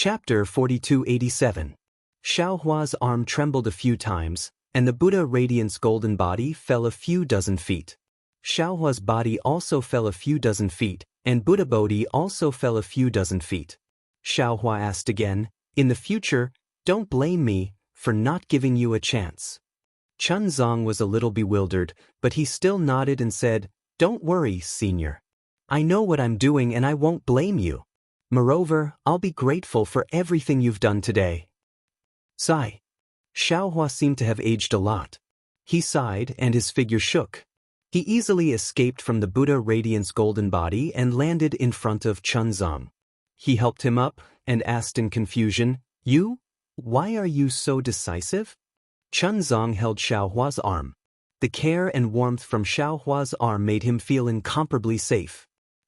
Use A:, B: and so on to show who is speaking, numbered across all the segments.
A: Chapter 4287. Xiaohua's arm trembled a few times, and the Buddha Radiance golden body fell a few dozen feet. Xiaohua's body also fell a few dozen feet, and Buddha Bodhi also fell a few dozen feet. Xiaohua asked again, "In the future, don't blame me for not giving you a chance." Chunzong was a little bewildered, but he still nodded and said, "Don't worry, senior. I know what I'm doing and I won't blame you. Moreover, I'll be grateful for everything you've done today." Sigh. Xiaohua seemed to have aged a lot. He sighed and his figure shook. He easily escaped from the Buddha Radiance golden body and landed in front of Chunzong. He helped him up and asked in confusion, "You? Why are you so decisive?" Chunzong held Xiaohua's arm. The care and warmth from Xiaohua's arm made him feel incomparably safe.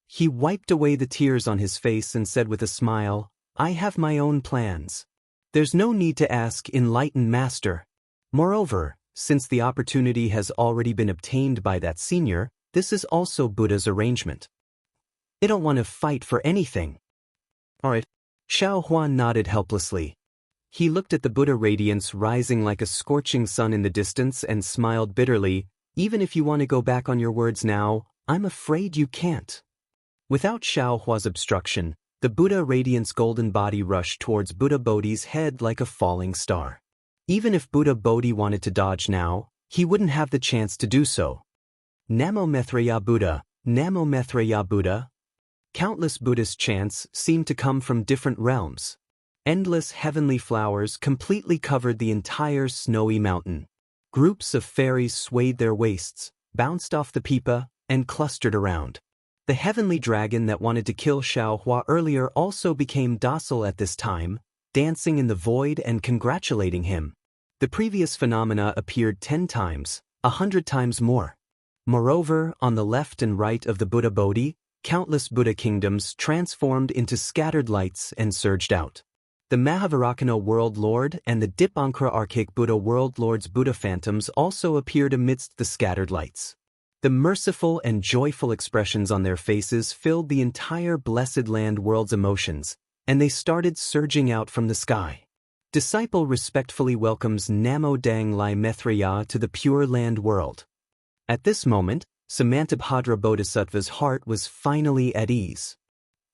A: He wiped away the tears on his face and said with a smile, "I have my own plans. There's no need to ask, enlightened master. Moreover, since the opportunity has already been obtained by that senior, this is also Buddha's arrangement. I don't want to fight for anything." "Alright." Xiaohua nodded helplessly. He looked at the Buddha radiance rising like a scorching sun in the distance and smiled bitterly, "Even if you want to go back on your words now, I'm afraid you can't." Without Xiaohua's obstruction, the Buddha Radiance golden body rushed towards Buddha Bodhi's head like a falling star. Even if Buddha Bodhi wanted to dodge now, he wouldn't have the chance to do so. Namo Maitreya Buddha, Namo Maitreya Buddha. Countless Buddhist chants seemed to come from different realms. Endless heavenly flowers completely covered the entire snowy mountain. Groups of fairies swayed their waists, bounced off the pipa, and clustered around. The heavenly dragon that wanted to kill Xiaohua earlier also became docile at this time, dancing in the void and congratulating him. The previous phenomena appeared 10 times, 100 times more. Moreover, on the left and right of the Buddha Bodhi, countless Buddha kingdoms transformed into scattered lights and surged out. The Mahavairakana World Lord and the Dipankara Archaic Buddha World Lord's Buddha phantoms also appeared amidst the scattered lights. The merciful and joyful expressions on their faces filled the entire Blessed Land world's emotions, and they started surging out from the sky. Disciple respectfully welcomes Namo Dang Lai Maitreya to the Pure Land world. At this moment, Samantabhadra Bodhisattva's heart was finally at ease.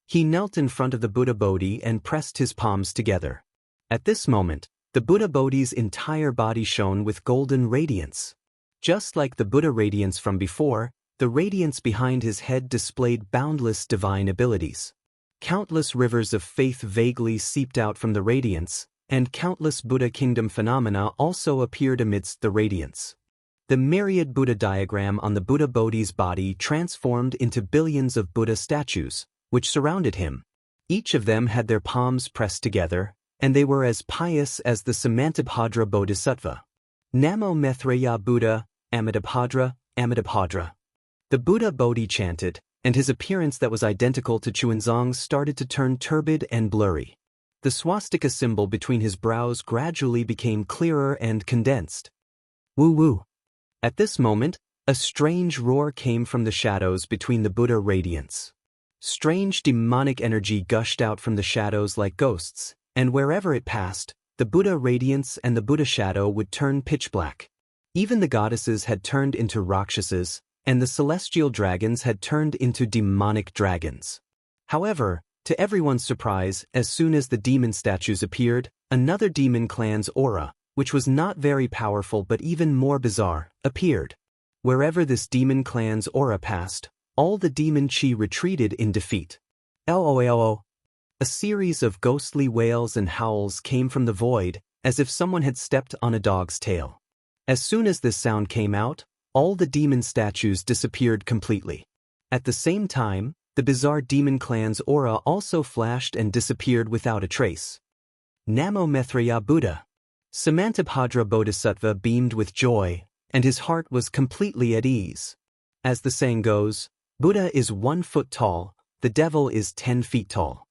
A: He knelt in front of the Buddha Bodhi and pressed his palms together. At this moment, the Buddha Bodhi's entire body shone with golden radiance. Just like the Buddha radiance from before, the radiance behind his head displayed boundless divine abilities. Countless rivers of faith vaguely seeped out from the radiance, and countless Buddha kingdom phenomena also appeared amidst the radiance. The myriad Buddha diagram on the Buddha Bodhi's body transformed into billions of Buddha statues, which surrounded him. Each of them had their palms pressed together, and they were as pious as the Samantabhadra Bodhisattva. Namo Maitreya Buddha, Amitabhadra, Amitabhadra. The Buddha Bodhi chanted, and his appearance that was identical to Chuanzong's started to turn turbid and blurry. The swastika symbol between his brows gradually became clearer and condensed. Woo-woo. At this moment, a strange roar came from the shadows between the Buddha radiance. Strange demonic energy gushed out from the shadows like ghosts, and wherever it passed, the Buddha radiance and the Buddha shadow would turn pitch black. Even the goddesses had turned into Rakshasas, and the celestial dragons had turned into demonic dragons. However, to everyone's surprise, as soon as the demon statues appeared, another demon clan's aura, which was not very powerful but even more bizarre, appeared. Wherever this demon clan's aura passed, all the demon chi retreated in defeat. LOLO. A series of ghostly wails and howls came from the void, as if someone had stepped on a dog's tail. As soon as this sound came out, all the demon statues disappeared completely. At the same time, the bizarre demon clan's aura also flashed and disappeared without a trace. Namo Maitreya Buddha. Samantabhadra Bodhisattva beamed with joy, and his heart was completely at ease. As the saying goes, Buddha is 1 foot tall, the devil is 10 feet tall.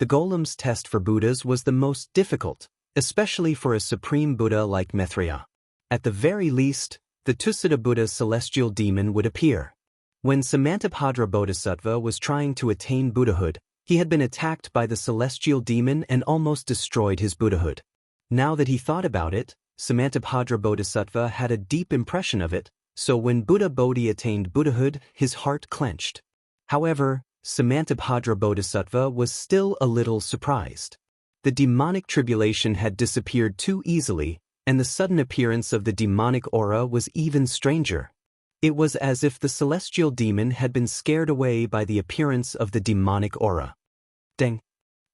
A: The golem's test for Buddhas was the most difficult, especially for a supreme Buddha like Maitreya. At the very least, the Tusita Buddha's celestial demon would appear. When Samantabhadra Bodhisattva was trying to attain Buddhahood, He had been attacked by the celestial demon and almost destroyed his Buddhahood. Now that he thought about it, Samantabhadra Bodhisattva had a deep impression of it, so when Buddha Bodhi attained Buddhahood, his heart clenched. However, Samantabhadra Bodhisattva was still a little surprised. The demonic tribulation had disappeared too easily, and the sudden appearance of the demonic aura was even stranger. It was as if the celestial demon had been scared away by the appearance of the demonic aura. Deng.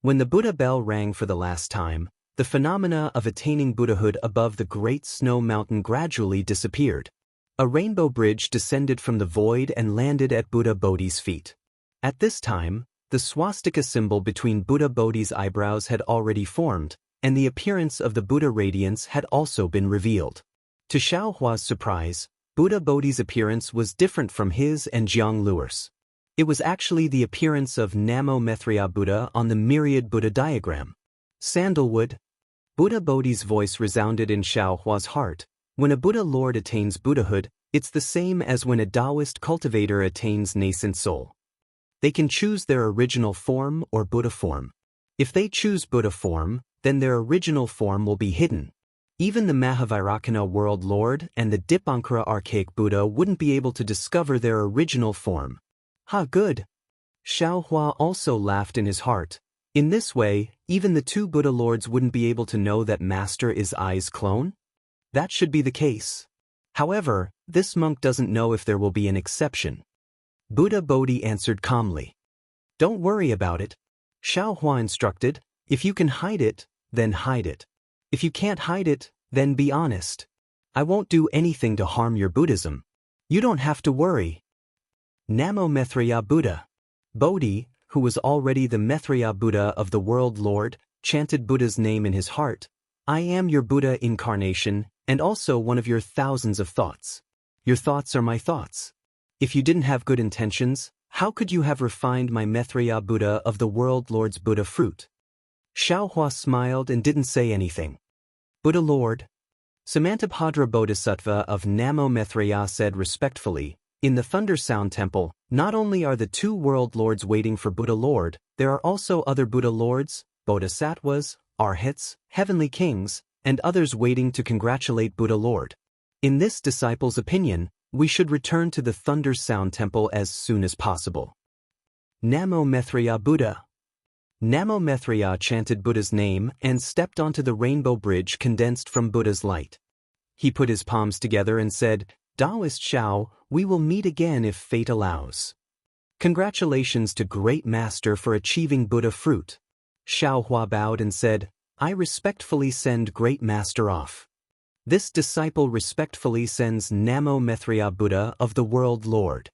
A: When the Buddha bell rang for the last time, the phenomena of attaining Buddhahood above the great snow mountain gradually disappeared. A rainbow bridge descended from the void and landed at Buddha Bodhi's feet. At this time, the swastika symbol between Buddha Bodhi's eyebrows had already formed, and the appearance of the Buddha radiance had also been revealed. To Xiaohua's surprise, Buddha Bodhi's appearance was different from his and Jianghu's. It was actually the appearance of Namo Maitreya Buddha on the myriad Buddha diagram. Sandalwood. Buddha Bodhi's voice resounded in Xiaohua's heart. When a Buddha Lord attains Buddhahood, it's the same as when a Taoist cultivator attains nascent soul. They can choose their original form or Buddha form. If they choose Buddha form, then their original form will be hidden. Even the Mahavairakana World Lord and the Dipankara Archaic Buddha wouldn't be able to discover their original form. Ha, good. Xiaohua also laughed in his heart. In this way, even the two Buddha Lords wouldn't be able to know that Master is Ai's clone? That should be the case. However, this monk doesn't know if there will be an exception. Buddha Bodhi answered calmly. Don't worry about it. Xiaohua instructed, if you can hide it, then hide it. If you can't hide it, then be honest. I won't do anything to harm your Buddhism. You don't have to worry. Namo Maitreya Buddha. Bodhi, who was already the Maitreya Buddha of the World Lord, chanted Buddha's name in his heart. I am your Buddha incarnation, and also one of your thousands of thoughts. Your thoughts are my thoughts. If you didn't have good intentions, how could you have refined my Maitreya Buddha of the World Lord's Buddha fruit? Xiaohua smiled and didn't say anything. Buddha Lord. Samantabhadra Bodhisattva of Namo Maitreya said respectfully, in the Thunder Sound Temple, not only are the two World Lords waiting for Buddha Lord, there are also other Buddha Lords, Bodhisattvas, Arhats, Heavenly Kings, and others waiting to congratulate Buddha Lord. In this disciple's opinion, we should return to the Thunder Sound Temple as soon as possible. Namo Maitreya Buddha. Namo Maitreya chanted Buddha's name and stepped onto the rainbow bridge condensed from Buddha's light. He put his palms together and said, Taoist Xiao, we will meet again if fate allows. Congratulations to Great Master for achieving Buddha fruit. Xiaohua bowed and said, I respectfully send Great Master off. This disciple respectfully sends Namo Maitreya Buddha of the World Lord.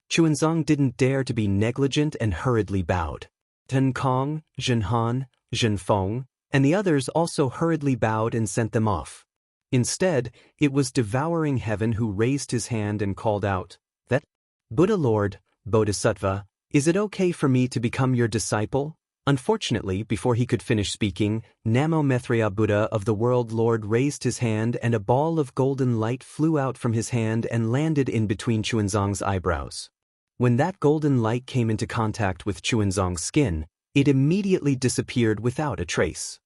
A: Chuanzang didn't dare to be negligent and hurriedly bowed. Ten Kong, Zhen Han, Zhen Feng, and the others also hurriedly bowed and sent them off. Instead, it was Devouring Heaven who raised his hand and called out, that, Buddha Lord, Bodhisattva, is it okay for me to become your disciple? Unfortunately, before he could finish speaking, Namo Maitreya Buddha of the World Lord raised his hand and a ball of golden light flew out from his hand and landed in between Chuanzang's eyebrows. When that golden light came into contact with Chuanzang's skin, it immediately disappeared without a trace.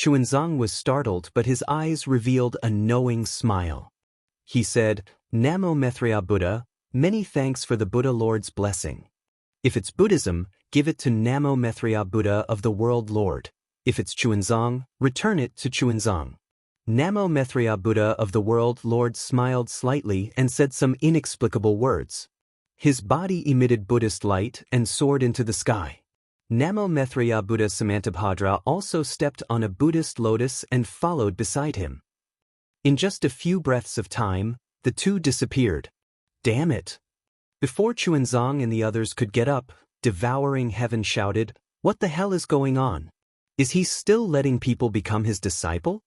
A: Chuanzang was startled, but his eyes revealed a knowing smile. He said, Namo Maitreya Buddha, many thanks for the Buddha Lord's blessing. If it's Buddhism, give it to Namo Maitreya Buddha of the World Lord. If it's Chuanzang, return it to Chuanzang. Namo Maitreya Buddha of the World Lord smiled slightly and said some inexplicable words. His body emitted Buddhist light and soared into the sky. Namo Maitreya Buddha Samantabhadra also stepped on a Buddhist lotus and followed beside him. In just a few breaths of time, the two disappeared. Damn it! Before Chuanzang and the others could get up, Devouring Heaven shouted, What the hell is going on? Is he still letting people become his disciple?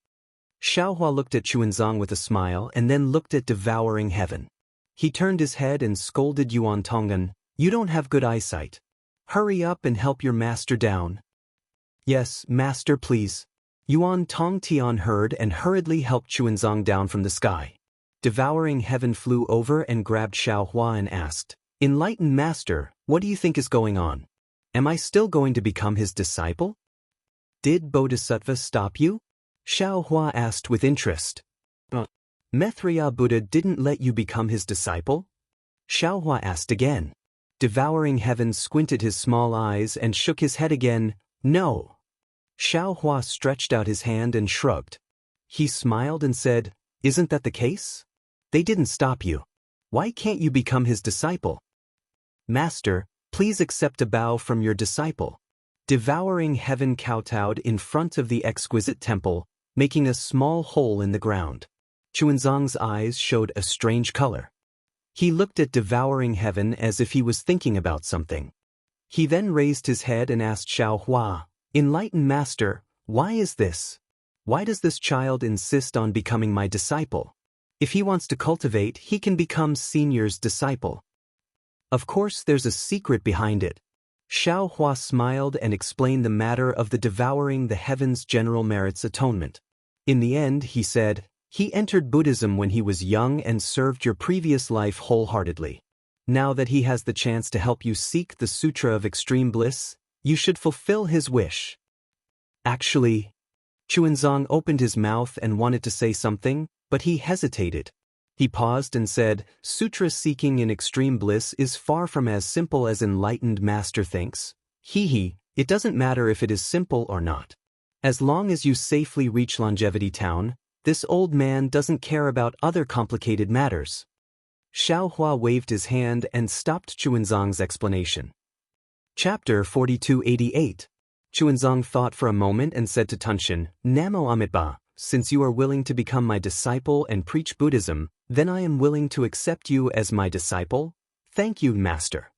A: Xiaohua looked at Chuanzang with a smile and then looked at Devouring Heaven. He turned his head and scolded Yuan Tong'an, You don't have good eyesight. Hurry up and help your master down. Yes, master, please. Yuan Tongtian heard and hurriedly helped Chuanzang down from the sky. Devouring Heaven flew over and grabbed Xiaohua and asked, Enlightened master, what do you think is going on? Am I still going to become his disciple? Did Bodhisattva stop you? Xiao Hua asked with interest. Maitreya Buddha didn't let you become his disciple? Xiao Hua asked again. Devouring Heaven squinted his small eyes and shook his head again. No. Xiao Hua stretched out his hand and shrugged. He smiled and said, Isn't that the case? They didn't stop you. Why can't you become his disciple? Master, please accept a bow from your disciple. Devouring Heaven kowtowed in front of the exquisite temple, making a small hole in the ground. Chuanzang's eyes showed a strange color. He looked at Devouring Heaven as if he was thinking about something. He then raised his head and asked Xiao Hua, Enlightened Master, why is this? Why does this child insist on becoming my disciple? If he wants to cultivate, he can become Senior's disciple. Of course there's a secret behind it. Xiao Hua smiled and explained the matter of the Devouring the Heavens General Merits Atonement. In the end, he said, he entered Buddhism when he was young and served your previous life wholeheartedly. Now that he has the chance to help you seek the Sutra of Extreme Bliss, you should fulfill his wish. Actually, Chuanzang opened his mouth and wanted to say something, but he hesitated. He paused and said, Sutra seeking in extreme bliss is far from as simple as enlightened master thinks. It doesn't matter if it is simple or not. As long as you safely reach Longevity Town, this old man doesn't care about other complicated matters. Xiao Hua waved his hand and stopped Chuanzang's explanation. Chapter 4288. Chuanzang thought for a moment and said to Tunshin, Namo Amitabha, since you are willing to become my disciple and preach Buddhism, then I am willing to accept you as my disciple. Thank you, Master.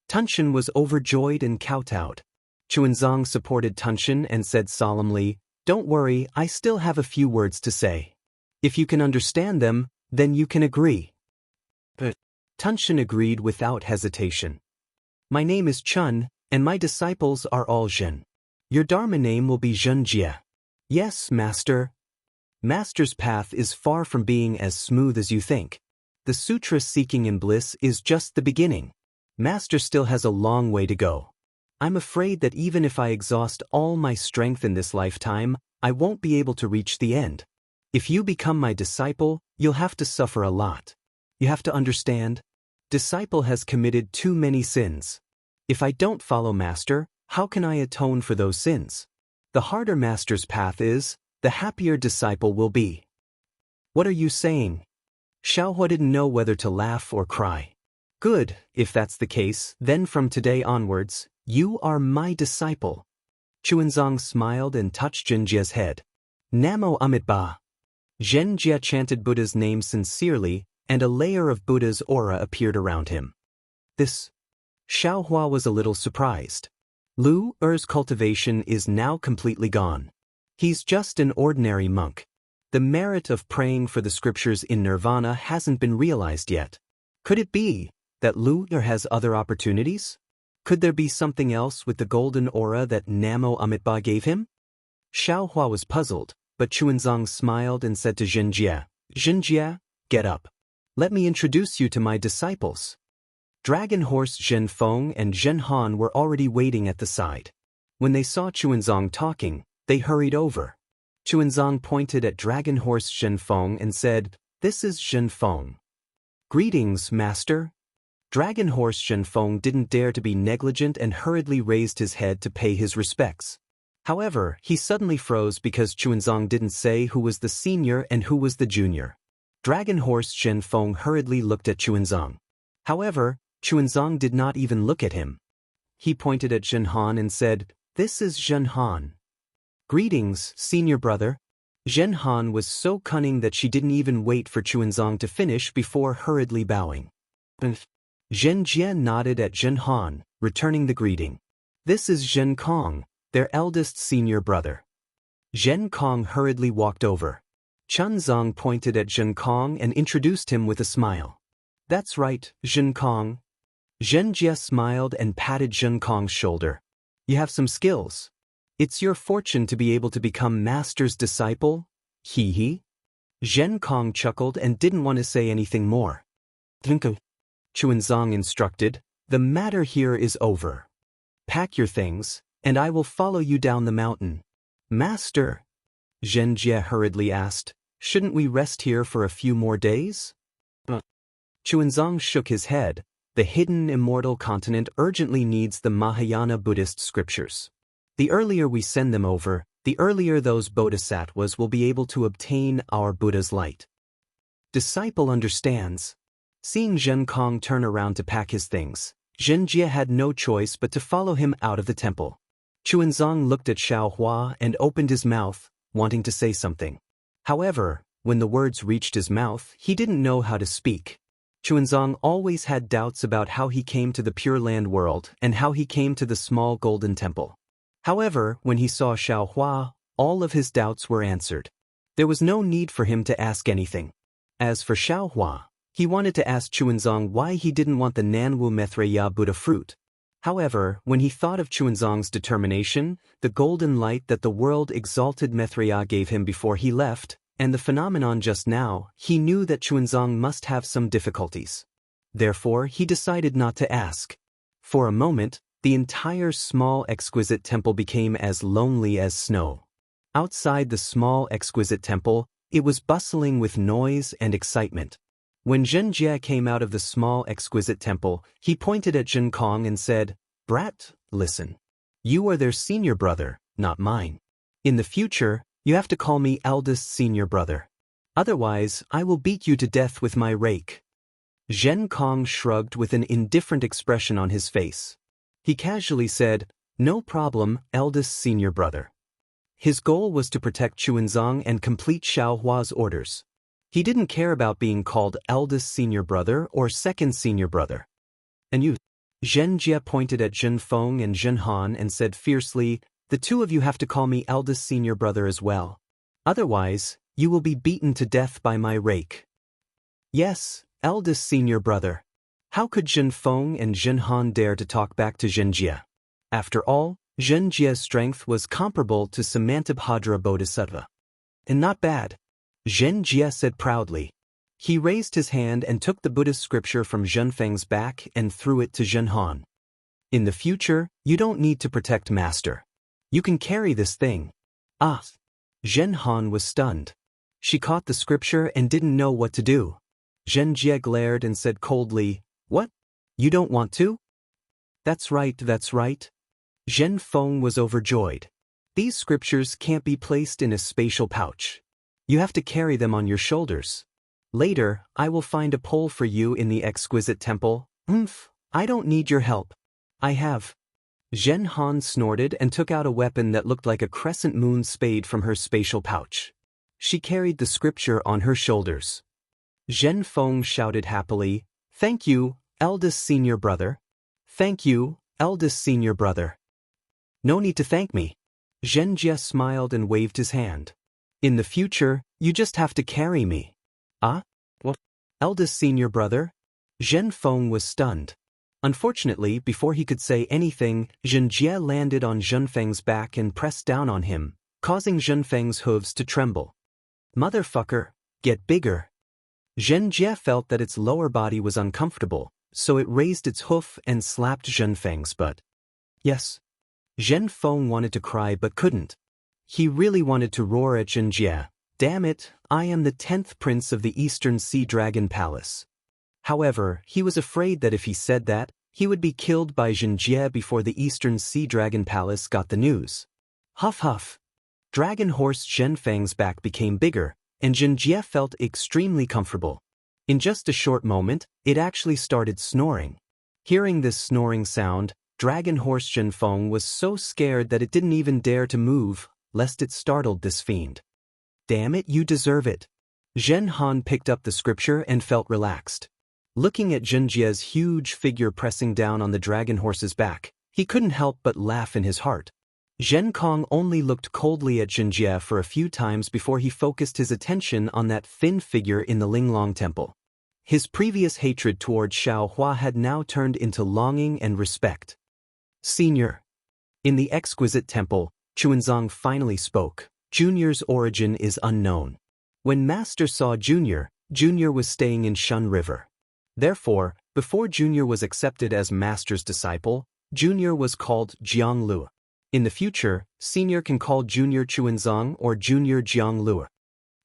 A: Tunshin was overjoyed and kowtowed. Chuanzang supported Tunshin and said solemnly, Don't worry, I still have a few words to say. If you can understand them, then you can agree. But Tunshin agreed without hesitation. My name is Chun, and my disciples are all Zhen. Your Dharma name will be Zhenjie. Yes, Master. Master's path is far from being as smooth as you think. The sutra seeking in bliss is just the beginning. Master still has a long way to go. I'm afraid that even if I exhaust all my strength in this lifetime, I won't be able to reach the end. If you become my disciple, you'll have to suffer a lot. You have to understand, disciple has committed too many sins. If I don't follow Master, how can I atone for those sins? The harder Master's path is, the happier disciple will be. What are you saying? Xiao Hua didn't know whether to laugh or cry. Good, if that's the case, then from today onwards, you are my disciple. Chuanzang smiled and touched Zhenjie's head. Namo Amitabha. Zhenjie chanted Buddha's name sincerely, and a layer of Buddha's aura appeared around him. Xiao Hua was a little surprised. Lu Er's cultivation is now completely gone. He's just an ordinary monk. The merit of praying for the scriptures in nirvana hasn't been realized yet. Could it be that Lu Er has other opportunities? Could there be something else with the golden aura that Namo Amitabha gave him? Xiao Hua was puzzled, but Chuanzang smiled and said to Zhenjie, Zhenjie, get up. Let me introduce you to my disciples. Dragon Horse Zhen Feng and Zhen Han were already waiting at the side. When they saw Chuanzang talking, they hurried over. Chuanzang pointed at Dragon Horse Zhen Feng and said, This is Zhen Feng. Greetings, Master. Dragon Horse Zhen Feng didn't dare to be negligent and hurriedly raised his head to pay his respects. However, he suddenly froze because Chuanzang didn't say who was the senior and who was the junior. Dragon Horse Zhen Feng hurriedly looked at Chuanzang. However, Chuanzang did not even look at him. He pointed at Zhen Han and said, This is Zhen Han. Greetings, senior brother. Zhen Han was so cunning that she didn't even wait for Chuanzang to finish before hurriedly bowing. Zhenjie nodded at Zhen Han, returning the greeting. This is Zhen Kong, their eldest senior brother. Zhen Kong hurriedly walked over. Chuanzang pointed at Zhen Kong and introduced him with a smile. That's right, Zhen Kong. Zhenjie smiled and patted Zhen Kong's shoulder. You have some skills. It's your fortune to be able to become Master's disciple. Zhen Kong chuckled and didn't want to say anything more. Chuanzang instructed, The matter here is over. Pack your things, and I will follow you down the mountain. Master, Zhenjie hurriedly asked, shouldn't we rest here for a few more days? Chuanzang shook his head. The hidden immortal continent urgently needs the Mahayana Buddhist scriptures. The earlier we send them over, the earlier those bodhisattvas will be able to obtain our Buddha's light. Disciple understands. Seeing Zhen Kong turn around to pack his things, Zhenjie had no choice but to follow him out of the temple. Chuanzang looked at Xiaohua and opened his mouth, wanting to say something. However, when the words reached his mouth, he didn't know how to speak. Chuanzang always had doubts about how he came to the Pure Land world and how he came to the small golden temple. However, when he saw Xiaohua, all of his doubts were answered. There was no need for him to ask anything. As for Xiaohua, he wanted to ask Chuanzang why he didn't want the Nanwu Maitreya Buddha fruit. However, when he thought of Chuanzang's determination, the golden light that the world-exalted Maitreya gave him before he left, and the phenomenon just now, he knew that Chuanzang must have some difficulties. Therefore, he decided not to ask. For a moment, the entire small exquisite temple became as lonely as snow. Outside the small exquisite temple, it was bustling with noise and excitement. When Zhenjie came out of the small exquisite temple, he pointed at Zhen Kong and said, "Brat, listen. You are their senior brother, not mine. In the future, you have to call me eldest senior brother. Otherwise, I will beat you to death with my rake." Zhen Kong shrugged with an indifferent expression on his face. He casually said, "No problem, eldest senior brother." His goal was to protect Chuanzang and complete Xiaohua's orders. He didn't care about being called eldest senior brother or second senior brother. "And you?" Zhenjie pointed at Zhen Feng and Zhen Han and said fiercely, "The two of you have to call me eldest senior brother as well. Otherwise, you will be beaten to death by my rake." "Yes, eldest senior brother." How could Zhen Feng and Zhen Han dare to talk back to Zhenjie? After all, Zhenjie's strength was comparable to Samantabhadra Bodhisattva. "And not bad," Zhenjie said proudly. He raised his hand and took the Buddhist scripture from Zhen Feng's back and threw it to Zhen Han. "In the future, you don't need to protect Master. You can carry this thing." "Ah!" Zhen Han was stunned. She caught the scripture and didn't know what to do. Zhenjie glared and said coldly, "What? You don't want to?" That's right. Zhen Feng was overjoyed. "These scriptures can't be placed in a spatial pouch. You have to carry them on your shoulders. Later, I will find a pole for you in the exquisite temple." "I don't need your help. I have." Zhen Han snorted and took out a weapon that looked like a crescent moon spade from her spatial pouch. She carried the scripture on her shoulders. Zhen Feng shouted happily, "Thank you, eldest senior brother. Thank you, eldest senior brother." "No need to thank me." Zhenjie smiled and waved his hand. "In the future, you just have to carry me." "Ah? What? Eldest senior brother?" Zhen Feng was stunned. Unfortunately, before he could say anything, Zhenjie landed on Zhen Feng's back and pressed down on him, causing Zhen Feng's hooves to tremble. "Motherfucker, get bigger." Zhenjie felt that its lower body was uncomfortable, so it raised its hoof and slapped Zhen Feng's butt. "Yes." Zhen Feng wanted to cry but couldn't. He really wanted to roar at Zhenjie, "Damn it, I am the 10th prince of the Eastern Sea Dragon Palace." However, he was afraid that if he said that, he would be killed by Zhenjie before the Eastern Sea Dragon Palace got the news. Huff huff. Dragon Horse Zhen Feng's back became bigger, and Zhenjie felt extremely comfortable. In just a short moment, it actually started snoring. Hearing this snoring sound, Dragon Horse Zhen Feng was so scared that it didn't even dare to move, lest it startled this fiend. "Damn it, you deserve it." Zhen Han picked up the scripture and felt relaxed. Looking at Zhenjie's huge figure pressing down on the dragon horse's back, he couldn't help but laugh in his heart. Zhen Kong only looked coldly at Zhenjie for a few times before he focused his attention on that thin figure in the Linglong Temple. His previous hatred toward Xiaohua had now turned into longing and respect. "Senior." In the exquisite temple, Chuanzang finally spoke. "Junior's origin is unknown. When Master saw Junior, Junior was staying in Shun River. Therefore, before Junior was accepted as Master's disciple, Junior was called Jianghu. In the future, Senior can call Junior Chuanzong or Junior Jianghu.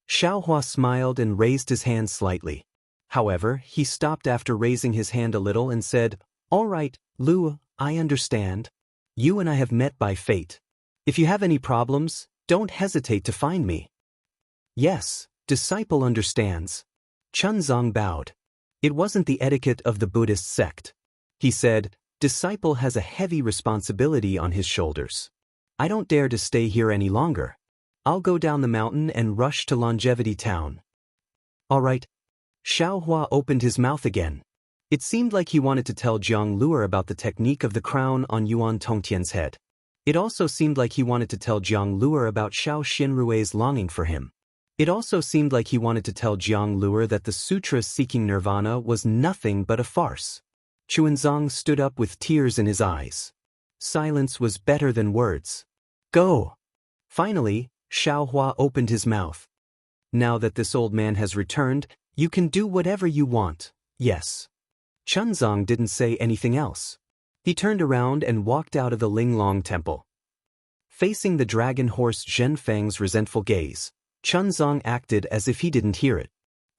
A: Xiaohua smiled and raised his hand slightly. However, he stopped after raising his hand a little and said, "All right, Lu, I understand. You and I have met by fate. If you have any problems, don't hesitate to find me." "Yes, disciple understands." Chunzong bowed. It wasn't the etiquette of the Buddhist sect. He said, "Disciple has a heavy responsibility on his shoulders. I don't dare to stay here any longer. I'll go down the mountain and rush to Longevity Town." "All right." Xiaohua opened his mouth again. It seemed like he wanted to tell Jiang Luer about the technique of the crown on Yuan Tongtian's head. It also seemed like he wanted to tell Jiang Luer about Xiao Xinrui's longing for him. It also seemed like he wanted to tell Jiang Luer that the sutra seeking nirvana was nothing but a farce. Chuanzong stood up with tears in his eyes. Silence was better than words. "Go!" Finally, Xiaohua opened his mouth. "Now that this old man has returned, you can do whatever you want, yes." Chunzong didn't say anything else. He turned around and walked out of the Linglong temple. Facing the dragon horse Zhenfeng's resentful gaze, Chunzong acted as if he didn't hear it.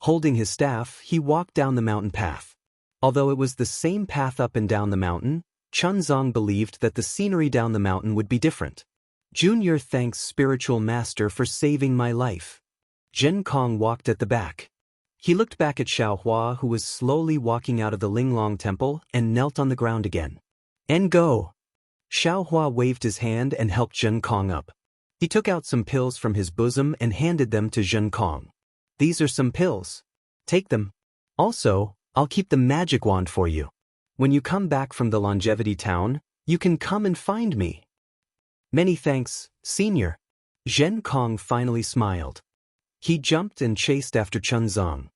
A: Holding his staff, he walked down the mountain path. Although it was the same path up and down the mountain, Chunzong believed that the scenery down the mountain would be different. "Junior thanks spiritual master for saving my life." Zhen Kong walked at the back. He looked back at Xiaohua, who was slowly walking out of the Linglong temple, and knelt on the ground again. "And go." Xiaohua waved his hand and helped Zhen Kong up. He took out some pills from his bosom and handed them to Zhen Kong. "These are some pills. Take them. Also, I'll keep the magic wand for you. When you come back from the Longevity Town, you can come and find me." "Many thanks, Senior." Zhen Kong finally smiled. He jumped and chased after Chunzong.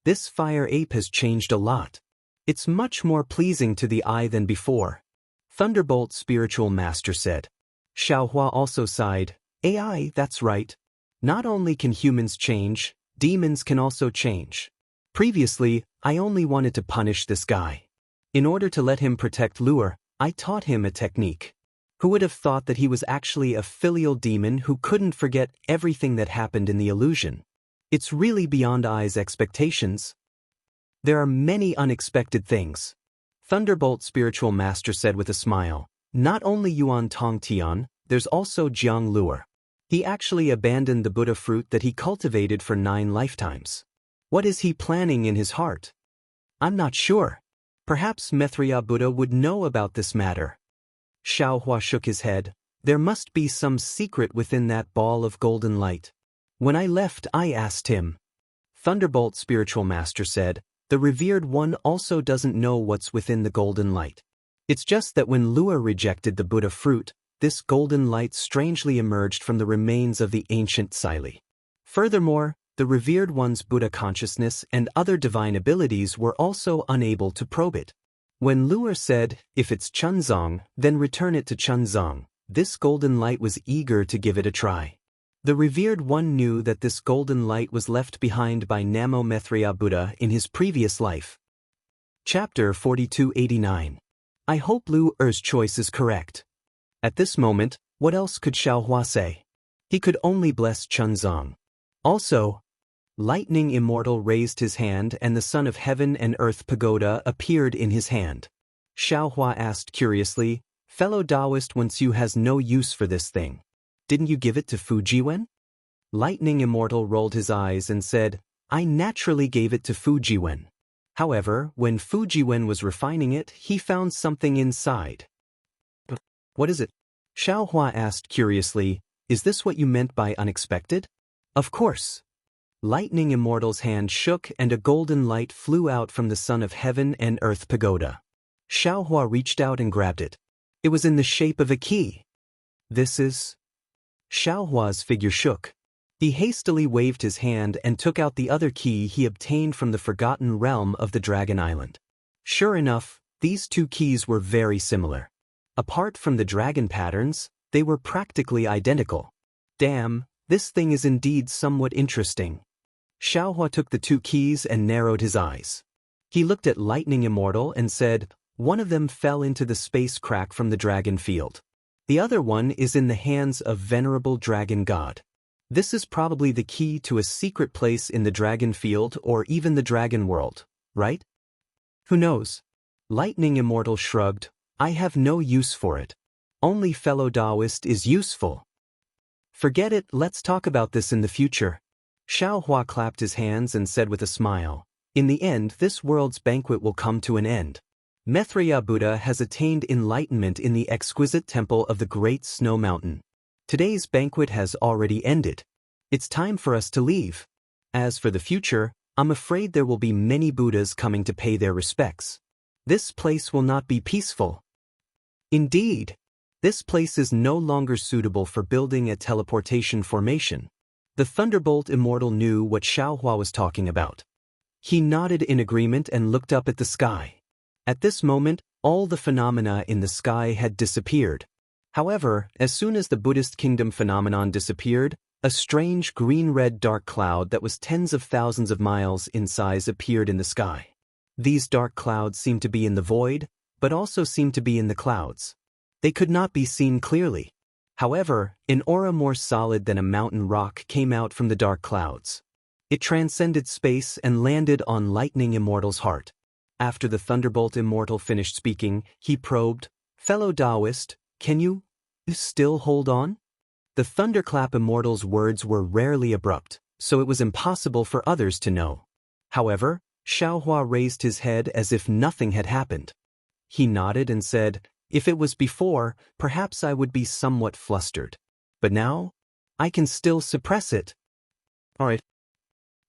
A: This fire ape has changed a lot. It's much more pleasing to the eye than before. Thunderbolt Spiritual Master said. Xiaohua also sighed. "AI, that's right. Not only can humans change, demons can also change. Previously, I only wanted to punish this guy. In order to let him protect Luer, I taught him a technique. Who would have thought that he was actually a filial demon who couldn't forget everything that happened in the illusion? It's really beyond I's expectations. There are many unexpected things." Thunderbolt Spiritual Master said with a smile. "Not only Yuan Tongtian, there's also Jiang Luer. He actually abandoned the Buddha fruit that he cultivated for 9 lifetimes. What is he planning in his heart? I'm not sure. Perhaps Maitreya Buddha would know about this matter." Xiaohua shook his head. "There must be some secret within that ball of golden light. When I left, I asked him." Thunderbolt Spiritual Master said, "The revered one also doesn't know what's within the golden light. It's just that when Luer rejected the Buddha fruit, this golden light strangely emerged from the remains of the ancient Sili. Furthermore, the revered one's Buddha consciousness and other divine abilities were also unable to probe it. When Luer said, 'If it's Chunzong, then return it to Chunzong,' this golden light was eager to give it a try. The revered one knew that this golden light was left behind by Namo Maitreya Buddha in his previous life." Chapter 4289. I hope Lu Er's choice is correct. At this moment, what else could Xiaohua say? He could only bless Chunzong. Also, Lightning Immortal raised his hand and the Son of Heaven and Earth Pagoda appeared in his hand. Xiaohua asked curiously, "Fellow Taoist, once you has no use for this thing. Didn't you give it to Fujiwen?" Lightning Immortal rolled his eyes and said, "I naturally gave it to Fujiwen. However, when Fujiwen was refining it, he found something inside." "What is it?" Xiaohua asked curiously, "Is this what you meant by unexpected?" "Of course." Lightning Immortal's hand shook and a golden light flew out from the Son of Heaven and Earth Pagoda. Xiaohua reached out and grabbed it. It was in the shape of a key. "This is..." Xiaohua's figure shook. He hastily waved his hand and took out the other key he obtained from the forgotten realm of the Dragon Island. Sure enough, these 2 keys were very similar. Apart from the dragon patterns, they were practically identical. Damn, this thing is indeed somewhat interesting. Xiaohua took the 2 keys and narrowed his eyes. He looked at Lightning Immortal and said, One of them fell into the space crack from the dragon field. The other one is in the hands of venerable dragon god. This is probably the key to a secret place in the dragon field or even the dragon world, right? Who knows? Lightning Immortal shrugged. I have no use for it. Only fellow Taoist is useful. Forget it, let's talk about this in the future. Xiaohua clapped his hands and said with a smile, in the end this world's banquet will come to an end. Maitreya Buddha has attained enlightenment in the exquisite temple of the Great Snow Mountain. Today's banquet has already ended. It's time for us to leave. As for the future, I'm afraid there will be many Buddhas coming to pay their respects. This place will not be peaceful. Indeed, this place is no longer suitable for building a teleportation formation. The Thunderbolt Immortal knew what Xiaohua was talking about. He nodded in agreement and looked up at the sky. At this moment, all the phenomena in the sky had disappeared. However, as soon as the Buddhist kingdom phenomenon disappeared, a strange green-red dark cloud that was tens of thousands of miles in size appeared in the sky. These dark clouds seemed to be in the void, but also seemed to be in the clouds. They could not be seen clearly. However, an aura more solid than a mountain rock came out from the dark clouds. It transcended space and landed on Lightning Immortal's heart. After the Thunderbolt Immortal finished speaking, he probed, fellow Taoist, can you still hold on? The Thunderclap Immortal's words were rarely abrupt, so it was impossible for others to know. However, Xiaohua raised his head as if nothing had happened. He nodded and said, if it was before, perhaps I would be somewhat flustered. But now, I can still suppress it. Alright.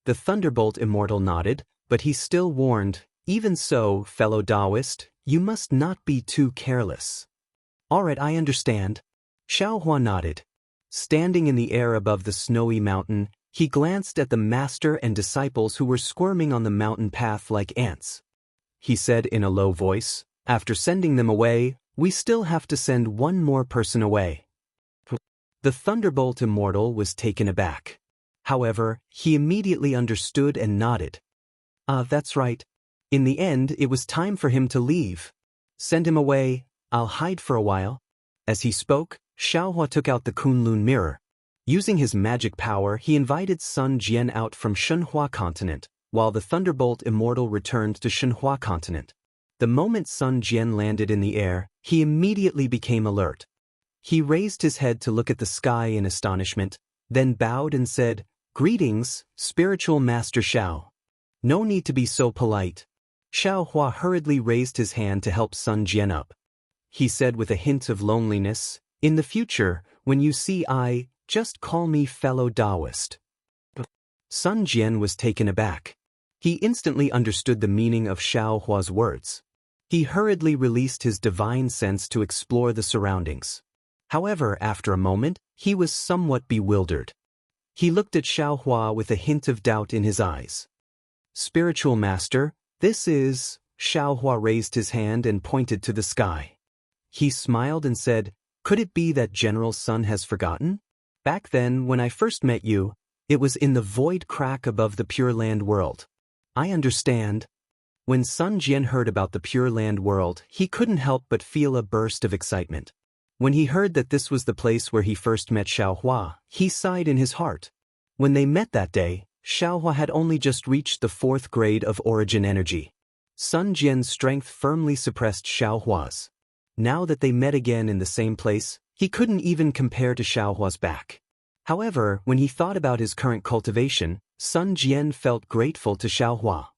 A: The Thunderbolt Immortal nodded, but he still warned, even so, fellow Taoist, you must not be too careless. Alright, I understand. Xiaohua nodded. Standing in the air above the snowy mountain, he glanced at the master and disciples who were squirming on the mountain path like ants. He said in a low voice, after sending them away, we still have to send one more person away. The Thunderbolt Immortal was taken aback. However, he immediately understood and nodded. That's right. In the end, it was time for him to leave. Send him away, I'll hide for a while. As he spoke, Xiaohua took out the Kunlun mirror. Using his magic power, he invited Sun Jian out from Shenhua continent, while the Thunderbolt Immortal returned to Shenhua continent. The moment Sun Jian landed in the air, he immediately became alert. He raised his head to look at the sky in astonishment, then bowed and said, greetings, spiritual master Xiao. No need to be so polite. Xiaohua hurriedly raised his hand to help Sun Jian up. He said with a hint of loneliness, in the future, when you see I, just call me fellow Taoist. Sun Jian was taken aback. He instantly understood the meaning of Xiaohua's words. He hurriedly released his divine sense to explore the surroundings. However, after a moment, he was somewhat bewildered. He looked at Xiaohua with a hint of doubt in his eyes. Spiritual master, this is... Xiaohua raised his hand and pointed to the sky. He smiled and said, could it be that General Sun has forgotten? Back then, when I first met you, it was in the void crack above the Pure Land world. I understand. When Sun Jian heard about the Pure Land world, he couldn't help but feel a burst of excitement. When he heard that this was the place where he first met Xiaohua, he sighed in his heart. When they met that day, Xiaohua had only just reached the 4th grade of origin energy. Sun Jian's strength firmly suppressed Xiaohua's. Now that they met again in the same place, he couldn't even compare to Xiaohua's back. However, when he thought about his current cultivation, Sun Jian felt grateful to Xiaohua.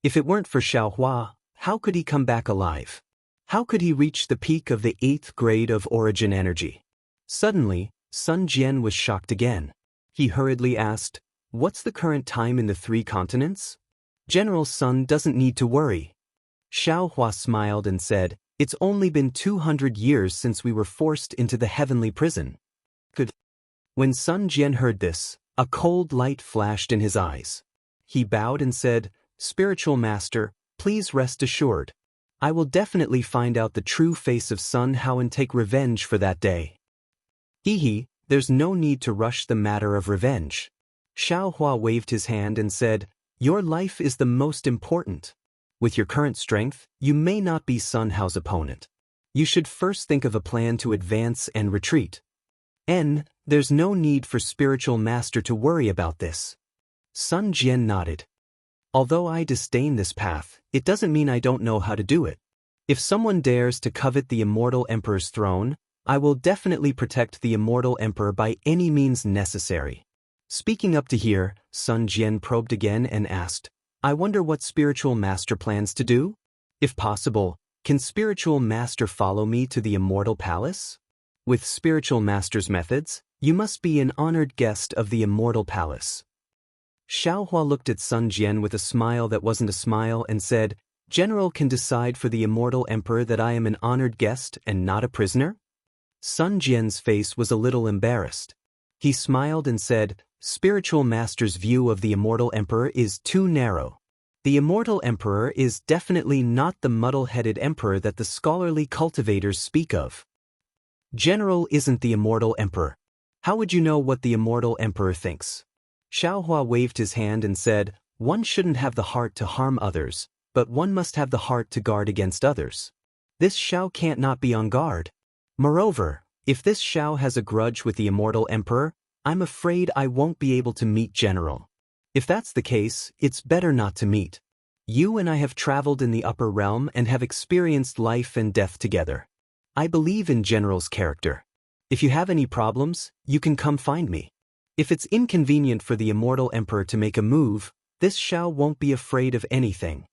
A: If it weren't for Xiaohua, how could he come back alive? How could he reach the peak of the 8th grade of origin energy? Suddenly, Sun Jian was shocked again. He hurriedly asked, what's the current time in the 3 continents? General Sun doesn't need to worry. Xiaohua smiled and said, it's only been 200 years since we were forced into the heavenly prison. Good. When Sun Jian heard this, a cold light flashed in his eyes. He bowed and said, spiritual master, please rest assured. I will definitely find out the true face of Sun Hao and take revenge for that day. Hee, there's no need to rush the matter of revenge. Xiaohua waved his hand and said, your life is the most important. With your current strength, you may not be Sun Hao's opponent. You should first think of a plan to advance and retreat. There's no need for spiritual master to worry about this. Sun Jian nodded. Although I disdain this path, it doesn't mean I don't know how to do it. If someone dares to covet the Immortal Emperor's throne, I will definitely protect the Immortal Emperor by any means necessary. Speaking up to here, Sun Jian probed again and asked, I wonder what spiritual master plans to do? If possible, can spiritual master follow me to the Immortal Palace? With spiritual master's methods, you must be an honored guest of the Immortal Palace. Xiaohua looked at Sun Jian with a smile that wasn't a smile and said, General can decide for the Immortal Emperor that I am an honored guest and not a prisoner? Sun Jian's face was a little embarrassed. He smiled and said, Spiritual Master's view of the Immortal Emperor is too narrow. The Immortal Emperor is definitely not the muddle-headed emperor that the scholarly cultivators speak of. General isn't the Immortal Emperor. How would you know what the Immortal Emperor thinks? Xiaohua waved his hand and said, One shouldn't have the heart to harm others, but one must have the heart to guard against others. This Xiao can't not be on guard. Moreover, if this Xiao has a grudge with the Immortal Emperor, I'm afraid I won't be able to meet General. If that's the case, it's better not to meet. You and I have traveled in the upper realm and have experienced life and death together. I believe in General's character. If you have any problems, you can come find me. If it's inconvenient for the Immortal Emperor to make a move, this Xiao won't be afraid of anything.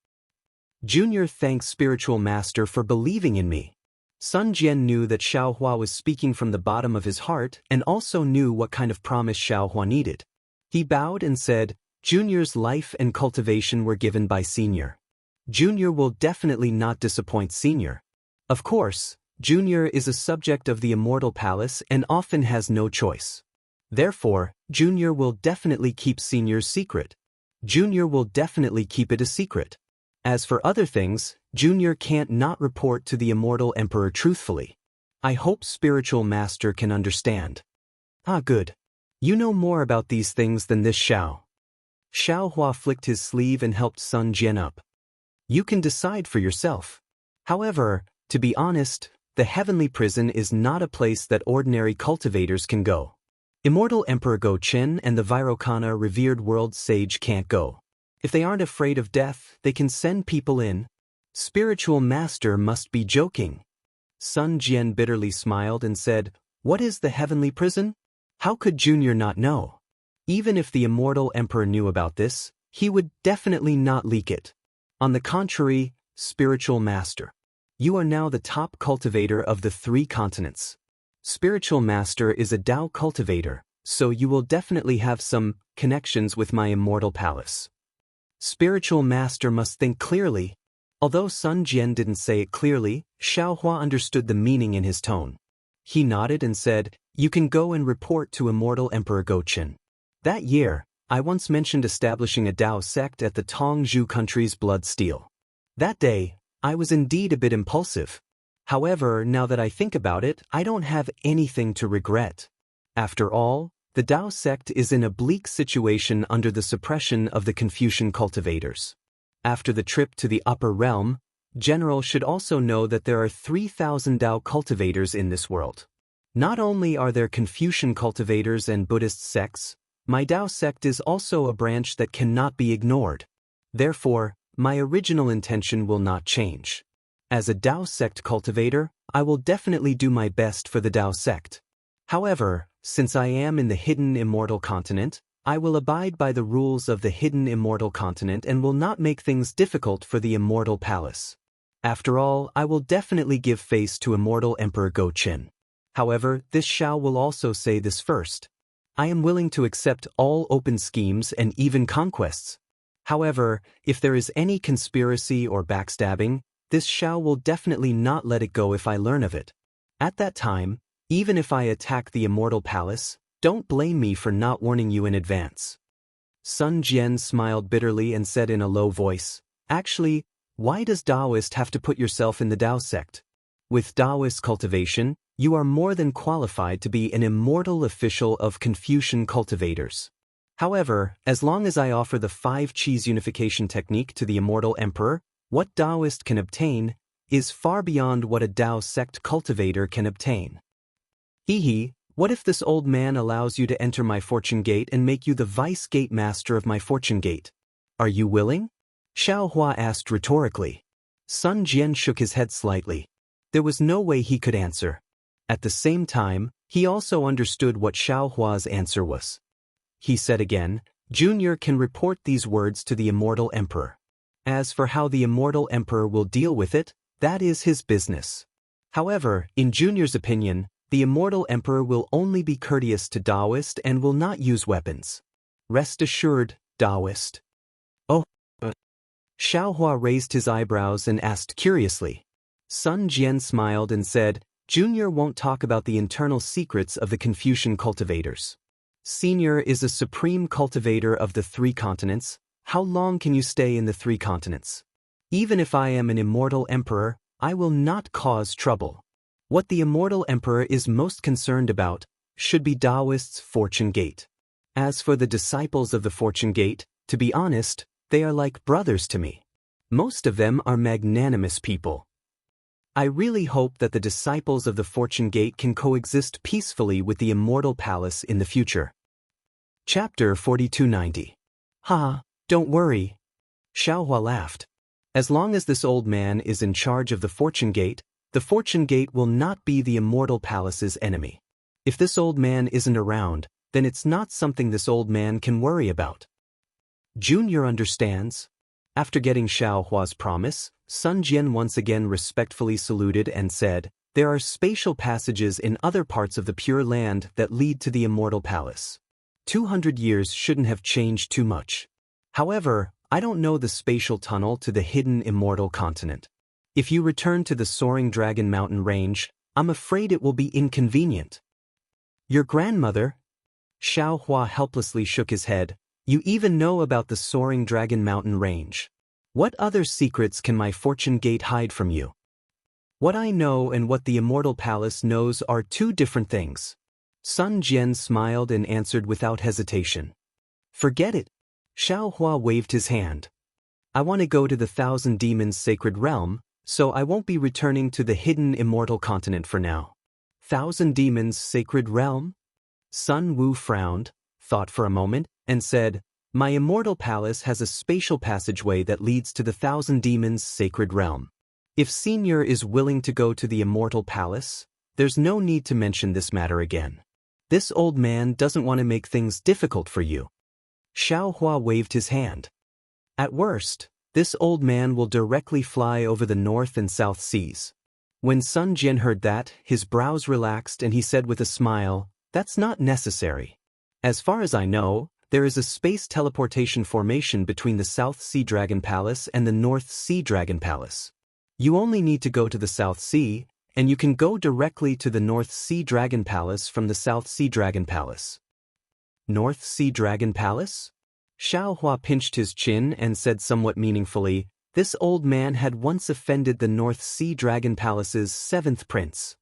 A: Junior thanks Spiritual Master for believing in me. Sun Jian knew that Xiaohua was speaking from the bottom of his heart and also knew what kind of promise Xiaohua needed. He bowed and said, Junior's life and cultivation were given by Senior. Junior will definitely not disappoint Senior. Of course, Junior is a subject of the Immortal Palace and often has no choice. Therefore, Junior will definitely keep Senior's secret. Junior will definitely keep it a secret. As for other things, Junior can't not report to the Immortal Emperor truthfully. I hope Spiritual Master can understand. Good. You know more about these things than this Xiao. Xiaohua flicked his sleeve and helped Sun Jian up. You can decide for yourself. However, to be honest, the Heavenly Prison is not a place that ordinary cultivators can go. Immortal Emperor Go Qin and the Virokana revered world sage can't go. If they aren't afraid of death, they can send people in. Spiritual Master must be joking. Sun Jian bitterly smiled and said, What is the Heavenly Prison? How could Junior not know? Even if the Immortal Emperor knew about this, he would definitely not leak it. On the contrary, Spiritual Master, you are now the top cultivator of the 3 continents. Spiritual Master is a Dao cultivator, so you will definitely have some connections with my Immortal Palace. Spiritual Master must think clearly. Although Sun Jian didn't say it clearly, Xiaohua understood the meaning in his tone. He nodded and said, You can go and report to Immortal Emperor Go Qin. That year, I once mentioned establishing a Dao sect at the Tongzhou country's Blood Steel. That day, I was indeed a bit impulsive. However, now that I think about it, I don't have anything to regret. After all, the Dao sect is in a bleak situation under the suppression of the Confucian cultivators. After the trip to the upper realm, General should also know that there are 3,000 Dao cultivators in this world. Not only are there Confucian cultivators and Buddhist sects, my Dao sect is also a branch that cannot be ignored. Therefore, my original intention will not change. As a Dao sect cultivator, I will definitely do my best for the Dao sect. However, since I am in the hidden immortal continent, I will abide by the rules of the hidden immortal continent and will not make things difficult for the Immortal Palace. After all, I will definitely give face to Immortal Emperor Go Qin. However, this Xiao will also say this first. I am willing to accept all open schemes and even conquests. However, if there is any conspiracy or backstabbing, this Xiao will definitely not let it go if I learn of it. At that time, even if I attack the Immortal Palace, don't blame me for not warning you in advance. Sun Jian smiled bitterly and said in a low voice, Actually, why does Taoist have to put yourself in the Dao sect? With Taoist cultivation, you are more than qualified to be an immortal official of Confucian cultivators. However, as long as I offer the 5 Qis unification technique to the Immortal Emperor, What Taoist can obtain is far beyond what a Tao sect cultivator can obtain. Hehe, what if this old man allows you to enter my fortune gate and make you the vice gate master of my fortune gate? Are you willing? Xiao Hua asked rhetorically. Sun Jian shook his head slightly. There was no way he could answer. At the same time, he also understood what Xiao Hua's answer was. He said again, Junior can report these words to the Immortal Emperor. As for how the Immortal Emperor will deal with it, that is his business. However, in Junior's opinion, the Immortal Emperor will only be courteous to Taoist and will not use weapons. Rest assured, Taoist. Oh. Xiao Hua raised his eyebrows and asked curiously. Sun Jian smiled and said, Junior won't talk about the internal secrets of the Confucian cultivators. Senior is a supreme cultivator of the 3 continents. How long can you stay in the 3 continents? Even if I am an immortal emperor, I will not cause trouble. What the immortal emperor is most concerned about should be Taoist's fortune gate. As for the disciples of the fortune gate, to be honest, they are like brothers to me. Most of them are magnanimous people. I really hope that the disciples of the fortune gate can coexist peacefully with the immortal palace in the future. Chapter 4290. Ha, don't worry. Xiao Hua laughed. As long as this old man is in charge of the fortune gate will not be the immortal palace's enemy. If this old man isn't around, then it's not something this old man can worry about. Junior understands. After getting Xiao Hua's promise, Sun Jian once again respectfully saluted and said, there are spatial passages in other parts of the Pure Land that lead to the Immortal Palace. 200 years shouldn't have changed too much. However, I don't know the spatial tunnel to the hidden Immortal Continent. If you return to the Soaring Dragon Mountain Range, I'm afraid it will be inconvenient. Your grandmother? Xiao Hua helplessly shook his head. You even know about the Soaring Dragon Mountain Range. What other secrets can my fortune gate hide from you? What I know and what the Immortal Palace knows are 2 different things. Sun Jian smiled and answered without hesitation. Forget it. Xiao Hua waved his hand. I want to go to the 1,000 Demons Sacred Realm, so I won't be returning to the hidden Immortal Continent for now. 1,000 Demons Sacred Realm? Sun Wu frowned, thought for a moment, and said, my Immortal Palace has a spatial passageway that leads to the 1,000 Demons Sacred Realm. If Senior is willing to go to the Immortal Palace, there's no need to mention this matter again. This old man doesn't want to make things difficult for you. Xiao Hua waved his hand. At worst, this old man will directly fly over the North and South Seas. When Sun Jian heard that, his brows relaxed and he said with a smile, that's not necessary. As far as I know, there is a space teleportation formation between the South Sea Dragon Palace and the North Sea Dragon Palace. You only need to go to the South Sea, and you can go directly to the North Sea Dragon Palace from the South Sea Dragon Palace. North Sea Dragon Palace? Xiao Hua pinched his chin and said somewhat meaningfully, this old man had once offended the North Sea Dragon Palace's 7th prince.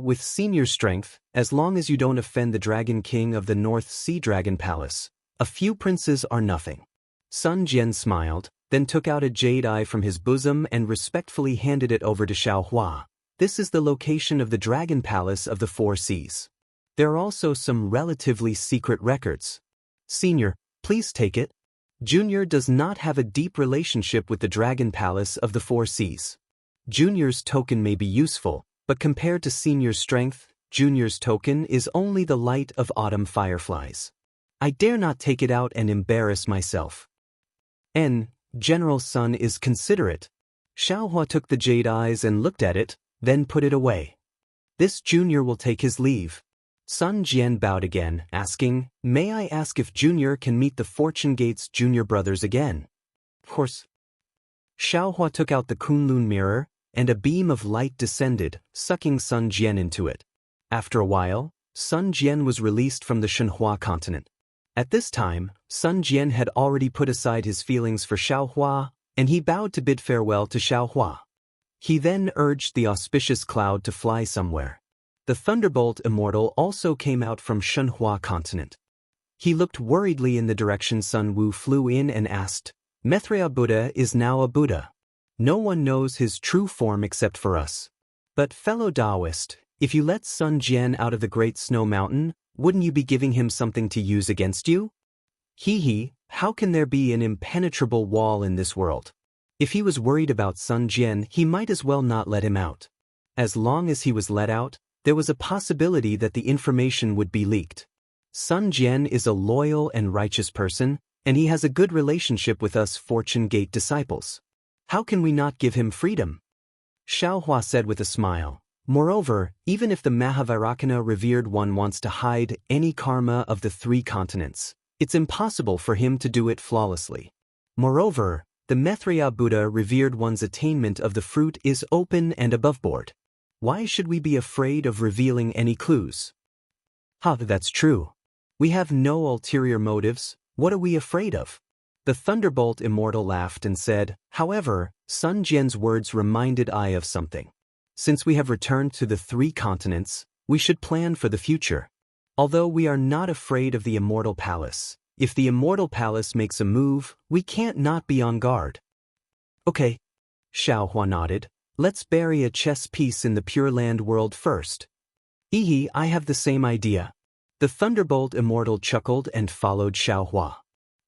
A: With senior strength, as long as you don't offend the Dragon King of the North Sea Dragon Palace, a few princes are nothing. Sun Jian smiled, then took out a jade eye from his bosom and respectfully handed it over to Xiao Hua. This is the location of the Dragon Palace of the 4 Seas. There are also some relatively secret records. Senior, please take it. Junior does not have a deep relationship with the Dragon Palace of the 4 Seas. Junior's token may be useful, but compared to Senior's strength, Junior's token is only the light of autumn fireflies. I dare not take it out and embarrass myself. General Sun is considerate. Xiao Hua took the jade eyes and looked at it, then put it away. This Junior will take his leave. Sun Jian bowed again, asking, may I ask if Junior can meet the Fortune Gate's junior brothers again? Of course. Xiao Hua took out the Kunlun mirror, and a beam of light descended, sucking Sun Jian into it. After a while, Sun Jian was released from the Shenhua continent. At this time, Sun Jian had already put aside his feelings for Xiao Hua, and he bowed to bid farewell to Xiao Hua. He then urged the auspicious cloud to fly somewhere. The Thunderbolt Immortal also came out from Shenhua continent. He looked worriedly in the direction Sun Wu flew in and asked, Mithra Buddha is now a Buddha. No one knows his true form except for us. But fellow Taoist, if you let Sun Jian out of the Great Snow Mountain, wouldn't you be giving him something to use against you? Hee, how can there be an impenetrable wall in this world? If he was worried about Sun Jian, he might as well not let him out. As long as he was let out, there was a possibility that the information would be leaked. Sun Jian is a loyal and righteous person, and he has a good relationship with us Fortune Gate disciples. How can we not give him freedom? Xiaohua said with a smile. Moreover, even if the Mahavairakana revered one wants to hide any karma of the 3 continents, it's impossible for him to do it flawlessly. Moreover, the Maitreya Buddha revered one's attainment of the fruit is open and aboveboard. Why should we be afraid of revealing any clues? That's true. We have no ulterior motives. What are we afraid of? The Thunderbolt Immortal laughed and said, however, Sun Jian's words reminded I of something. Since we have returned to the 3 continents, we should plan for the future. Although we are not afraid of the Immortal Palace, if the Immortal Palace makes a move, we can't not be on guard. Okay. Xiaohua nodded. Let's bury a chess piece in the Pure Land world first. I have the same idea. The Thunderbolt Immortal chuckled and followed Xiaohua.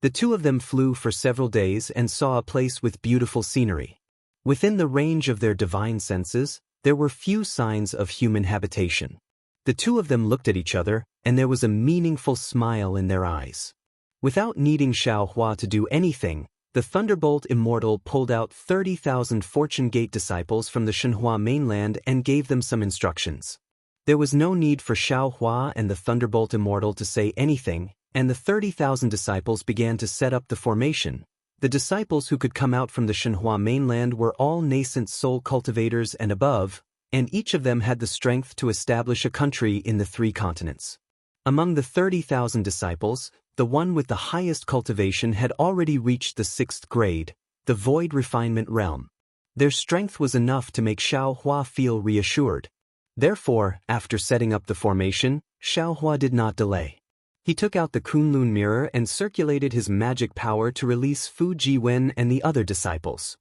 A: The two of them flew for several days and saw a place with beautiful scenery. Within the range of their divine senses, there were few signs of human habitation. The two of them looked at each other, and there was a meaningful smile in their eyes. Without needing Xiaohua to do anything, the Thunderbolt Immortal pulled out 30,000 Fortune Gate disciples from the Shenhua mainland and gave them some instructions. There was no need for Xiaohua and the Thunderbolt Immortal to say anything, and the 30,000 disciples began to set up the formation. The disciples who could come out from the Shenhua mainland were all nascent soul cultivators and above, and each of them had the strength to establish a country in the 3 continents. Among the 30,000 disciples, the one with the highest cultivation had already reached the 6th grade, the void refinement realm. Their strength was enough to make Xiaohua feel reassured. Therefore, after setting up the formation, Xiaohua did not delay. He took out the Kunlun mirror and circulated his magic power to release Fu Jiwen and the other disciples.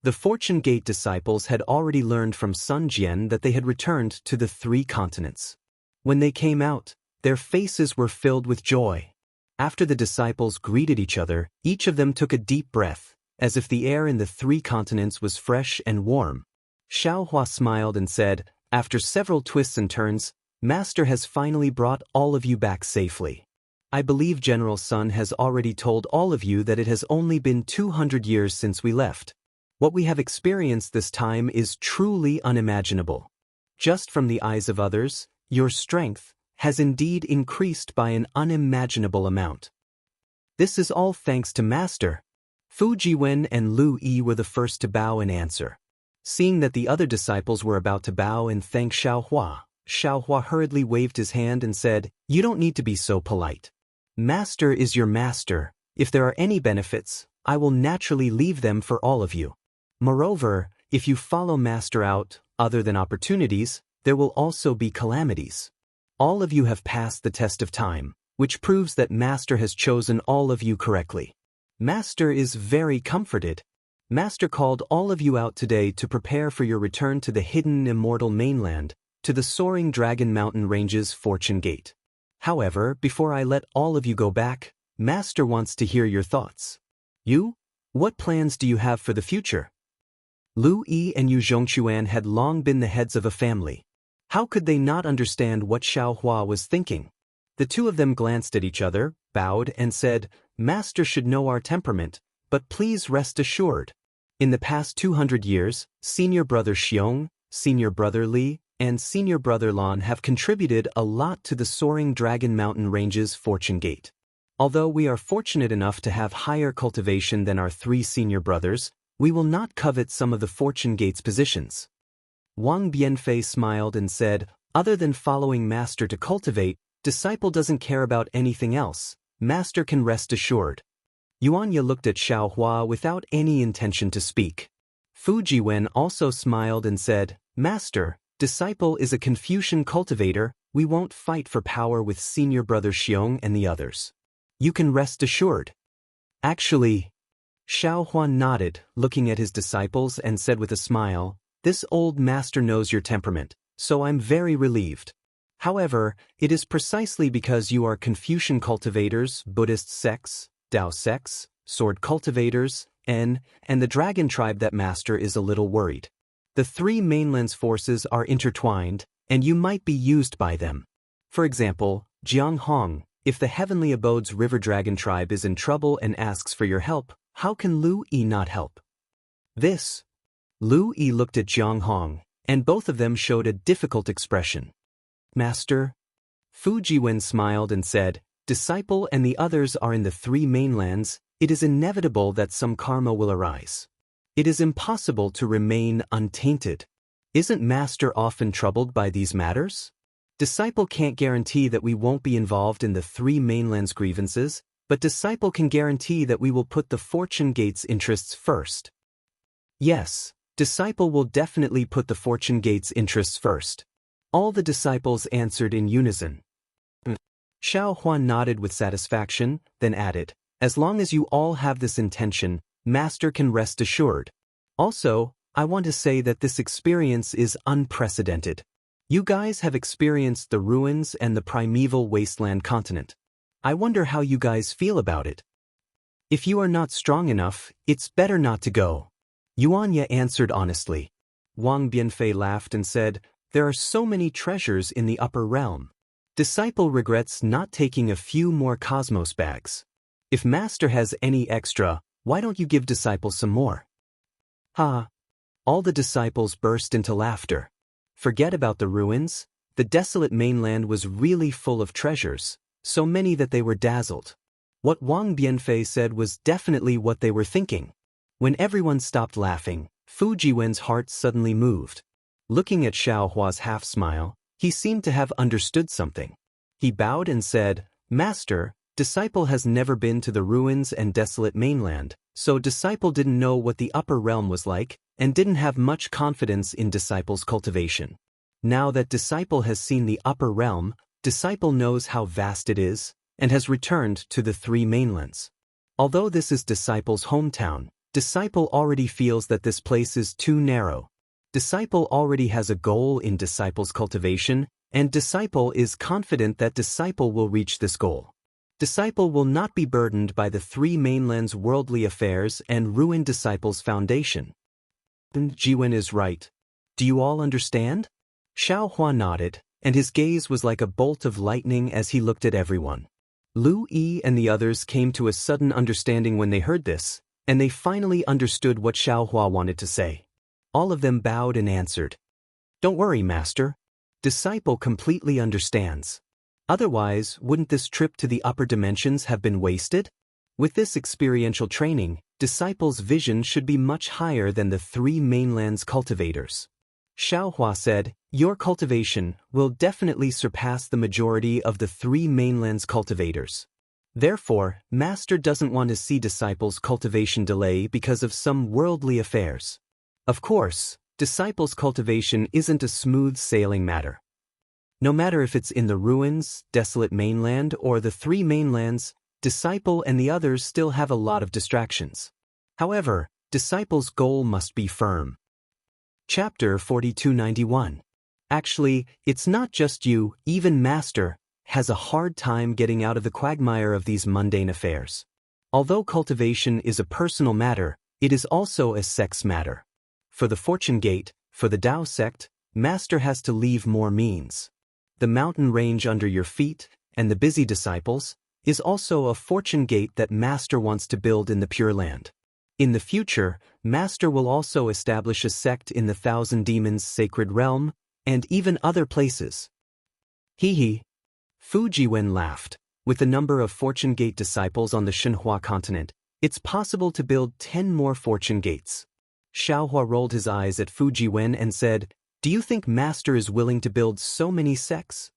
A: The Fortune Gate disciples had already learned from Sun Jian that they had returned to the 3 continents. When they came out, their faces were filled with joy. After the disciples greeted each other, each of them took a deep breath, as if the air in the 3 continents was fresh and warm. Xiaohua smiled and said, after several twists and turns, Master has finally brought all of you back safely. I believe General Sun has already told all of you that it has only been 200 years since we left. What we have experienced this time is truly unimaginable. Just from the eyes of others, your strength has indeed increased by an unimaginable amount. This is all thanks to Master. Fu Jiwen and Lu Yi were the first to bow in answer. Seeing that the other disciples were about to bow and thank Xiaohua, Xiaohua hurriedly waved his hand and said, you don't need to be so polite. Master is your master. If there are any benefits, I will naturally leave them for all of you. Moreover, if you follow Master out, other than opportunities, there will also be calamities. All of you have passed the test of time, which proves that Master has chosen all of you correctly. Master is very comforted. Master called all of you out today to prepare for your return to the hidden immortal mainland, to the soaring Dragon Mountain Ranges Fortune Gate. However, before I let all of you go back, Master wants to hear your thoughts. You? What plans do you have for the future? Lu Yi and Yu Zhongquan had long been the heads of a family. How could they not understand what Xiaohua was thinking? The two of them glanced at each other, bowed, and said, Master should know our temperament, but please rest assured. In the past 200 years, Senior Brother Xiong, Senior Brother Li, and Senior Brother Lan have contributed a lot to the soaring Dragon Mountain Ranges Fortune Gate. Although we are fortunate enough to have higher cultivation than our 3 senior brothers, we will not covet some of the Fortune Gate's positions. Wang Bianfei smiled and said, other than following Master to cultivate, disciple doesn't care about anything else. Master can rest assured. Yuanya looked at Xiaohua without any intention to speak. Fu Jiwen also smiled and said, Master, disciple is a Confucian cultivator, we won't fight for power with Senior Brother Xiong and the others. You can rest assured. Actually, Xiaohua nodded, looking at his disciples, and said with a smile, "This old master knows your temperament, so I'm very relieved. However, it is precisely because you are Confucian cultivators, Buddhist sects, Tao sects, sword cultivators, and the dragon tribe that master is a little worried. The three mainlands forces are intertwined, and you might be used by them. For example, Jianghu, if the Heavenly Abode's river dragon tribe is in trouble and asks for your help, how can Lu Yi not help?" This. Lu Yi looked at Jianghu, and both of them showed a difficult expression. "Master?" Fu Jiwen smiled and said, "Disciple and the others are in the three mainlands. It is inevitable that some karma will arise. It is impossible to remain untainted. Isn't Master often troubled by these matters? Disciple can't guarantee that we won't be involved in the three mainlands' grievances, but Disciple can guarantee that we will put the Fortune Gate's interests first." "Yes, Disciple will definitely put the Fortune Gate's interests first." All the disciples answered in unison. Xiaohua nodded with satisfaction, then added, "As long as you all have this intention, Master can rest assured. Also, I want to say that this experience is unprecedented. You guys have experienced the ruins and the primeval wasteland continent. I wonder how you guys feel about it. If you are not strong enough, it's better not to go." Yuanya answered honestly. Wang Bianfei laughed and said, "There are so many treasures in the upper realm. Disciple regrets not taking a few more cosmos bags. If Master has any extra, why don't you give Disciple some more?" "Ha!" All the disciples burst into laughter. Forget about the ruins. The desolate mainland was really full of treasures, so many that they were dazzled. What Wang Bianfei said was definitely what they were thinking. When everyone stopped laughing, Fu Jiwen's heart suddenly moved. Looking at Xiaohua's half-smile, he seemed to have understood something. He bowed and said, "Master, Disciple has never been to the ruins and desolate mainland, so Disciple didn't know what the upper realm was like, and didn't have much confidence in Disciple's cultivation. Now that Disciple has seen the upper realm, Disciple knows how vast it is, and has returned to the three mainlands. Although this is Disciple's hometown, Disciple already feels that this place is too narrow. Disciple already has a goal in Disciple's cultivation, and Disciple is confident that Disciple will reach this goal. Disciple will not be burdened by the three mainlands' worldly affairs and ruin Disciple's foundation." Jiwen is right. Do you all understand? Xiaohua nodded, and his gaze was like a bolt of lightning as he looked at everyone. Lu Yi and the others came to a sudden understanding when they heard this, and they finally understood what Xiaohua wanted to say. All of them bowed and answered, "Don't worry, Master. Disciple completely understands. Otherwise, wouldn't this trip to the upper dimensions have been wasted? With this experiential training, Disciple's vision should be much higher than the three mainlands cultivators." Xiaohua said, "Your cultivation will definitely surpass the majority of the three mainlands cultivators. Therefore, Master doesn't want to see Disciple's cultivation delay because of some worldly affairs. Of course, Disciple's cultivation isn't a smooth sailing matter. No matter if it's in the ruins, desolate mainland, or the three mainlands, Disciple and the others still have a lot of distractions. However, Disciple's goal must be firm." Chapter 4291. Actually, it's not just you, even Master has a hard time getting out of the quagmire of these mundane affairs. Although cultivation is a personal matter, it is also a sex matter. For the Fortune Gate, for the Tao sect, Master has to leave more means. The mountain range under your feet, and the busy disciples, is also a Fortune Gate that Master wants to build in the Pure Land. In the future, Master will also establish a sect in the Thousand Demons' sacred realm, and even other places. Hee. Fu Jiwen laughed. With the number of Fortune Gate disciples on the Shenhua continent, it's possible to build 10 more Fortune Gates. Xiaohua rolled his eyes at Fu Jiwen and said, "Do you think Master is willing to build so many sects?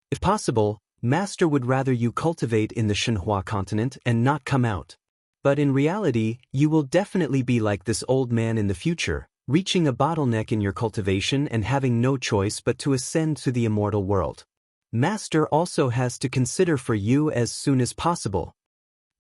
A: If possible, Master would rather you cultivate in the Shenhua continent and not come out. But in reality, you will definitely be like this old man in the future, reaching a bottleneck in your cultivation and having no choice but to ascend to the immortal world. Master also has to consider for you as soon as possible."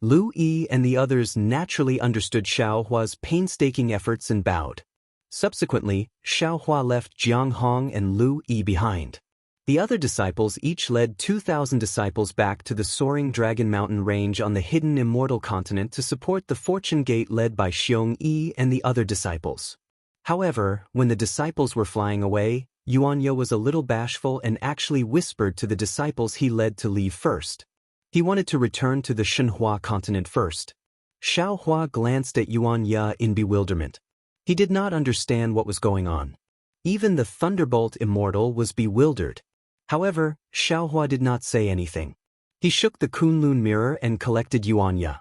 A: Lu Yi and the others naturally understood Xiao Hua's painstaking efforts and bowed. Subsequently, Xiao Hua left Jianghu and Lu Yi behind. The other disciples each led 2,000 disciples back to the soaring Dragon Mountain range on the hidden Immortal continent to support the Fortune Gate led by Xiong Yi and the other disciples. However, when the disciples were flying away, Yuanya was a little bashful and actually whispered to the disciples he led to leave first. He wanted to return to the Shenhua continent first. Xiao Hua glanced at Yuanya in bewilderment. He did not understand what was going on. Even the Thunderbolt Immortal was bewildered. However, Xiao Hua did not say anything. He shook the Kunlun mirror and collected Yuanya.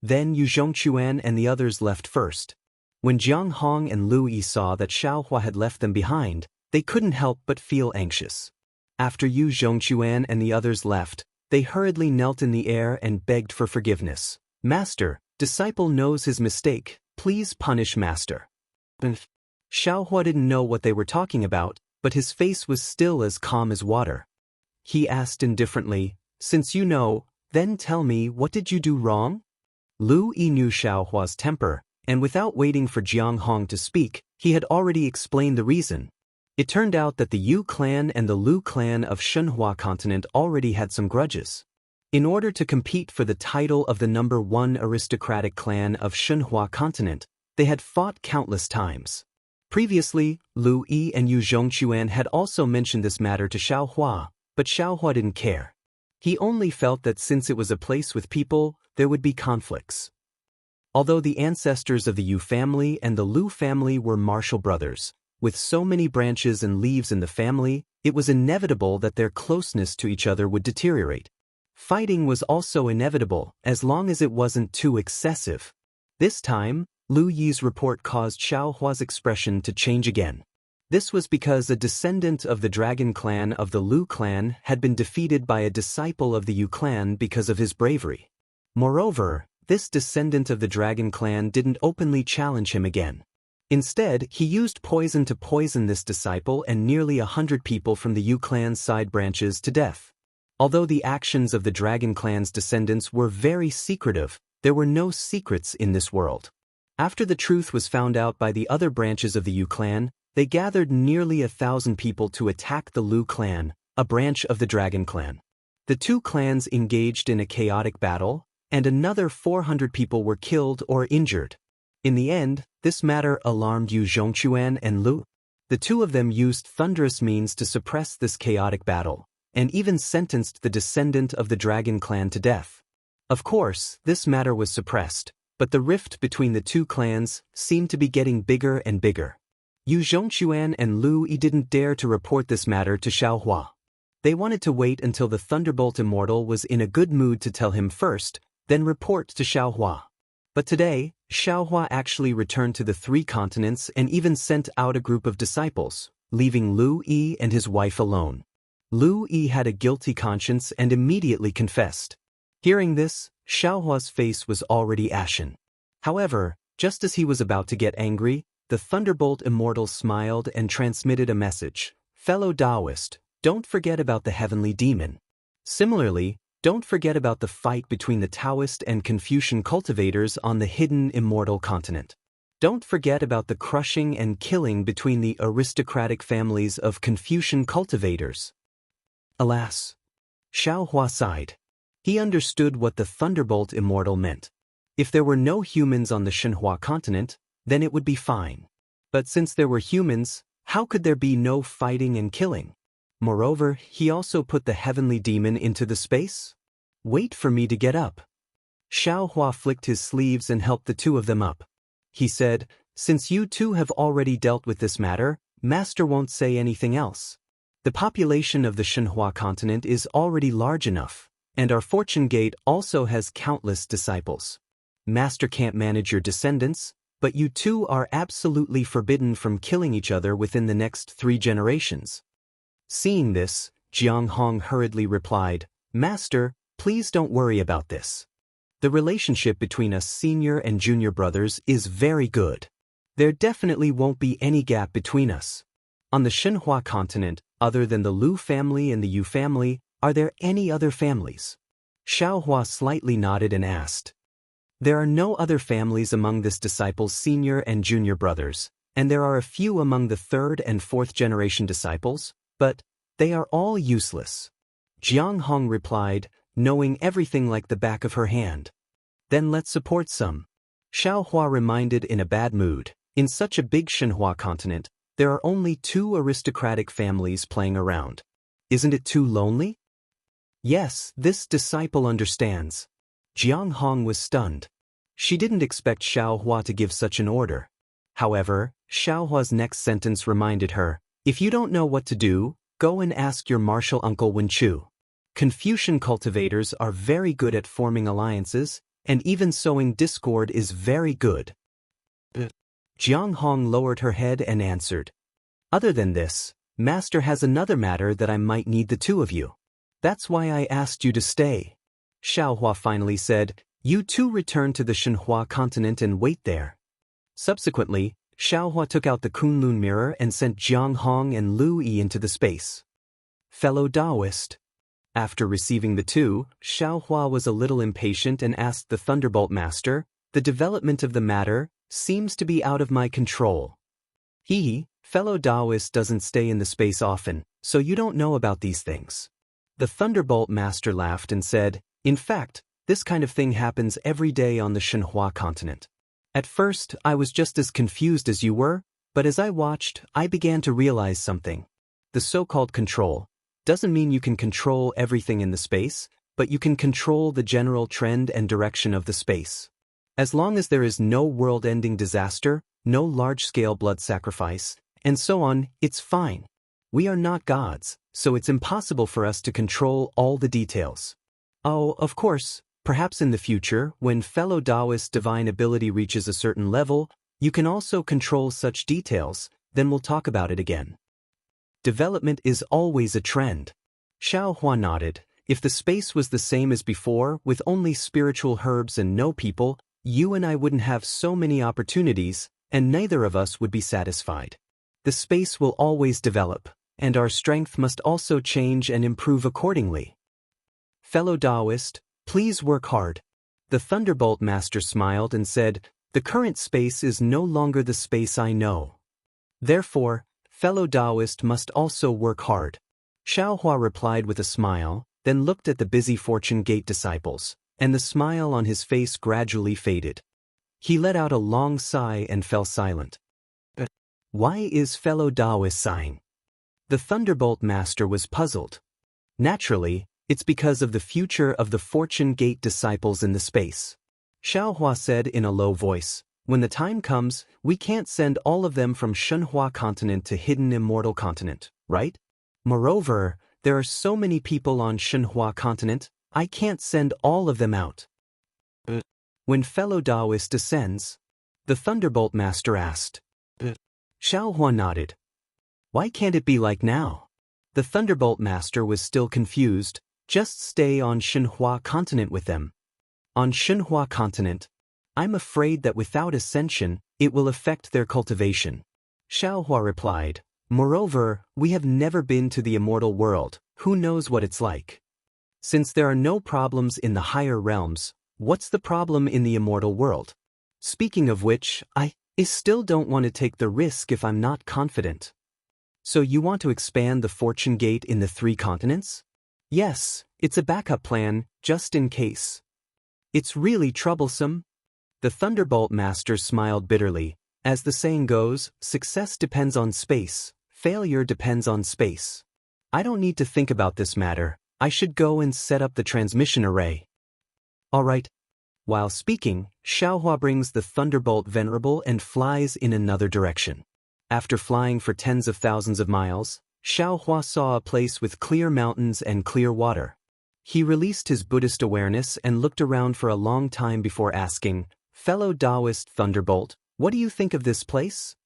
A: Then Yu Zhongquan and the others left first. When Jiang Hong and Lu Yi saw that Xiao Hua had left them behind, they couldn't help but feel anxious. After Yu Zhongquan and the others left, they hurriedly knelt in the air and begged for forgiveness. Master, disciple knows his mistake, please punish Master. Xiao Hua didn't know what they were talking about, but his face was still as calm as water. He asked indifferently, since you know, then tell me what did you do wrong? Lu Yi knew Xiao Hua's temper, and without waiting for Jiang Hong to speak, he had already explained the reason. It turned out that the Yu clan and the Lu clan of Shenhua continent already had some grudges. In order to compete for the title of the #1 aristocratic clan of Shenhua continent, they had fought countless times. Previously, Lu Yi and Yu Zhongquan had also mentioned this matter to Xiao Hua, but Xiao Hua didn't care. He only felt that since it was a place with people, there would be conflicts. Although the ancestors of the Yu family and the Lu family were martial brothers, with so many branches and leaves in the family, it was inevitable that their closeness to each other would deteriorate. Fighting was also inevitable, as long as it wasn't too excessive. This time, Lu Yi's report caused Xiao Hua's expression to change again. This was because a descendant of the Dragon clan of the Lu clan had been defeated by a disciple of the Yu clan because of his bravery. Moreover, this descendant of the Dragon clan didn't openly challenge him again. Instead, he used poison to poison this disciple and nearly 100 people from the Yu clan's side branches to death. Although the actions of the Dragon clan's descendants were very secretive, there were no secrets in this world. After the truth was found out by the other branches of the Yu clan, they gathered nearly 1,000 people to attack the Lu clan, a branch of the Dragon clan. The two clans engaged in a chaotic battle, and another 400 people were killed or injured. In the end, this matter alarmed Yu Zhongquan and Lu. The two of them used thunderous means to suppress this chaotic battle, and even sentenced the descendant of the Dragon clan to death. Of course, this matter was suppressed, but the rift between the two clans seemed to be getting bigger and bigger. Yu Zhongquan and Lu Yi didn't dare to report this matter to Xiao Hua. They wanted to wait until the Thunderbolt Immortal was in a good mood to tell him first, then report to Xiao Hua. But today, Xiao Hua actually returned to the 3 continents and even sent out a group of disciples, leaving Lu Yi and his wife alone. Lu Yi had a guilty conscience and immediately confessed. Hearing this, Xiao Hua's face was already ashen. However, just as he was about to get angry, the Thunderbolt Immortal smiled and transmitted a message. Fellow Taoist, don't forget about the heavenly demon. Similarly, don't forget about the fight between the Taoist and Confucian cultivators on the hidden Immortal continent. Don't forget about the crushing and killing between the aristocratic families of Confucian cultivators. Alas! Xiao Hua sighed. He understood what the Thunderbolt Immortal meant. If there were no humans on the Shenhua continent, then it would be fine. But since there were humans, how could there be no fighting and killing? Moreover, he also put the heavenly demon into the space? Wait for me to get up. Xiao Hua flicked his sleeves and helped the two of them up. He said, since you two have already dealt with this matter, Master won't say anything else. The population of the Shenhua continent is already large enough, and our Fortune Gate also has countless disciples. Master can't manage your descendants, but you two are absolutely forbidden from killing each other within the next 3 generations. Seeing this, Jiang Hong hurriedly replied, Master, please don't worry about this. The relationship between us senior and junior brothers is very good. There definitely won't be any gap between us. On the Shenhua continent, other than the Lu family and the Yu family, are there any other families? Xiao Hua slightly nodded and asked, There are no other families among this disciple's senior and junior brothers, and there are a few among the third and fourth generation disciples, but they are all useless. Jianghu replied, knowing everything like the back of her hand. Then let's support some. Xiaohua reminded in a bad mood. In such a big Shenhua continent, there are only 2 aristocratic families playing around. Isn't it too lonely? Yes, this disciple understands. Jianghu was stunned. She didn't expect Xiaohua to give such an order. However, Xiaohua's next sentence reminded her, if you don't know what to do, go and ask your martial uncle Wenchu. Confucian cultivators are very good at forming alliances, and even sowing discord is very good. Jianghu lowered her head and answered. Other than this, Master has another matter that I might need the 2 of you. That's why I asked you to stay. Xiaohua finally said, you 2 return to the Shenhua continent and wait there. Subsequently, Xiaohua took out the Kunlun mirror and sent Jianghu and Lu Yi into the space. Fellow Taoist. After receiving the 2, Xiaohua was a little impatient and asked the Thunderbolt Master, the development of the matter seems to be out of my control. Fellow Taoist doesn't stay in the space often, so you don't know about these things. The Thunderbolt Master laughed and said, in fact, this kind of thing happens every day on the Shenhua continent. At first, I was just as confused as you were, but as I watched, I began to realize something. The so-called control doesn't mean you can control everything in the space, but you can control the general trend and direction of the space. As long as there is no world-ending disaster, no large-scale blood sacrifice, and so on, it's fine. We are not gods, so it's impossible for us to control all the details. Oh, of course, perhaps in the future, when fellow Taoist divine ability reaches a certain level, you can also control such details, then we'll talk about it again. Development is always a trend. Xiaohua nodded. If the space was the same as before, with only spiritual herbs and no people, you and I wouldn't have so many opportunities, and neither of us would be satisfied. The space will always develop, and our strength must also change and improve accordingly. Fellow Taoist, please work hard. The Thunderbolt Master smiled and said, the current space is no longer the space I know. Therefore, fellow Taoist must also work hard. Xiaohua replied with a smile, then looked at the busy Fortune Gate disciples, and the smile on his face gradually faded. He let out a long sigh and fell silent. Why is fellow Taoist sighing? The Thunderbolt Master was puzzled. Naturally, it's because of the future of the Fortune Gate disciples in the space. Xiaohua said in a low voice, when the time comes, we can't send all of them from Shenhua continent to hidden Immortal continent, right? Moreover, there are so many people on Shenhua continent, I can't send all of them out. When fellow Taoist descends, the Thunderbolt Master asked. Xiaohua nodded. Why can't it be like now? The Thunderbolt Master was still confused. Just stay on Shenhua continent with them. On Shenhua continent, I'm afraid that without ascension, it will affect their cultivation. Xiaohua replied, moreover, we have never been to the immortal world, who knows what it's like? Since there are no problems in the higher realms, what's the problem in the immortal world? Speaking of which, I still don't want to take the risk if I'm not confident. So you want to expand the Fortune Gate in the 3 continents? Yes, it's a backup plan, just in case. It's really troublesome. The Thunderbolt Master smiled bitterly. As the saying goes, success depends on space, failure depends on space. I don't need to think about this matter. I should go and set up the transmission array. All right. While speaking, Xiaohua brings the Thunderbolt Venerable and flies in another direction. After flying for tens of thousands of miles, Xiaohua saw a place with clear mountains and clear water. He released his Buddhist awareness and looked around for a long time before asking, fellow Taoist Thunderbolt, what do you think of this place?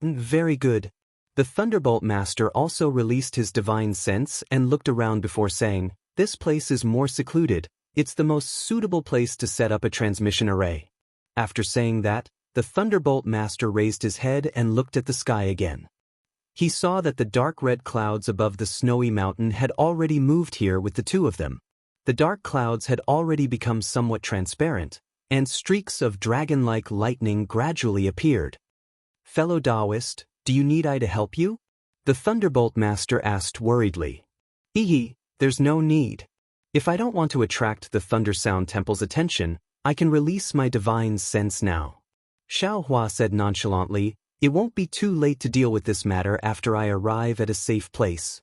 A: Very good. The Thunderbolt Master also released his divine sense and looked around before saying, this place is more secluded. It's the most suitable place to set up a transmission array. After saying that, the Thunderbolt Master raised his head and looked at the sky again. He saw that the dark red clouds above the snowy mountain had already moved here with the 2 of them. The dark clouds had already become somewhat transparent, and streaks of dragon-like lightning gradually appeared. "Fellow Taoist, do you need I to help you?" the Thunderbolt Master asked worriedly. There's no need. If I don't want to attract the Thunder Sound Temple's attention, I can release my divine sense now. Xiaohua said nonchalantly, "It won't be too late to deal with this matter after I arrive at a safe place."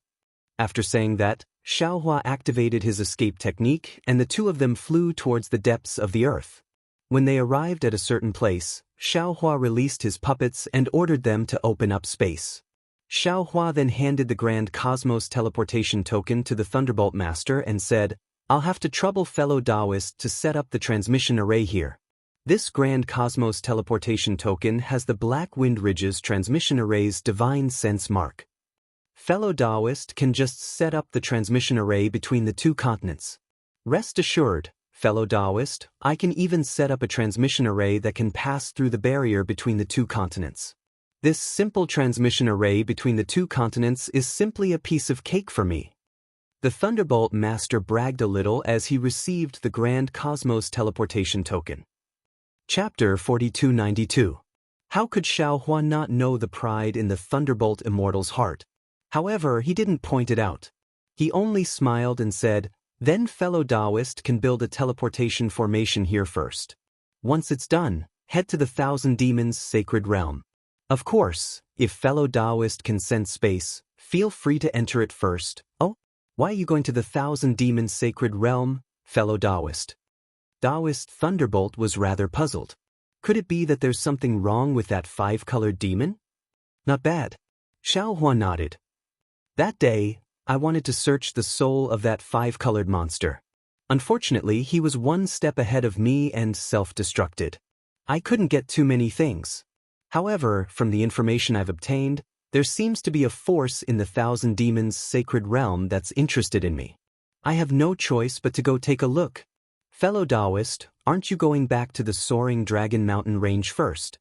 A: After saying that, Xiaohua activated his escape technique and the two of them flew towards the depths of the earth. When they arrived at a certain place, Xiaohua released his puppets and ordered them to open up space. Xiaohua then handed the Grand Cosmos Teleportation Token to the Thunderbolt Master and said, "I'll have to trouble fellow Taoist to set up the transmission array here. This Grand Cosmos Teleportation Token has the Black Wind Ridge's transmission array's divine sense mark. Fellow Taoist can just set up the transmission array between the two continents. Rest assured, fellow Taoist, I can even set up a transmission array that can pass through the barrier between the two continents. This simple transmission array between the two continents is simply a piece of cake for me." The Thunderbolt Master bragged a little as he received the Grand Cosmos Teleportation Token. Chapter 4292. How could Xiaohua not know the pride in the Thunderbolt Immortal's heart? However, he didn't point it out. He only smiled and said, "Then fellow Taoist can build a teleportation formation here first. Once it's done, head to the Thousand Demons' sacred realm. Of course, if fellow Taoist can sense space, feel free to enter it first." "Oh? Why are you going to the Thousand Demons' sacred realm, fellow Taoist?" Taoist Thunderbolt was rather puzzled. Could it be that there's something wrong with that five-colored demon? "Not bad." Xiaohua nodded. "That day, I wanted to search the soul of that five-colored monster. Unfortunately, he was one step ahead of me and self-destructed. I couldn't get too many things. However, from the information I've obtained, there seems to be a force in the Thousand Demons' sacred realm that's interested in me. I have no choice but to go take a look. Fellow Taoist, aren't you going back to the soaring Dragon Mountain range first?"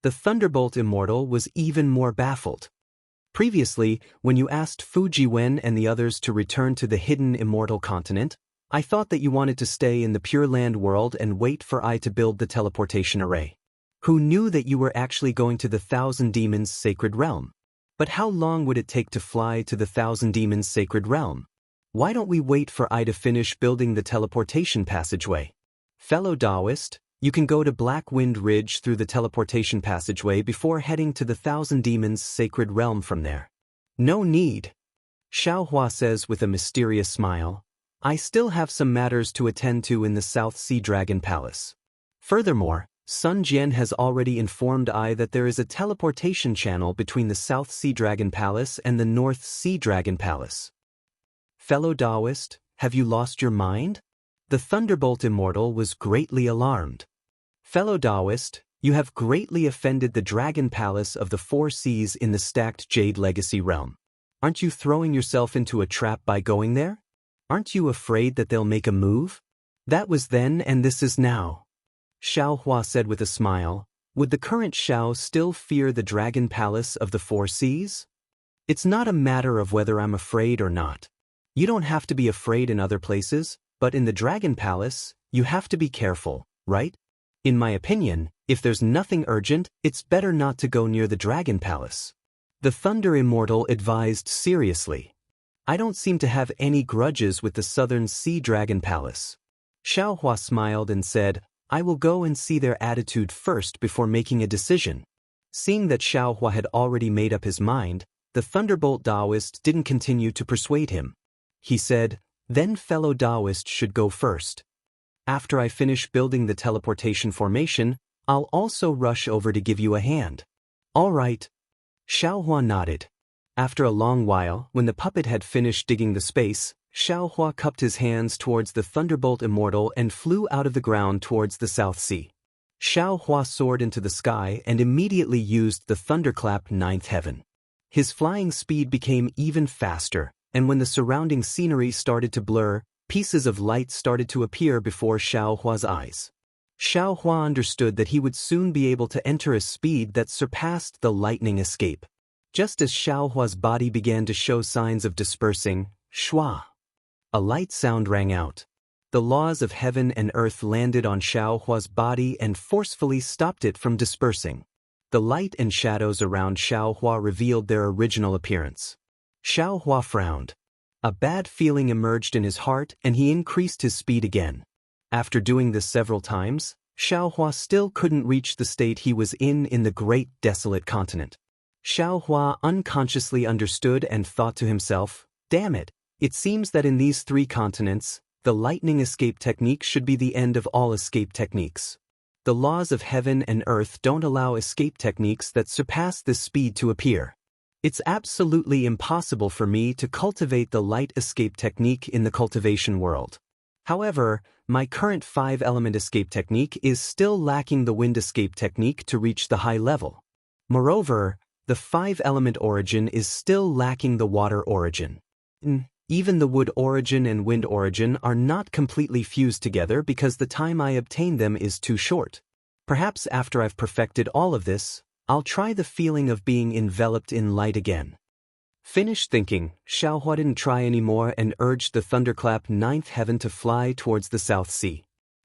A: The Thunderbolt Immortal was even more baffled. "Previously, when you asked Fujiwen and the others to return to the hidden Immortal continent, I thought that you wanted to stay in the Pure Land world and wait for I to build the teleportation array. Who knew that you were actually going to the Thousand Demons' sacred realm? But how long would it take to fly to the Thousand Demons' sacred realm? Why don't we wait for I to finish building the teleportation passageway? Fellow Taoist, you can go to Black Wind Ridge through the teleportation passageway before heading to the Thousand Demons' sacred realm from there." "No need," Xiaohua says with a mysterious smile. "I still have some matters to attend to in the South Sea Dragon Palace. Furthermore, Sun Jian has already informed I that there is a teleportation channel between the South Sea Dragon Palace and the North Sea Dragon Palace." "Fellow Taoist, have you lost your mind?" The Thunderbolt Immortal was greatly alarmed. "Fellow Taoist, you have greatly offended the Dragon Palace of the Four Seas in the Stacked Jade Legacy realm. Aren't you throwing yourself into a trap by going there? Aren't you afraid that they'll make a move? That was then and this is now." Xiaohua said with a smile, "Would the current Xiao still fear the Dragon Palace of the Four Seas? It's not a matter of whether I'm afraid or not. You don't have to be afraid in other places, but in the Dragon Palace, you have to be careful, right? In my opinion, if there's nothing urgent, it's better not to go near the Dragon Palace." The Thunder Immortal advised seriously. "I don't seem to have any grudges with the Southern Sea Dragon Palace." Xiaohua smiled and said, "I will go and see their attitude first before making a decision." Seeing that Xiaohua had already made up his mind, the Thunderbolt Taoist didn't continue to persuade him. He said, "Then fellow Taoist should go first. After I finish building the teleportation formation, I'll also rush over to give you a hand." "All right." Xiaohua nodded. After a long while, when the puppet had finished digging the space, Xiaohua cupped his hands towards the Thunderbolt Immortal and flew out of the ground towards the South Sea. Xiaohua soared into the sky and immediately used the Thunderclap Ninth Heaven. His flying speed became even faster, and when the surrounding scenery started to blur, pieces of light started to appear before Xiaohua's eyes. Xiaohua understood that he would soon be able to enter a speed that surpassed the lightning escape. Just as Xiaohua's body began to show signs of dispersing, shua! A light sound rang out. The laws of heaven and earth landed on Xiaohua's body and forcefully stopped it from dispersing. The light and shadows around Xiaohua revealed their original appearance. Xiaohua frowned. A bad feeling emerged in his heart and he increased his speed again. After doing this several times, Xiaohua still couldn't reach the state he was in the great desolate continent. Xiaohua unconsciously understood and thought to himself, "Damn it, it seems that in these 3 continents, the lightning escape technique should be the end of all escape techniques. The laws of heaven and earth don't allow escape techniques that surpass this speed to appear. It's absolutely impossible for me to cultivate the light escape technique in the cultivation world. However, my current 5-element escape technique is still lacking the wind escape technique to reach the high level. Moreover, the 5-element origin is still lacking the water origin. Even the wood origin and wind origin are not completely fused together because the time I obtain them is too short. Perhaps after I've perfected all of this, I'll try the feeling of being enveloped in light again." Finished thinking, Xiaohua didn't try anymore and urged the thunderclap 9th heaven to fly towards the South Sea.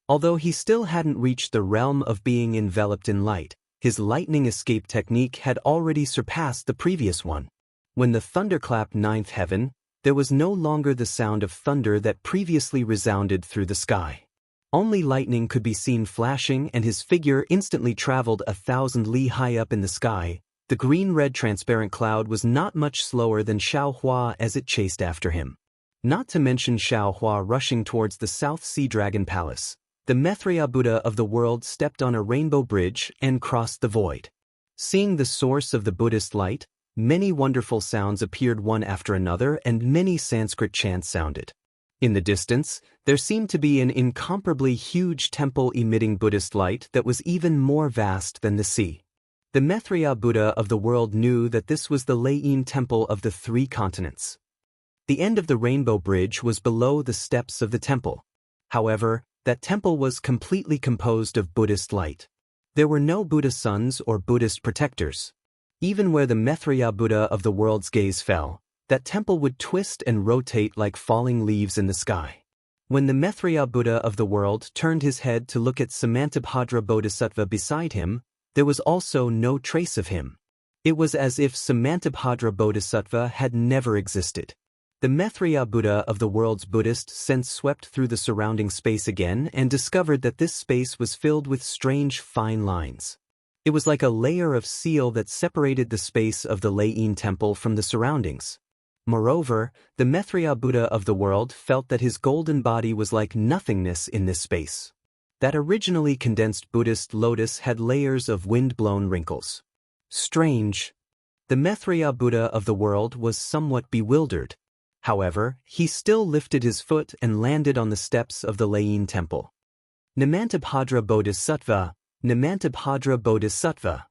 A: Although he still hadn't reached the realm of being enveloped in light, his lightning escape technique had already surpassed the previous one. When the thunderclap 9th heaven, there was no longer the sound of thunder that previously resounded through the sky. Only lightning could be seen flashing and his figure instantly traveled 1,000 li high up in the sky. The green-red transparent cloud was not much slower than Xiaohua as it chased after him. Not to mention Xiaohua rushing towards the South Sea Dragon Palace. The Maitreya Buddha of the world stepped on a rainbow bridge and crossed the void. Seeing the source of the Buddhist light, many wonderful sounds appeared one after another and many Sanskrit chants sounded. In the distance, there seemed to be an incomparably huge temple emitting Buddhist light that was even more vast than the sea. The Maitreya Buddha of the world knew that this was the Lei temple of the 3 continents. The end of the rainbow bridge was below the steps of the temple. However, that temple was completely composed of Buddhist light. There were no Buddha sons or Buddhist protectors. Even where the Maitreya Buddha of the world's gaze fell, that temple would twist and rotate like falling leaves in the sky. When the Maitreya Buddha of the world turned his head to look at Samantabhadra Bodhisattva beside him, there was also no trace of him. It was as if Samantabhadra Bodhisattva had never existed. The Maitreya Buddha of the world's Buddhist sense swept through the surrounding space again and discovered that this space was filled with strange fine lines. It was like a layer of seal that separated the space of the Lei temple from the surroundings. Moreover, the Maitreya Buddha of the world felt that his golden body was like nothingness in this space. That originally condensed Buddhist lotus had layers of wind-blown wrinkles. Strange. The Maitreya Buddha of the world was somewhat bewildered. However, he still lifted his foot and landed on the steps of the Lei temple. Namantabhadra Bodhisattva, Namantabhadra Bodhisattva.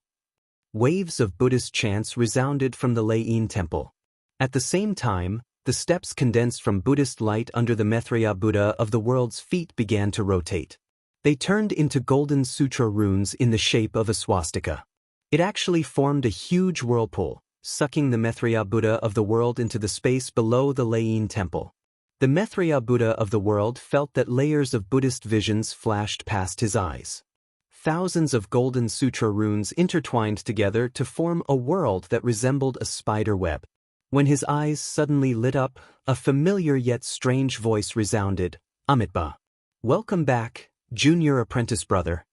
A: Waves of Buddhist chants resounded from the Lei temple. At the same time, the steps condensed from Buddhist light under the Maitreya Buddha of the world's feet began to rotate. They turned into golden sutra runes in the shape of a swastika. It actually formed a huge whirlpool, sucking the Maitreya Buddha of the world into the space below the Lei temple. The Maitreya Buddha of the world felt that layers of Buddhist visions flashed past his eyes. Thousands of golden sutra runes intertwined together to form a world that resembled a spider web. When his eyes suddenly lit up, a familiar yet strange voice resounded, "Amitabha. Welcome back, junior apprentice brother."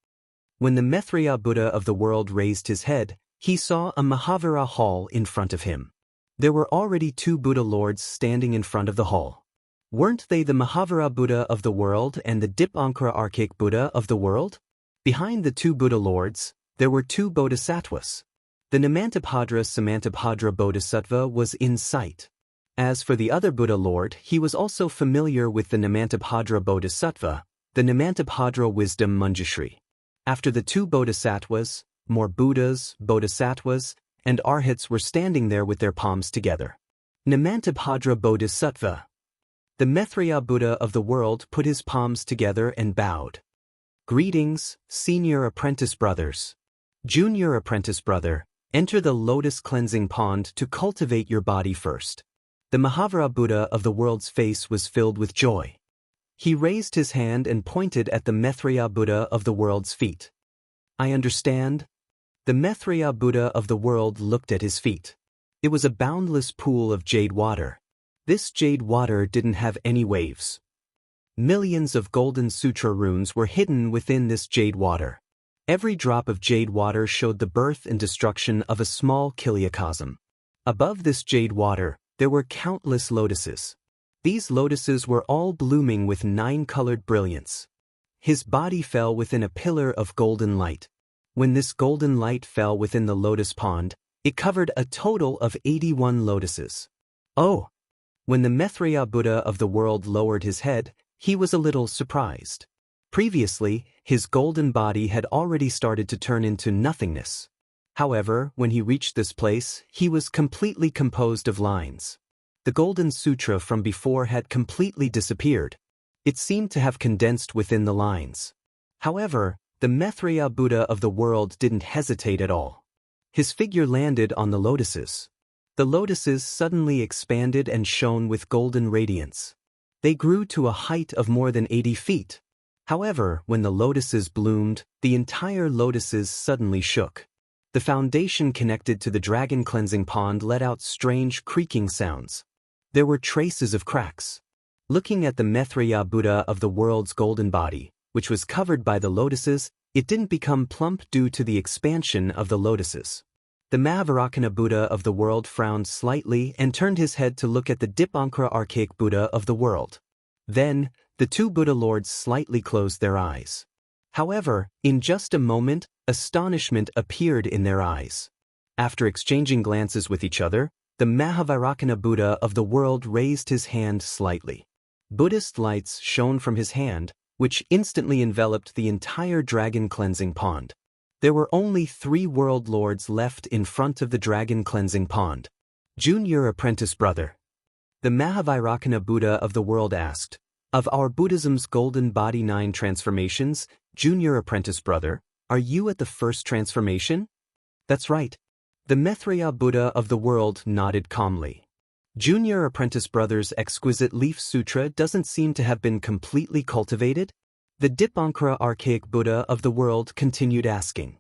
A: When the Maitreya Buddha of the world raised his head, he saw a Mahavira hall in front of him. There were already 2 Buddha lords standing in front of the hall. Weren't they the Mahavira Buddha of the world and the Dipankara Archaic Buddha of the world? Behind the 2 Buddha lords, there were 2 bodhisattvas. The Namantabhadra Samantabhadra Bodhisattva was in sight. As for the other Buddha Lord, he was also familiar with the Namantabhadra Bodhisattva, the Namantabhadra Wisdom Manjushri. After the 2 bodhisattvas, more Buddhas, bodhisattvas, and arhats were standing there with their palms together. Namantabhadra Bodhisattva. The Maitreya Buddha of the world put his palms together and bowed. "Greetings, senior apprentice brothers. Junior apprentice brother. Enter the lotus cleansing pond to cultivate your body first." The Mahavira Buddha of the world's face was filled with joy. He raised his hand and pointed at the Maitreya Buddha of the world's feet. I understand. The Maitreya Buddha of the world looked at his feet. It was a boundless pool of jade water. This jade water didn't have any waves. Millions of golden sutra runes were hidden within this jade water. Every drop of jade water showed the birth and destruction of a small kiliacosm. Above this jade water, there were countless lotuses. These lotuses were all blooming with 9-colored brilliance. His body fell within a pillar of golden light. When this golden light fell within the lotus pond, it covered a total of 81 lotuses. Oh! When the Maitreya Buddha of the world lowered his head, he was a little surprised. Previously, his golden body had already started to turn into nothingness. However, when he reached this place, he was completely composed of lines. The Golden Sutra from before had completely disappeared. It seemed to have condensed within the lines. However, the Maitreya Buddha of the world didn't hesitate at all. His figure landed on the lotuses. The lotuses suddenly expanded and shone with golden radiance. They grew to a height of more than 80 feet. However, when the lotuses bloomed, the entire lotuses suddenly shook. The foundation connected to the dragon cleansing pond let out strange creaking sounds. There were traces of cracks. Looking at the Maitreya Buddha of the world's golden body, which was covered by the lotuses, it didn't become plump due to the expansion of the lotuses. The Mahavarakana Buddha of the world frowned slightly and turned his head to look at the Dipankara archaic Buddha of the world. Then, the two Buddha lords slightly closed their eyes. However, in just a moment, astonishment appeared in their eyes. After exchanging glances with each other, the Mahavarakana Buddha of the world raised his hand slightly. Buddhist lights shone from his hand, which instantly enveloped the entire dragon cleansing pond. There were only 3 world lords left in front of the dragon cleansing pond. Junior apprentice brother. The Mahavarakana Buddha of the world asked, of our Buddhism's golden body 9 transformations, junior apprentice brother, are you at the first transformation? That's right. The Maitreya Buddha of the world nodded calmly. Junior apprentice brother's exquisite leaf sutra doesn't seem to have been completely cultivated? The Dipankara archaic Buddha of the world continued asking.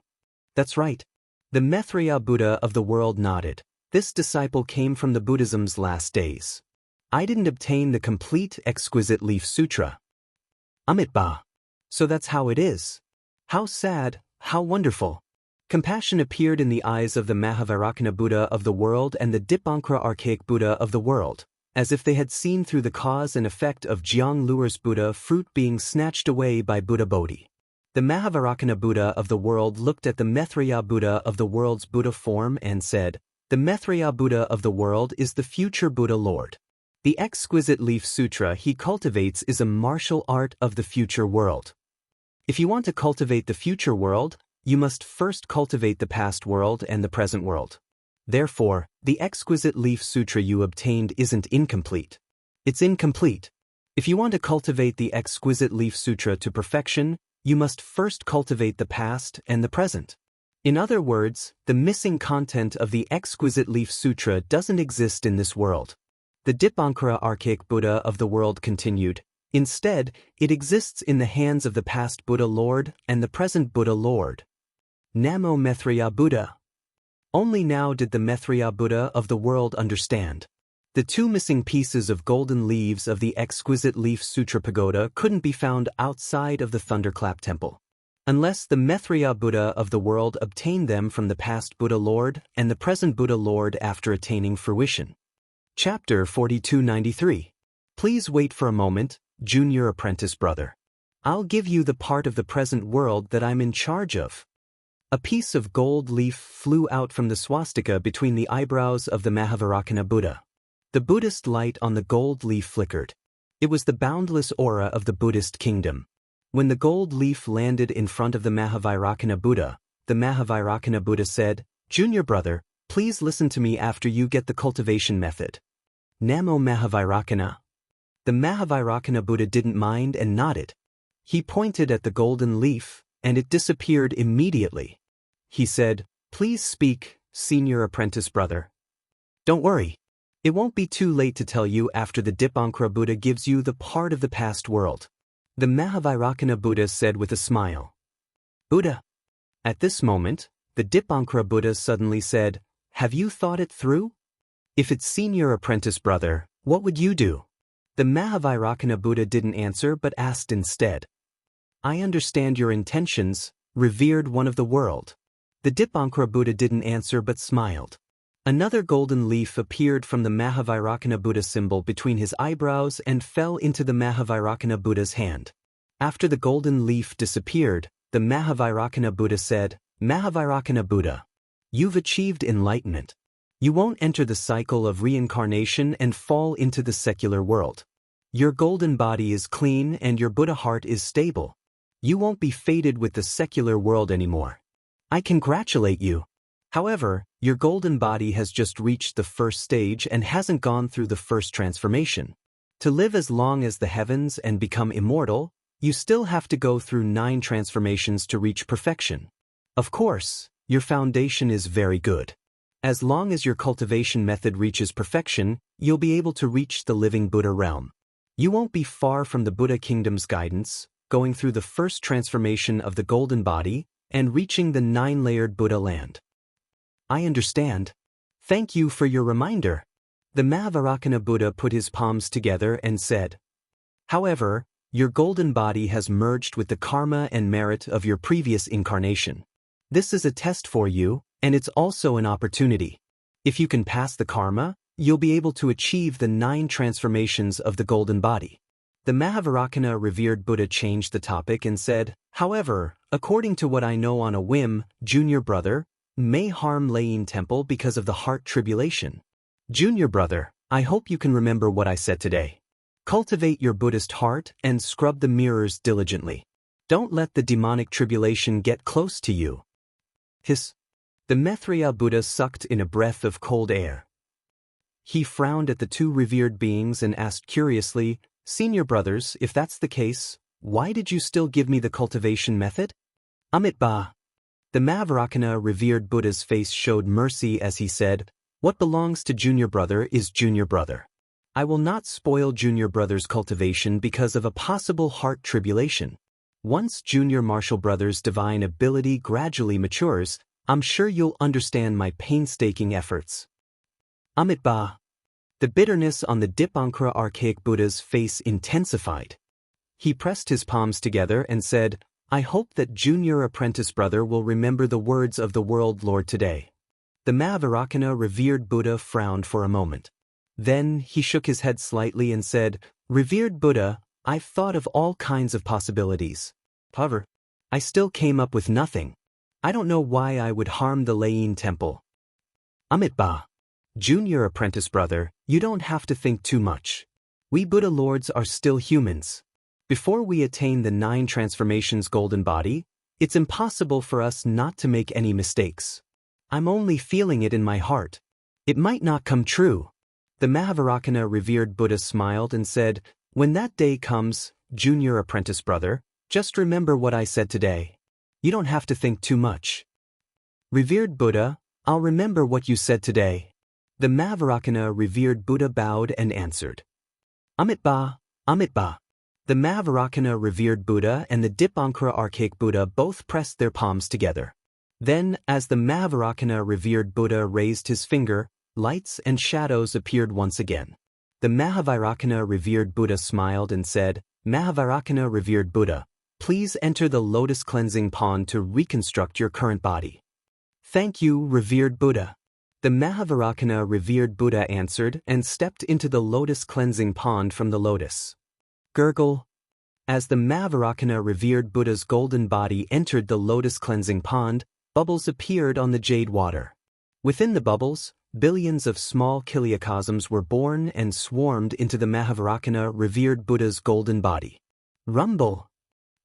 A: That's right. The Maitreya Buddha of the world nodded. This disciple came from the Buddhism's last days. I didn't obtain the complete exquisite leaf sutra. Amitba. So that's how it is. How sad, how wonderful. Compassion appeared in the eyes of the Mahavarakana Buddha of the world and the Dipankara archaic Buddha of the world, as if they had seen through the cause and effect of Jianghu's Buddha fruit being snatched away by Buddha Bodhi. The Mahavarakana Buddha of the world looked at the Maitreya Buddha of the world's Buddha form and said, the Maitreya Buddha of the world is the future Buddha Lord. The exquisite leaf sutra he cultivates is a martial art of the future world. If you want to cultivate the future world, you must first cultivate the past world and the present world. Therefore, the exquisite leaf sutra you obtained isn't incomplete. It's incomplete. If you want to cultivate the exquisite leaf sutra to perfection, you must first cultivate the past and the present. In other words, the missing content of the exquisite leaf sutra doesn't exist in this world. The Dipankara archaic Buddha of the world continued, instead, it exists in the hands of the past Buddha Lord and the present Buddha Lord. Namo Maitreya Buddha. Only now did the Maitreya Buddha of the world understand. The 2 missing pieces of golden leaves of the exquisite leaf sutra pagoda couldn't be found outside of the Thunderclap Temple. Unless the Maitreya Buddha of the world obtained them from the past Buddha Lord and the present Buddha Lord after attaining fruition. Chapter 4293. Please wait for a moment, junior apprentice brother. I'll give you the part of the present world that I'm in charge of. A piece of gold leaf flew out from the swastika between the eyebrows of the Mahavarakana Buddha. The Buddhist light on the gold leaf flickered. It was the boundless aura of the Buddhist kingdom. When the gold leaf landed in front of the Mahavarakana Buddha, the Mahavarakana Buddha said, Junior brother, please listen to me after you get the cultivation method. Namo Mahavarakana. The Mahavarakana Buddha didn't mind and nodded. He pointed at the golden leaf, and it disappeared immediately. He said, please speak, senior apprentice brother. Don't worry. It won't be too late to tell you after the Dipankara Buddha gives you the part of the past world. The Mahavairakana Buddha said with a smile. Buddha. At this moment, the Dipankara Buddha suddenly said, have you thought it through? If it's senior apprentice brother, what would you do? The Mahavairakana Buddha didn't answer but asked instead. I understand your intentions, revered one of the world. The Dipankara Buddha didn't answer but smiled. Another golden leaf appeared from the Mahavairakana Buddha symbol between his eyebrows and fell into the Mahavairakana Buddha's hand. After the golden leaf disappeared, the Mahavairakana Buddha said, Mahavairakana Buddha, you've achieved enlightenment. You won't enter the cycle of reincarnation and fall into the secular world. Your golden body is clean and your Buddha heart is stable. You won't be fated with the secular world anymore. I congratulate you. However, your golden body has just reached the first stage and hasn't gone through the first transformation. To live as long as the heavens and become immortal, you still have to go through 9 transformations to reach perfection. Of course, your foundation is very good. As long as your cultivation method reaches perfection, you'll be able to reach the living Buddha realm. You won't be far from the Buddha kingdom's guidance, going through the first transformation of the golden body and reaching the 9-layered Buddha land. I understand. Thank you for your reminder. The Mahavairakana Buddha put his palms together and said, however, your golden body has merged with the karma and merit of your previous incarnation. This is a test for you, and it's also an opportunity. If you can pass the karma, you'll be able to achieve the 9 transformations of the golden body. The Mahavairakana revered Buddha changed the topic and said, however, according to what I know on a whim, junior brother, may harm Layin Temple because of the heart tribulation. Junior brother, I hope you can remember what I said today. Cultivate your Buddhist heart and scrub the mirrors diligently. Don't let the demonic tribulation get close to you. Hiss. The Maitreya Buddha sucked in a breath of cold air. He frowned at the 2 revered beings and asked curiously, Senior brothers, if that's the case, why did you still give me the cultivation method? Amitabha. The Mahavairakana revered Buddha's face showed mercy as he said, what belongs to junior brother is junior brother. I will not spoil junior brother's cultivation because of a possible heart tribulation. Once junior martial brother's divine ability gradually matures, I'm sure you'll understand my painstaking efforts. Amitabha. The bitterness on the Dipankara archaic Buddha's face intensified. He pressed his palms together and said, I hope that junior apprentice brother will remember the words of the world Lord today. The Mahavairakana revered Buddha frowned for a moment. Then he shook his head slightly and said, Revered Buddha, I've thought of all kinds of possibilities. However, I still came up with nothing. I don't know why I would harm the Layin Temple. Amitabha. Junior apprentice brother, you don't have to think too much. We Buddha lords are still humans. Before we attain the 9 transformations golden body, it's impossible for us not to make any mistakes. I'm only feeling it in my heart. It might not come true. The Mahavairakana revered Buddha smiled and said, when that day comes, junior apprentice brother, just remember what I said today. You don't have to think too much. Revered Buddha, I'll remember what you said today. The Mahavairakana revered Buddha bowed and answered. Amitabha, Amitabha. The Mahavairakana revered Buddha and the Dipankara archaic Buddha both pressed their palms together. Then, as the Mahavairakana revered Buddha raised his finger, lights and shadows appeared once again. The Mahavairakana revered Buddha smiled and said, Mahavairakana revered Buddha, please enter the lotus cleansing pond to reconstruct your current body. Thank you, revered Buddha. The Mahavairakana revered Buddha answered and stepped into the lotus cleansing pond from the lotus. Gurgle. As the Mahavairakana revered Buddha's golden body entered the lotus cleansing pond, bubbles appeared on the jade water. Within the bubbles, billions of small kiliacosms were born and swarmed into the Mahavairakana revered Buddha's golden body. Rumble.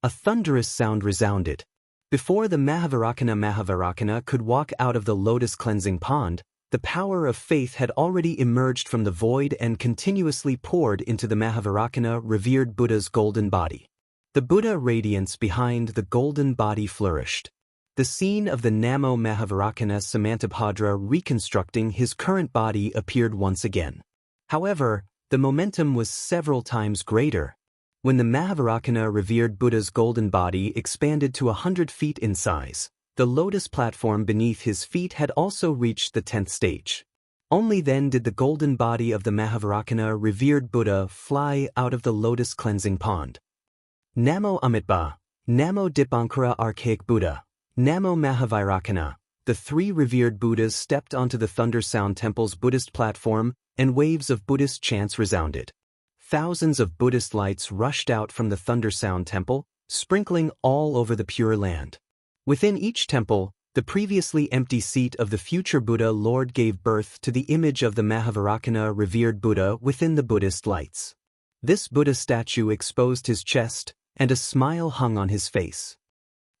A: A thunderous sound resounded. Before the Mahavairakana could walk out of the lotus cleansing pond, the power of faith had already emerged from the void and continuously poured into the Mahavairakana revered Buddha's golden body. The Buddha radiance behind the golden body flourished. The scene of the Namo Mahavairakana Samantabhadra reconstructing his current body appeared once again. However, the momentum was several times greater. When the Mahavajrana revered Buddha's golden body expanded to 100 feet in size, the lotus platform beneath his feet had also reached the 10th stage. Only then did the golden body of the Mahavajrana revered Buddha fly out of the lotus cleansing pond. Namo Amitabha, Namo Dipankara Archaic Buddha, Namo Mahavajrana. The three revered Buddhas stepped onto the Thunder Sound Temple's Buddhist platform, and waves of Buddhist chants resounded. Thousands of Buddhist lights rushed out from the Thunder Sound Temple, sprinkling all over the Pure Land. Within each temple, the previously empty seat of the future Buddha Lord gave birth to the image of the Mahavajrana revered Buddha within the Buddhist lights. This Buddha statue exposed his chest, and a smile hung on his face.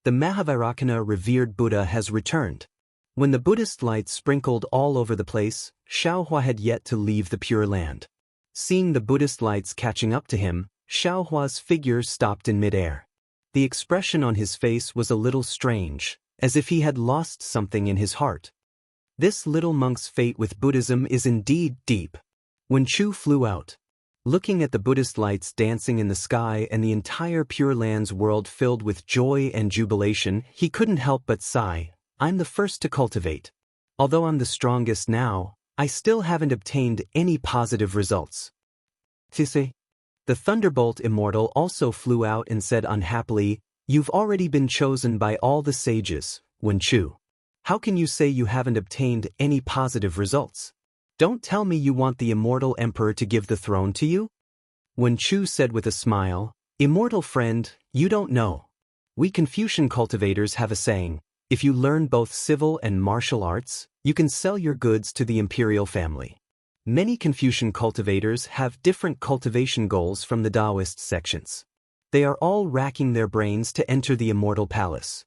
A: The Mahavajrana revered Buddha has returned. When the Buddhist lights sprinkled all over the place, Xiaohua had yet to leave the Pure Land. Seeing the Buddhist lights catching up to him, Xiaohua's figure stopped in midair. The expression on his face was a little strange, as if he had lost something in his heart. This little monk's fate with Buddhism is indeed deep. When Chu flew out, looking at the Buddhist lights dancing in the sky and the entire Pure Land's world filled with joy and jubilation, he couldn't help but sigh. I'm the first to cultivate. Although I'm the strongest now, I still haven't obtained any positive results. Tisse. The Thunderbolt Immortal also flew out and said unhappily, You've already been chosen by all the sages, Wen Chu. How can you say you haven't obtained any positive results? Don't tell me you want the Immortal Emperor to give the throne to you? Wen Chu said with a smile, Immortal friend, you don't know. We Confucian cultivators have a saying, if you learn both civil and martial arts, you can sell your goods to the imperial family. Many Confucian cultivators have different cultivation goals from the Taoist sections. They are all racking their brains to enter the Immortal Palace.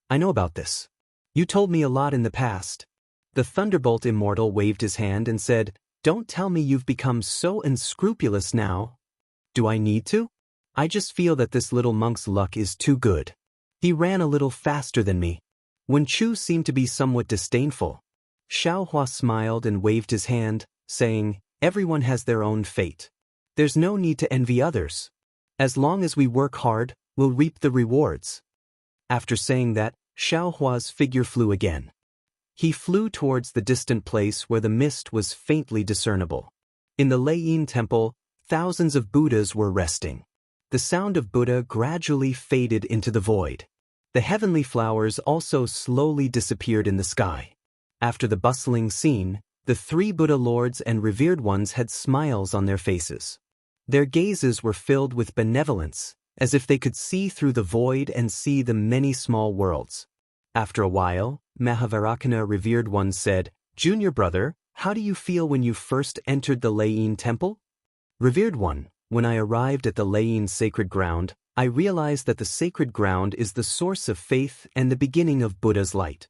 A: I know about this. You told me a lot in the past. The Thunderbolt Immortal waved his hand and said, Don't tell me you've become so unscrupulous now. Do I need to? I just feel that this little monk's luck is too good. He ran a little faster than me. Wen Chu seemed to be somewhat disdainful. Xiaohua smiled and waved his hand, saying, Everyone has their own fate. There's no need to envy others. As long as we work hard, we'll reap the rewards. After saying that, Xiaohua's figure flew again. He flew towards the distant place where the mist was faintly discernible. In the Leiyin Temple, thousands of Buddhas were resting. The sound of Buddha gradually faded into the void. The heavenly flowers also slowly disappeared in the sky. After the bustling scene, the three Buddha lords and revered ones had smiles on their faces. Their gazes were filled with benevolence, as if they could see through the void and see the many small worlds. After a while, Mahavajrana revered one said, Junior brother, how do you feel when you first entered the Leiyin Temple? Revered one, when I arrived at the Leiyin sacred ground, I realized that the sacred ground is the source of faith and the beginning of Buddha's light.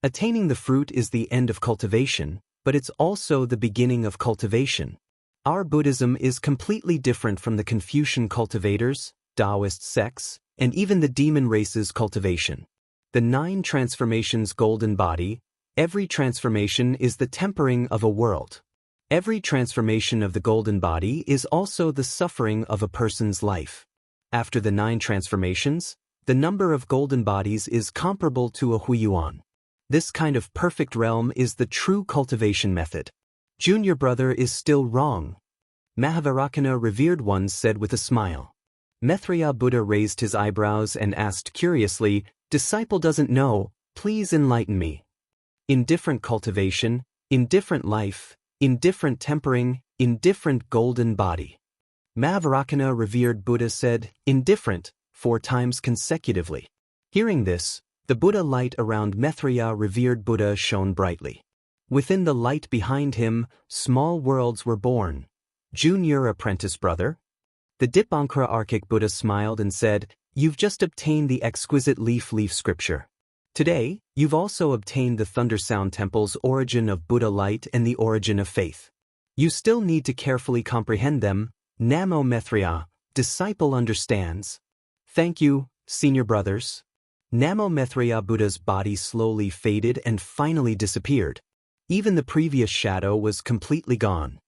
A: Attaining the fruit is the end of cultivation, but it's also the beginning of cultivation. Our Buddhism is completely different from the Confucian cultivators, Taoist sects, and even the demon race's cultivation. The 9 transformations golden body, every transformation is the tempering of a world. Every transformation of the golden body is also the suffering of a person's life. After the 9 transformations, the number of golden bodies is comparable to a huiyuan. This kind of perfect realm is the true cultivation method. Junior brother is still wrong. Mahavajrana revered one said with a smile. Maitreya Buddha raised his eyebrows and asked curiously, Disciple doesn't know, please enlighten me. In different cultivation, in different life, in different tempering, in different golden body. Mahavajrana revered Buddha said, indifferent, 4 times consecutively. Hearing this, the Buddha light around Maitreya revered Buddha shone brightly. Within the light behind him, small worlds were born. Junior apprentice brother? The Dipankara Archaic Buddha smiled and said, You've just obtained the exquisite leaf scripture. Today, you've also obtained the Thunder Sound Temple's origin of Buddha light and the origin of faith. You still need to carefully comprehend them. Namo Maitreya, disciple understands. Thank you, senior brothers. Namo Maitreya Buddha's body slowly faded and finally disappeared. Even the previous shadow was completely gone.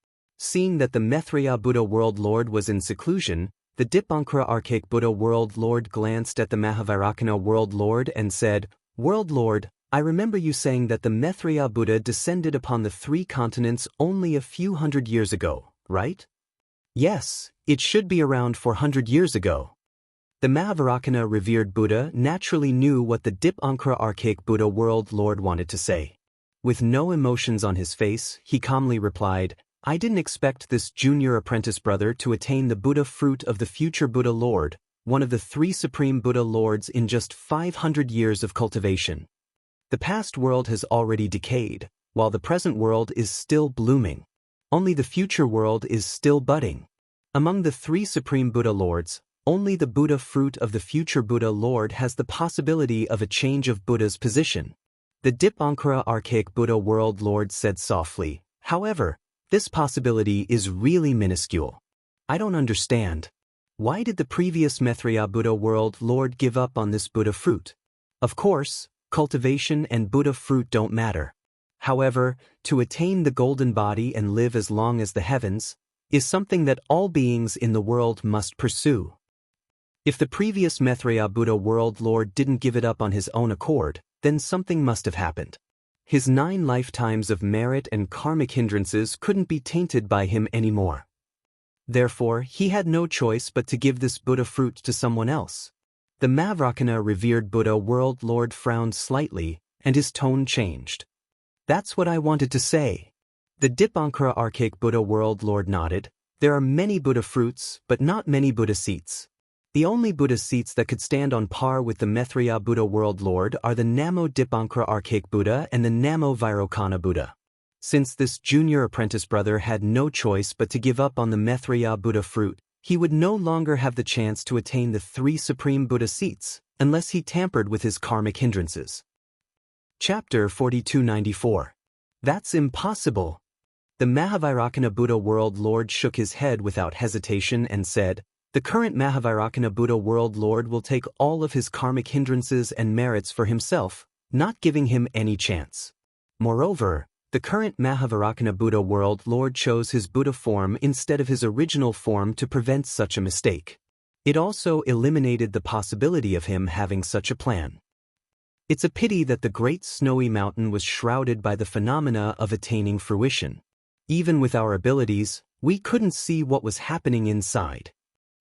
A: Seeing that the Maitreya Buddha World Lord was in seclusion, the Dipankara Archaic Buddha World Lord glanced at the Mahavairakana World Lord and said, "World Lord, I remember you saying that the Maitreya Buddha descended upon the 3 continents only a few hundred years ago, right?" "Yes, it should be around 400 years ago." The Mahavairakana revered Buddha naturally knew what the Dipankara Archaic Buddha World Lord wanted to say. With no emotions on his face, he calmly replied, "I didn't expect this junior apprentice brother to attain the Buddha fruit of the future Buddha Lord, one of the 3 supreme Buddha Lords in just 500 years of cultivation. The past world has already decayed, while the present world is still blooming. Only the future world is still budding. Among the 3 supreme Buddha Lords, only the Buddha fruit of the future Buddha Lord has the possibility of a change of Buddha's position." The Dipankara Archaic Buddha World Lord said softly, "However, this possibility is really minuscule. I don't understand. Why did the previous Maitreya Buddha World Lord give up on this Buddha fruit? Of course, cultivation and Buddha fruit don't matter. However, to attain the golden body and live as long as the heavens is something that all beings in the world must pursue. If the previous Maitreya Buddha World Lord didn't give it up on his own accord, then something must have happened. His 9 lifetimes of merit and karmic hindrances couldn't be tainted by him anymore. Therefore, he had no choice but to give this Buddha fruit to someone else." The Mahavairakana revered Buddha World Lord frowned slightly, and his tone changed. "That's what I wanted to say." The Dipankara Archaic Buddha World Lord nodded. "There are many Buddha fruits, but not many Buddha seats. The only Buddha seats that could stand on par with the Maitreya Buddha World Lord are the Namo Dipankara Archaic Buddha and the Namo Vairocana Buddha. Since this junior apprentice brother had no choice but to give up on the Maitreya Buddha fruit, he would no longer have the chance to attain the 3 supreme Buddha seats, unless he tampered with his karmic hindrances." Chapter 4294. That's impossible. The Mahavairakana Buddha World Lord shook his head without hesitation and said, "The current Mahavairakana Buddha World Lord will take all of his karmic hindrances and merits for himself, not giving him any chance. Moreover, the current Mahavairakana Buddha World Lord chose his Buddha form instead of his original form to prevent such a mistake. It also eliminated the possibility of him having such a plan. It's a pity that the great snowy mountain was shrouded by the phenomena of attaining fruition. Even with our abilities, we couldn't see what was happening inside."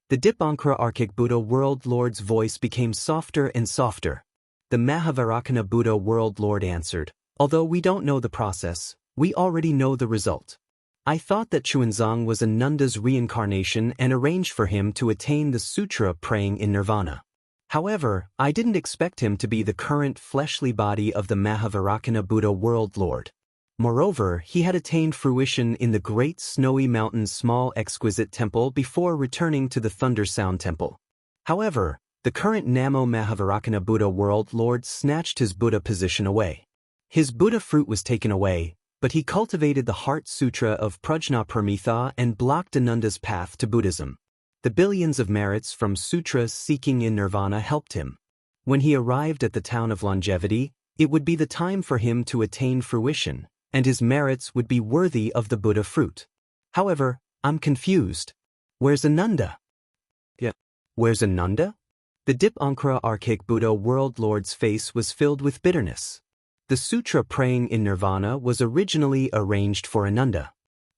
A: The Dipankara Archaic Buddha World Lord's voice became softer and softer. The Mahavairakana Buddha World Lord answered, "Although we don't know the process, we already know the result. I thought that Chuanzang was Ananda's reincarnation and arranged for him to attain the sutra praying in nirvana. However, I didn't expect him to be the current fleshly body of the Mahavairakana Buddha World Lord. Moreover, he had attained fruition in the great snowy mountain's small exquisite temple before returning to the Thunder Sound Temple. However, the current Namo Mahavairakana Buddha World Lord snatched his Buddha position away. His Buddha fruit was taken away, but he cultivated the Heart Sutra of Prajnaparamita and blocked Ananda's path to Buddhism. The billions of merits from sutras seeking in nirvana helped him. When he arrived at the town of longevity, it would be the time for him to attain fruition, and his merits would be worthy of the Buddha fruit. However, I'm confused. Where's Ananda?" "Yeah. Where's Ananda?" The Dipankara Archaic Buddha World Lord's face was filled with bitterness. The sutra praying in nirvana was originally arranged for Ananda.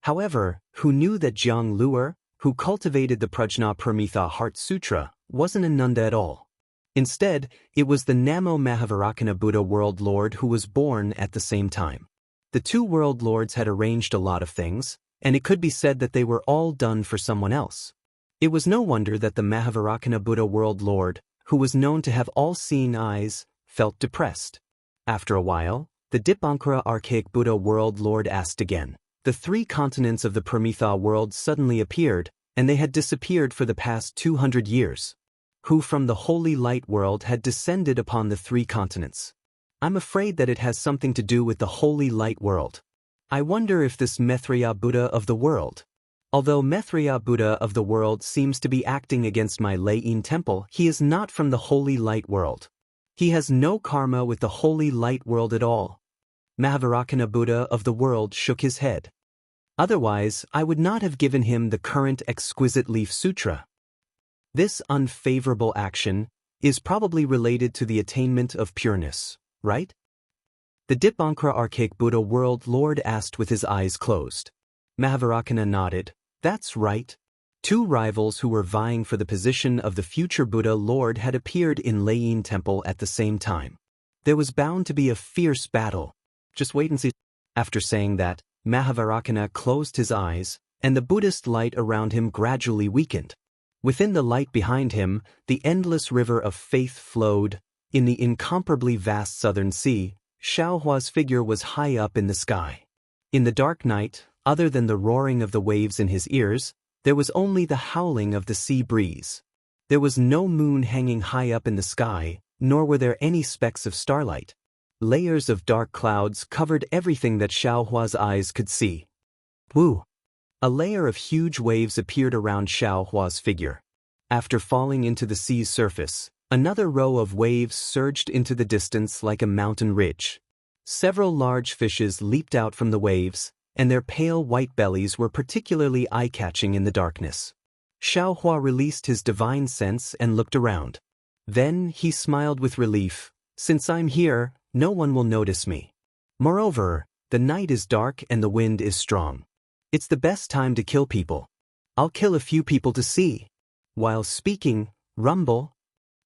A: However, who knew that Jianghu, who cultivated the Prajnaparamita Heart Sutra, wasn't Ananda at all. Instead, it was the Namo Mahavairakana Buddha World Lord who was born at the same time. The 2 World Lords had arranged a lot of things, and it could be said that they were all done for someone else. It was no wonder that the Mahavairakana Buddha World Lord, who was known to have all-seeing eyes, felt depressed. After a while, the Dipankara Archaic Buddha World Lord asked again. The 3 continents of the Pramitha world suddenly appeared, and they had disappeared for the past 200 years. Who from the Holy Light world had descended upon the 3 continents? I'm afraid that it has something to do with the Holy Light world. I wonder if this Maitreya Buddha of the world. Although Maitreya Buddha of the world seems to be acting against my Lei-in temple, he is not from the Holy Light world. He has no karma with the Holy Light world at all. Mahavairakana Buddha of the world shook his head. Otherwise, I would not have given him the current exquisite leaf sutra. This unfavorable action is probably related to the attainment of pureness, right? The Dipankara Archaic Buddha World Lord asked with his eyes closed. Mahavarakana nodded. That's right. Two rivals who were vying for the position of the future Buddha Lord had appeared in Layin Temple at the same time. There was bound to be a fierce battle. Just wait and see. After saying that, Mahavarakana closed his eyes, and the Buddhist light around him gradually weakened. Within the light behind him, the endless river of faith flowed. In the incomparably vast southern sea, Xiaohua's figure was high up in the sky. In the dark night, other than the roaring of the waves in his ears, there was only the howling of the sea breeze. There was no moon hanging high up in the sky, nor were there any specks of starlight. Layers of dark clouds covered everything that Xiaohua's eyes could see. Woo! A layer of huge waves appeared around Xiaohua's figure. After falling into the sea's surface, another row of waves surged into the distance like a mountain ridge. Several large fishes leaped out from the waves, and their pale white bellies were particularly eye-catching in the darkness. Xiaohua released his divine sense and looked around. Then he smiled with relief. Since I'm here, no one will notice me. Moreover, the night is dark and the wind is strong. It's the best time to kill people. I'll kill a few people to see. While speaking, rumble.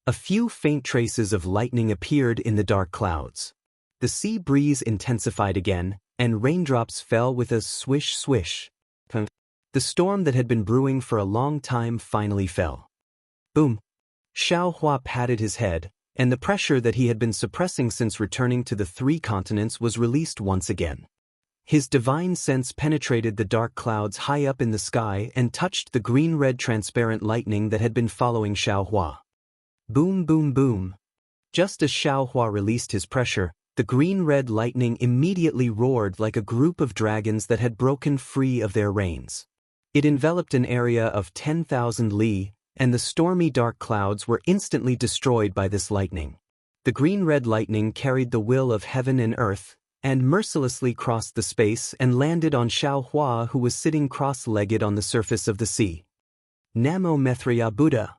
A: A few faint traces of lightning appeared in the dark clouds. The sea breeze intensified again, and raindrops fell with a swish-swish. The storm that had been brewing for a long time finally fell. Boom! Xiaohua patted his head, and the pressure that he had been suppressing since returning to the three continents was released once again. His divine sense penetrated the dark clouds high up in the sky and touched the green-red transparent lightning that had been following Xiaohua. Boom, boom, boom. Just as Xiaohua released his pressure, the green-red lightning immediately roared like a group of dragons that had broken free of their reins. It enveloped an area of 10,000 li, and the stormy dark clouds were instantly destroyed by this lightning. The green-red lightning carried the will of heaven and earth, and mercilessly crossed the space and landed on Xiaohua, who was sitting cross-legged on the surface of the sea. Namo Maitreya Buddha.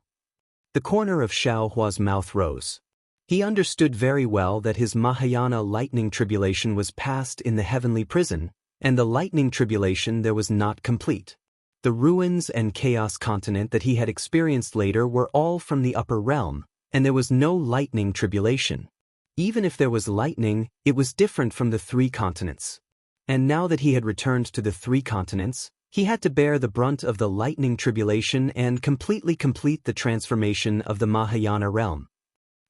A: The corner of Xiaohua's mouth rose. He understood very well that his Mahayana lightning tribulation was past in the heavenly prison, and the lightning tribulation there was not complete. The ruins and chaos continent that he had experienced later were all from the upper realm, and there was no lightning tribulation. Even if there was lightning, it was different from the three continents. And now that he had returned to the three continents, he had to bear the brunt of the lightning tribulation and completely complete the transformation of the Mahayana realm.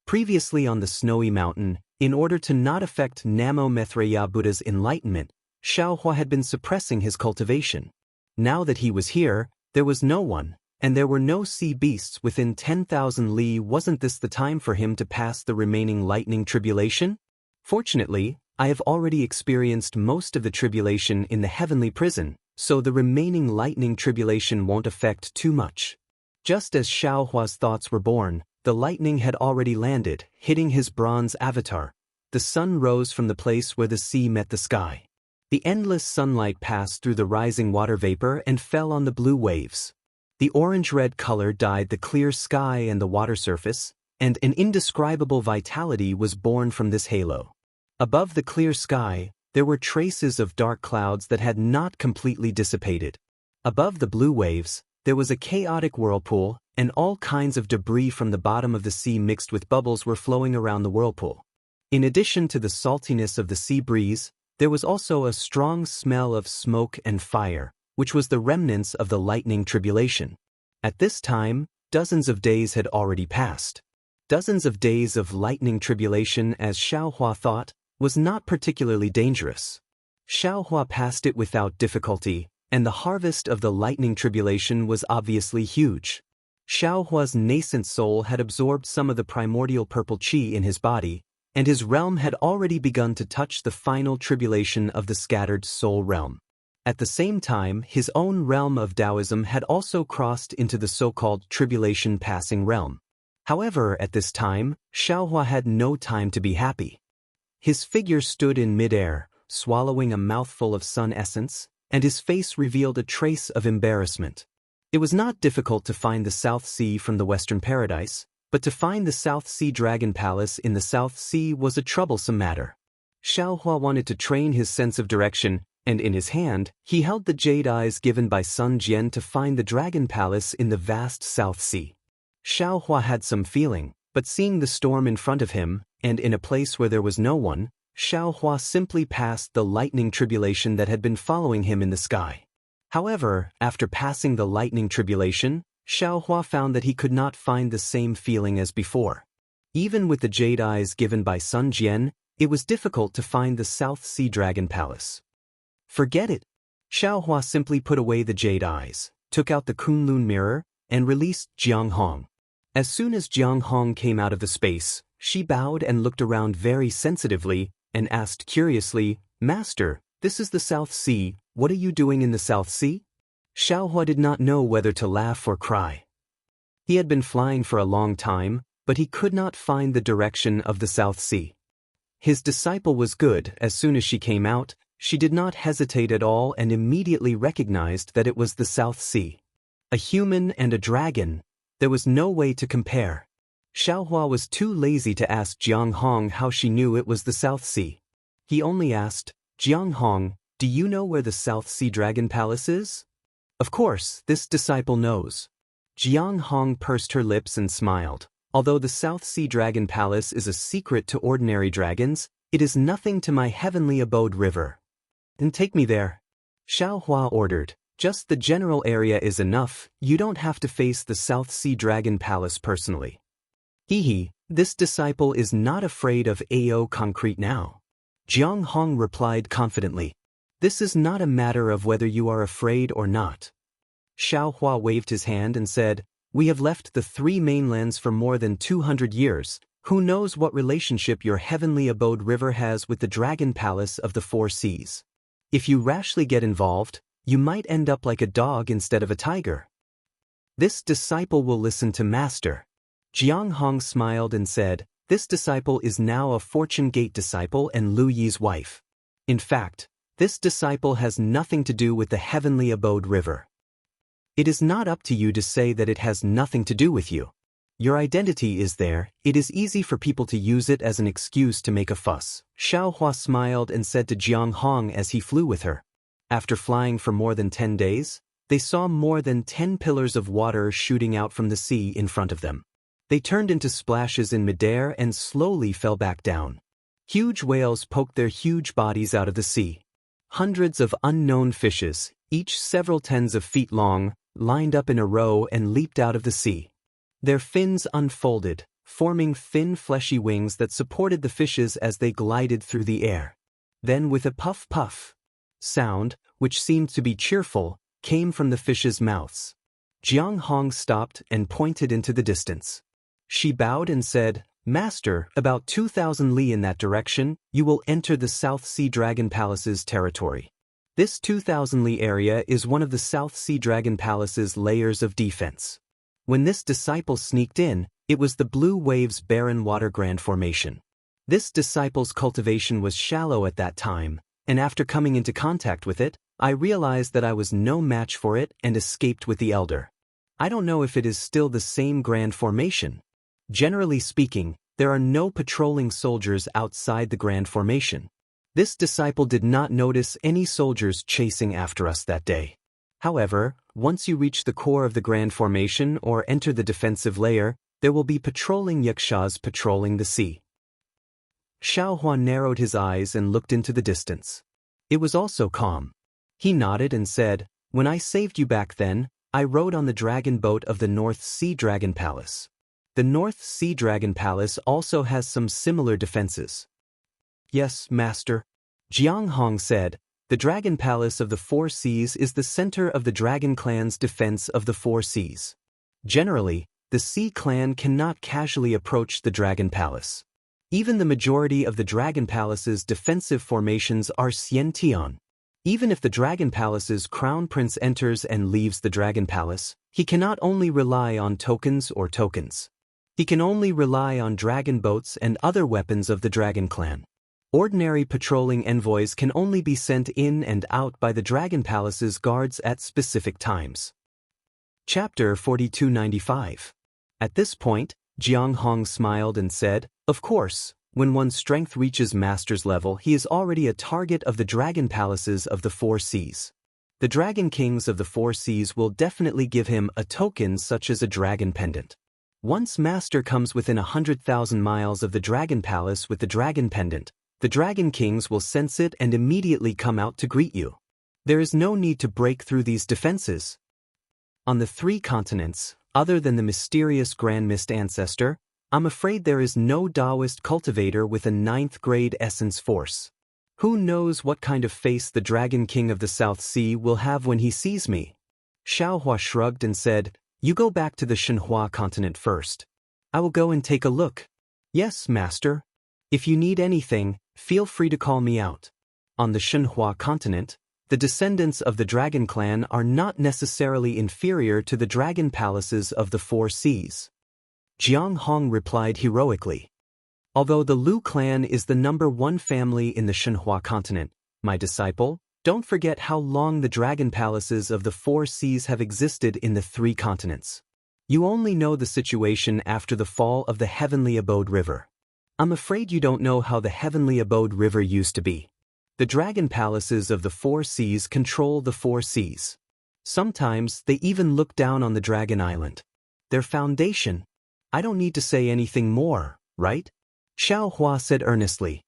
A: Previously on the snowy mountain, in order to not affect Namo Maitreya Buddha's enlightenment, Xiaohua had been suppressing his cultivation. Now that he was here, there was no one, and there were no sea beasts within 10,000 li. Wasn't this the time for him to pass the remaining lightning tribulation? Fortunately, I have already experienced most of the tribulation in the heavenly prison, so the remaining lightning tribulation won't affect too much. Just as Xiaohua's thoughts were born, the lightning had already landed, hitting his bronze avatar. The sun rose from the place where the sea met the sky. The endless sunlight passed through the rising water vapor and fell on the blue waves. The orange-red color dyed the clear sky and the water surface, and an indescribable vitality was born from this halo. Above the clear sky, there were traces of dark clouds that had not completely dissipated. Above the blue waves, there was a chaotic whirlpool, and all kinds of debris from the bottom of the sea mixed with bubbles were flowing around the whirlpool. In addition to the saltiness of the sea breeze, there was also a strong smell of smoke and fire, which was the remnants of the lightning tribulation. At this time, dozens of days had already passed. Dozens of days of lightning tribulation, as Xiaohua thought, was not particularly dangerous. Xiaohua passed it without difficulty, and the harvest of the lightning tribulation was obviously huge. Xiaohua's nascent soul had absorbed some of the primordial purple qi in his body, and his realm had already begun to touch the final tribulation of the scattered soul realm. At the same time, his own realm of Taoism had also crossed into the so-called tribulation-passing realm. However, at this time, Xiaohua had no time to be happy. His figure stood in midair, swallowing a mouthful of sun essence, and his face revealed a trace of embarrassment. It was not difficult to find the South Sea from the Western Paradise, but to find the South Sea Dragon Palace in the South Sea was a troublesome matter. Xiaohua wanted to train his sense of direction, and in his hand, he held the jade eyes given by Sun Jian to find the Dragon Palace in the vast South Sea. Xiaohua had some feeling, but seeing the storm in front of him, and in a place where there was no one, Xiaohua simply passed the lightning tribulation that had been following him in the sky. However, after passing the lightning tribulation, Xiaohua found that he could not find the same feeling as before. Even with the jade eyes given by Sun Jian, it was difficult to find the South Sea Dragon Palace. Forget it. Xiaohua simply put away the jade eyes, took out the Kunlun mirror, and released Jianghu. As soon as Jianghu came out of the space, she bowed and looked around very sensitively, and asked curiously, "Master, this is the South Sea, what are you doing in the South Sea?" Xiaohua did not know whether to laugh or cry. He had been flying for a long time, but he could not find the direction of the South Sea. His disciple was good. As soon as she came out, she did not hesitate at all and immediately recognized that it was the South Sea. A human and a dragon, there was no way to compare. Xiaohua was too lazy to ask Jianghu how she knew it was the South Sea. He only asked, "Jianghu, do you know where the South Sea Dragon Palace is?" Of course, this disciple knows. Jianghu pursed her lips and smiled. Although the South Sea Dragon Palace is a secret to ordinary dragons, it is nothing to my heavenly abode river. "Then take me there," Xiaohua ordered. "Just the general area is enough, you don't have to face the South Sea Dragon Palace personally." Hee, this disciple is not afraid of AO concrete now. Jianghu replied confidently. "This is not a matter of whether you are afraid or not." Xiaohua waved his hand and said, "We have left the three mainlands for more than 200 years. Who knows what relationship your heavenly abode river has with the Dragon Palace of the Four Seas? If you rashly get involved, you might end up like a dog instead of a tiger." "This disciple will listen to Master." Jianghu smiled and said, "This disciple is now a Fortune Gate disciple and Lu Yi's wife. In fact, this disciple has nothing to do with the heavenly abode river. It is not up to you to say that it has nothing to do with you. Your identity is there, it is easy for people to use it as an excuse to make a fuss." Xiaohua smiled and said to Jianghu as he flew with her. After flying for more than 10 days, they saw more than 10 pillars of water shooting out from the sea in front of them. They turned into splashes in midair and slowly fell back down. Huge whales poked their huge bodies out of the sea. Hundreds of unknown fishes, each several tens of feet long, lined up in a row and leaped out of the sea. Their fins unfolded, forming thin fleshy wings that supported the fishes as they glided through the air. Then with a puff-puff sound, which seemed to be cheerful, came from the fishes' mouths. Jianghu stopped and pointed into the distance. She bowed and said, "Master, about 2,000 li in that direction, you will enter the South Sea Dragon Palace's territory. This 2,000 li area is one of the South Sea Dragon Palace's layers of defense." When this disciple sneaked in, it was the Blue Waves Barren Water Grand Formation. This disciple's cultivation was shallow at that time, and after coming into contact with it, I realized that I was no match for it and escaped with the elder. I don't know if it is still the same Grand Formation. Generally speaking, there are no patrolling soldiers outside the Grand Formation. This disciple did not notice any soldiers chasing after us that day. However, once you reach the core of the Grand Formation or enter the defensive layer, there will be patrolling yakshas patrolling the sea. Xiaohua narrowed his eyes and looked into the distance. It was also calm. He nodded and said, "When I saved you back then, I rode on the dragon boat of the North Sea Dragon Palace. The North Sea Dragon Palace also has some similar defenses." "Yes, Master." Jianghu said, "The Dragon Palace of the Four Seas is the center of the Dragon Clan's defense of the Four Seas. Generally, the Sea Clan cannot casually approach the Dragon Palace. Even the majority of the Dragon Palace's defensive formations are Xiantian. Even if the Dragon Palace's Crown Prince enters and leaves the Dragon Palace, he cannot only rely on tokens or tokens. He can only rely on dragon boats and other weapons of the Dragon Clan. Ordinary patrolling envoys can only be sent in and out by the Dragon Palace's guards at specific times. Chapter 4295. At this point, Jianghu smiled and said, "Of course, when one's strength reaches master's level, he is already a target of the Dragon Palaces of the Four Seas. The Dragon Kings of the Four Seas will definitely give him a token such as a dragon pendant. Once master comes within 100,000 miles of the Dragon Palace with the dragon pendant, the Dragon Kings will sense it and immediately come out to greet you. There is no need to break through these defenses." On the 3 continents, other than the mysterious Grand Mist ancestor, I'm afraid there is no Taoist cultivator with a 9th grade essence force. Who knows what kind of face the Dragon King of the South Sea will have when he sees me? Xiaohua shrugged and said, "You go back to the Shenhua continent first. I will go and take a look." "Yes, master. If you need anything, feel free to call me out." On the Shenhua continent, the descendants of the Dragon Clan are not necessarily inferior to the Dragon Palaces of the Four Seas. Jianghu replied heroically. "Although the Lu clan is the #1 family in the Shenhua continent, my disciple, don't forget how long the Dragon Palaces of the Four Seas have existed in the 3 continents. You only know the situation after the fall of the Heavenly Abode River. I'm afraid you don't know how the Heavenly Abode River used to be. The Dragon Palaces of the Four Seas control the Four Seas. Sometimes they even look down on the Dragon Island. Their foundation. I don't need to say anything more, right?" Xiaohua said earnestly.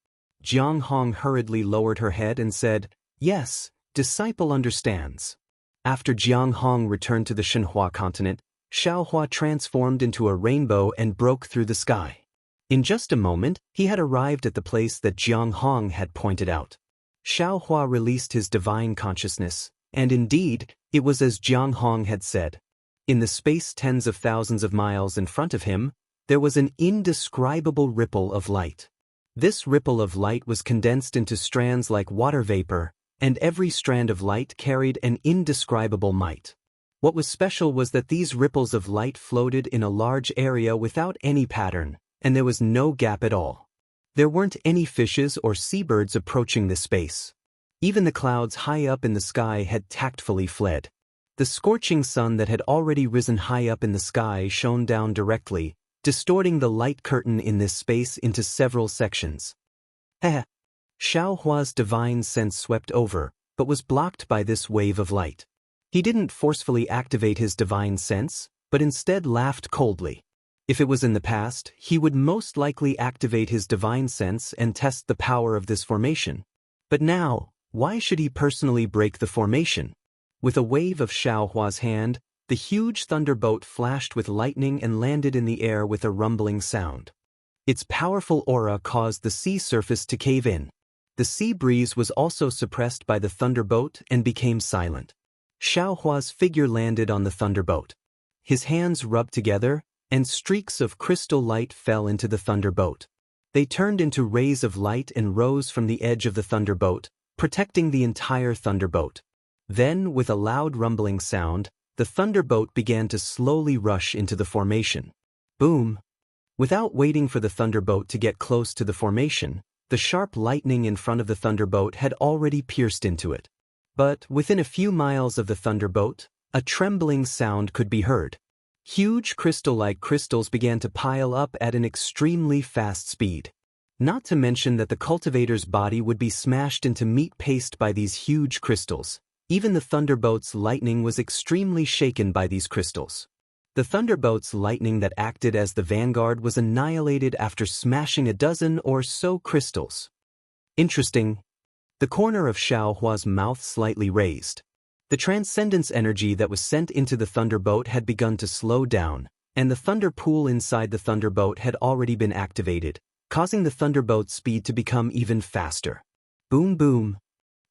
A: Jianghu hurriedly lowered her head and said, "Yes, disciple understands." After Jianghu returned to the Shenhua continent, Xiaohua transformed into a rainbow and broke through the sky. In just a moment, he had arrived at the place that Jianghu had pointed out. Xiaohua released his divine consciousness, and indeed, it was as Jianghu had said. In the space tens of thousands of miles in front of him, there was an indescribable ripple of light. This ripple of light was condensed into strands like water vapor, and every strand of light carried an indescribable might. What was special was that these ripples of light floated in a large area without any pattern, and there was no gap at all. There weren't any fishes or seabirds approaching this space. Even the clouds high up in the sky had tactfully fled. The scorching sun that had already risen high up in the sky shone down directly, distorting the light curtain in this space into several sections. Heh! Xiaohua's divine sense swept over, but was blocked by this wave of light. He didn't forcefully activate his divine sense, but instead laughed coldly. If it was in the past, he would most likely activate his divine sense and test the power of this formation. But now, why should he personally break the formation? With a wave of Xiaohua's hand, the huge thunderbolt flashed with lightning and landed in the air with a rumbling sound. Its powerful aura caused the sea surface to cave in. The sea breeze was also suppressed by the thunderbolt and became silent. Xiaohua's figure landed on the thunderbolt. His hands rubbed together, and streaks of crystal light fell into the thunderbolt. They turned into rays of light and rose from the edge of the thunderbolt, protecting the entire thunderbolt. Then, with a loud rumbling sound, the thunderbolt began to slowly rush into the formation. Boom! Without waiting for the thunderbolt to get close to the formation, the sharp lightning in front of the thunderbolt had already pierced into it. But within a few miles of the thunderbolt, a trembling sound could be heard. Huge crystal-like crystals began to pile up at an extremely fast speed. Not to mention that the cultivator's body would be smashed into meat paste by these huge crystals. Even the thunderbolt's lightning was extremely shaken by these crystals. The thunderbolt's lightning that acted as the vanguard was annihilated after smashing a dozen or so crystals. Interesting. The corner of Xiaohua's mouth slightly raised. The transcendence energy that was sent into the thunderbolt had begun to slow down, and the thunder pool inside the thunderbolt had already been activated, causing the thunderbolt's speed to become even faster. Boom boom.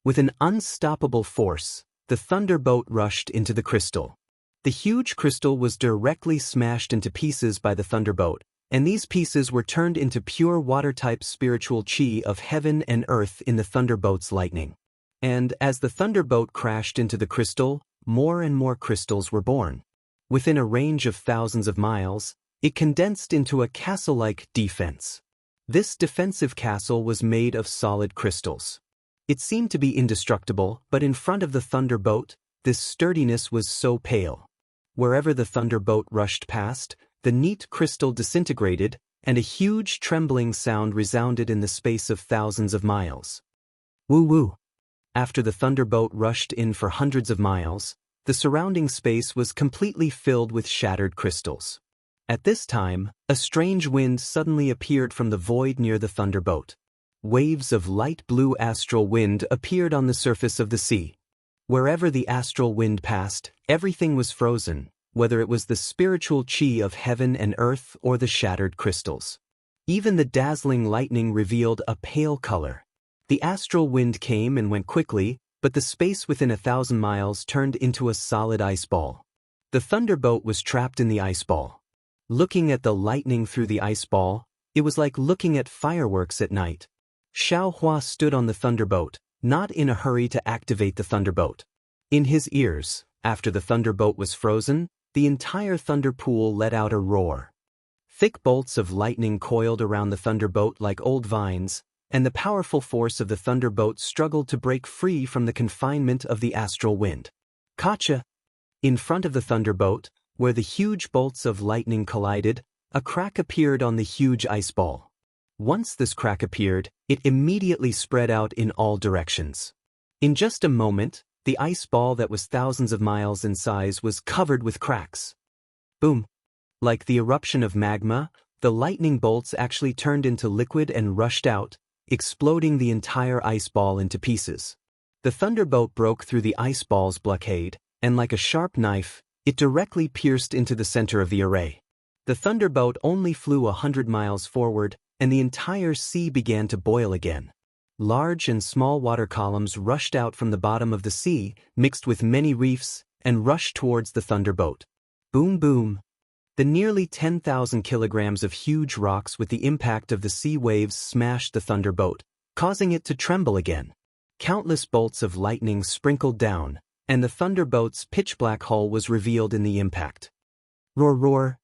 A: With an unstoppable force, the thunderbolt rushed into the crystal. The huge crystal was directly smashed into pieces by the thunderbolt, and these pieces were turned into pure water-type spiritual chi of heaven and earth in the thunderbolt's lightning. And as the thunderbolt crashed into the crystal, more and more crystals were born. Within a range of thousands of miles, it condensed into a castle-like defense. This defensive castle was made of solid crystals. It seemed to be indestructible, but in front of the thunderbolt, this sturdiness was so pale. Wherever the thunderbolt rushed past, the neat crystal disintegrated, and a huge trembling sound resounded in the space of thousands of miles. Woo-woo! After the thunderbolt rushed in for hundreds of miles, the surrounding space was completely filled with shattered crystals. At this time, a strange wind suddenly appeared from the void near the thunderbolt. Waves of light blue astral wind appeared on the surface of the sea. Wherever the astral wind passed, everything was frozen, whether it was the spiritual chi of heaven and earth or the shattered crystals. Even the dazzling lightning revealed a pale color. The astral wind came and went quickly, but the space within 1,000 miles turned into a solid ice ball. The thunderbolt was trapped in the ice ball. Looking at the lightning through the ice ball, it was like looking at fireworks at night. Xiao Hua stood on the thunderbolt, not in a hurry to activate the thunderbolt. In his ears, after the thunderbolt was frozen, the entire thunder pool let out a roar. Thick bolts of lightning coiled around the thunderbolt like old vines, and the powerful force of the thunderbolt struggled to break free from the confinement of the astral wind. Gotcha! In front of the thunderbolt, where the huge bolts of lightning collided, a crack appeared on the huge ice ball. Once this crack appeared, it immediately spread out in all directions. In just a moment, the ice ball that was thousands of miles in size was covered with cracks. Boom! Like the eruption of magma, the lightning bolts actually turned into liquid and rushed out, exploding the entire ice ball into pieces. The thunderbolt broke through the ice ball's blockade, and like a sharp knife, it directly pierced into the center of the array. The thunderbolt only flew 100 miles forward, and the entire sea began to boil again. Large and small water columns rushed out from the bottom of the sea, mixed with many reefs, and rushed towards the thunderbolt. Boom boom! The nearly 10,000 kilograms of huge rocks with the impact of the sea waves smashed the thunderbolt, causing it to tremble again. Countless bolts of lightning sprinkled down, and the thunderbolt's pitch-black hull was revealed in the impact. Roar roar!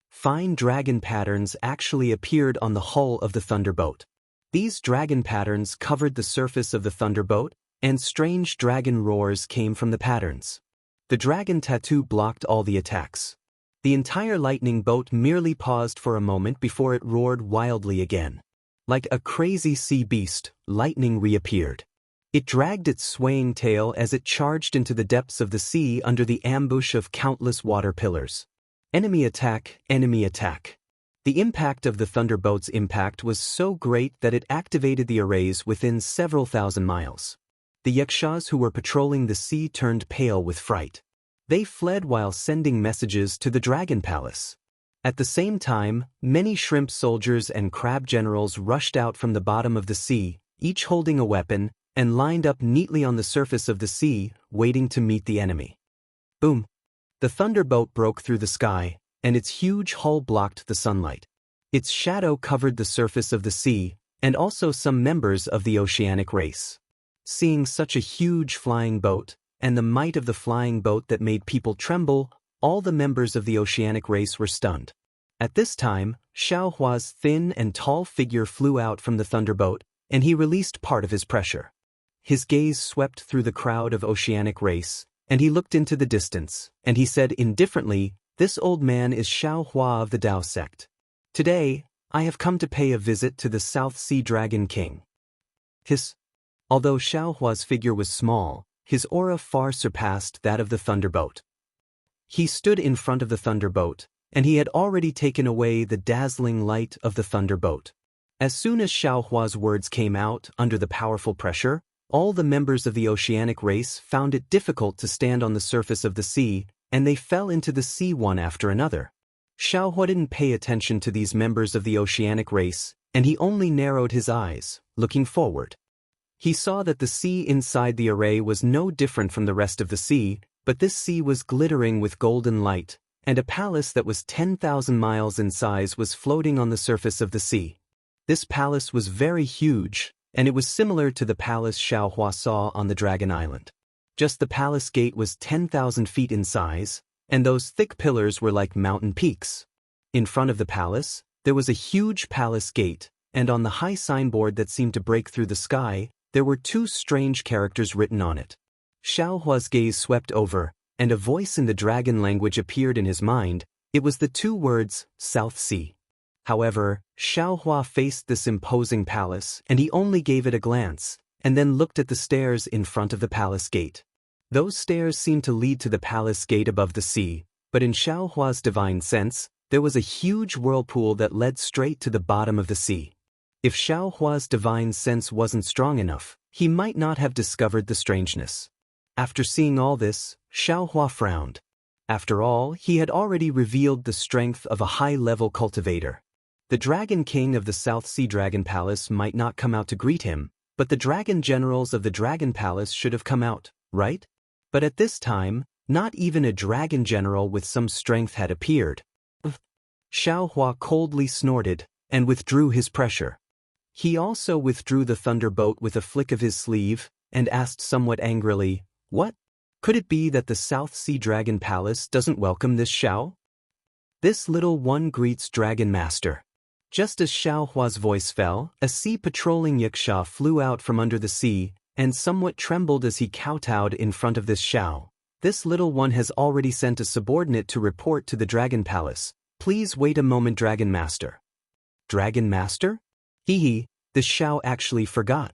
A: Fine dragon patterns actually appeared on the hull of the thunderbolt. These dragon patterns covered the surface of the thunderbolt, and strange dragon roars came from the patterns. The dragon tattoo blocked all the attacks. The entire lightning bolt merely paused for a moment before it roared wildly again. Like a crazy sea beast, lightning reappeared. It dragged its swaying tail as it charged into the depths of the sea under the ambush of countless water pillars. Enemy attack, enemy attack. The impact of the thunderbolt's impact was so great that it activated the arrays within several thousand miles. The yakshas who were patrolling the sea turned pale with fright. They fled while sending messages to the Dragon Palace. At the same time, many shrimp soldiers and crab generals rushed out from the bottom of the sea, each holding a weapon, and lined up neatly on the surface of the sea, waiting to meet the enemy. Boom! The thunderbolt broke through the sky, and its huge hull blocked the sunlight. Its shadow covered the surface of the sea, and also some members of the oceanic race. Seeing such a huge flying boat, and the might of the flying boat that made people tremble, all the members of the oceanic race were stunned. At this time, Xiao Hua's thin and tall figure flew out from the thunderbolt, and he released part of his pressure. His gaze swept through the crowd of oceanic race, and he looked into the distance, and he said indifferently, "This old man is Xiao Hua of the Tao sect. Today, I have come to pay a visit to the South Sea Dragon King." Although Xiao Hua's figure was small, his aura far surpassed that of the thunderbolt. He stood in front of the thunderbolt, and he had already taken away the dazzling light of the thunderbolt. As soon as Xiao Hua's words came out under the powerful pressure, all the members of the oceanic race found it difficult to stand on the surface of the sea, and they fell into the sea one after another. Xiao Hua didn't pay attention to these members of the oceanic race, and he only narrowed his eyes, looking forward. He saw that the sea inside the array was no different from the rest of the sea, but this sea was glittering with golden light, and a palace that was 10,000 miles in size was floating on the surface of the sea. This palace was very huge, and it was similar to the palace Xiao Hua saw on the Dragon Island. Just the palace gate was 10,000 feet in size, and those thick pillars were like mountain peaks. In front of the palace, there was a huge palace gate, and on the high signboard that seemed to break through the sky, there were two strange characters written on it. Xiaohua's gaze swept over, and a voice in the dragon language appeared in his mind. It was the two words, South Sea. However, Xiaohua faced this imposing palace, and he only gave it a glance, and then looked at the stairs in front of the palace gate. Those stairs seemed to lead to the palace gate above the sea, but in Xiaohua's divine sense, there was a huge whirlpool that led straight to the bottom of the sea. If Xiaohua's divine sense wasn't strong enough, he might not have discovered the strangeness. After seeing all this, Xiaohua frowned. After all, he had already revealed the strength of a high-level cultivator. The Dragon King of the South Sea Dragon Palace might not come out to greet him, but the Dragon Generals of the Dragon Palace should have come out, right? But at this time, not even a Dragon General with some strength had appeared. Xiaohua coldly snorted, and withdrew his pressure. He also withdrew the thunderbolt with a flick of his sleeve, and asked somewhat angrily, "What? Could it be that the South Sea Dragon Palace doesn't welcome this Xiao? This little one greets Dragon Master." Just as Xiaohua's voice fell, a sea-patrolling Wuxia flew out from under the sea, and somewhat trembled as he kowtowed in front of this Xiao. "This little one has already sent a subordinate to report to the Dragon Palace. Please wait a moment, Dragon Master." Dragon Master? The Xiao actually forgot.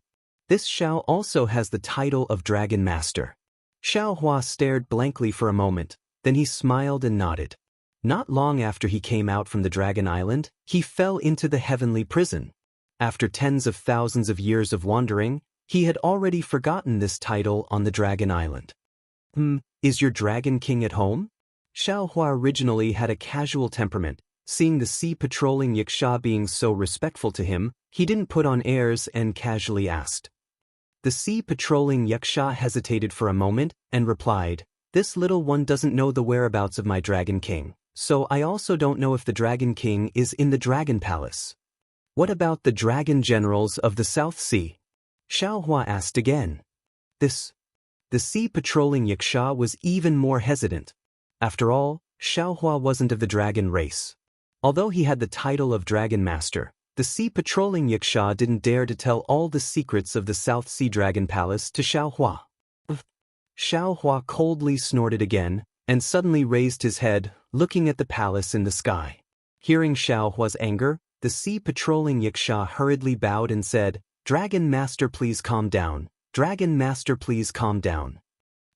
A: This Xiao also has the title of Dragon Master. Xiaohua stared blankly for a moment, then he smiled and nodded. Not long after he came out from the Dragon Island, he fell into the heavenly prison. After tens of thousands of years of wandering, he had already forgotten this title on the Dragon Island. Is your Dragon King at home? Xiaohua originally had a casual temperament. Seeing the sea-patrolling Wuxia being so respectful to him, he didn't put on airs and casually asked. The sea-patrolling Wuxia hesitated for a moment and replied, "This little one doesn't know the whereabouts of my Dragon King, so I also don't know if the Dragon King is in the Dragon Palace." "What about the Dragon Generals of the South Sea?" Xiaohua asked again. The sea-patrolling Wuxia was even more hesitant. After all, Xiaohua wasn't of the dragon race. Although he had the title of Dragon Master, the sea-patrolling Wuxia didn't dare to tell all the secrets of the South Sea Dragon Palace to Xiaohua. Xiaohua coldly snorted again, and suddenly raised his head, looking at the palace in the sky. Hearing Xiaohua's anger, the sea-patrolling Wuxia hurriedly bowed and said, "Dragon Master, please calm down. Dragon Master, please calm down."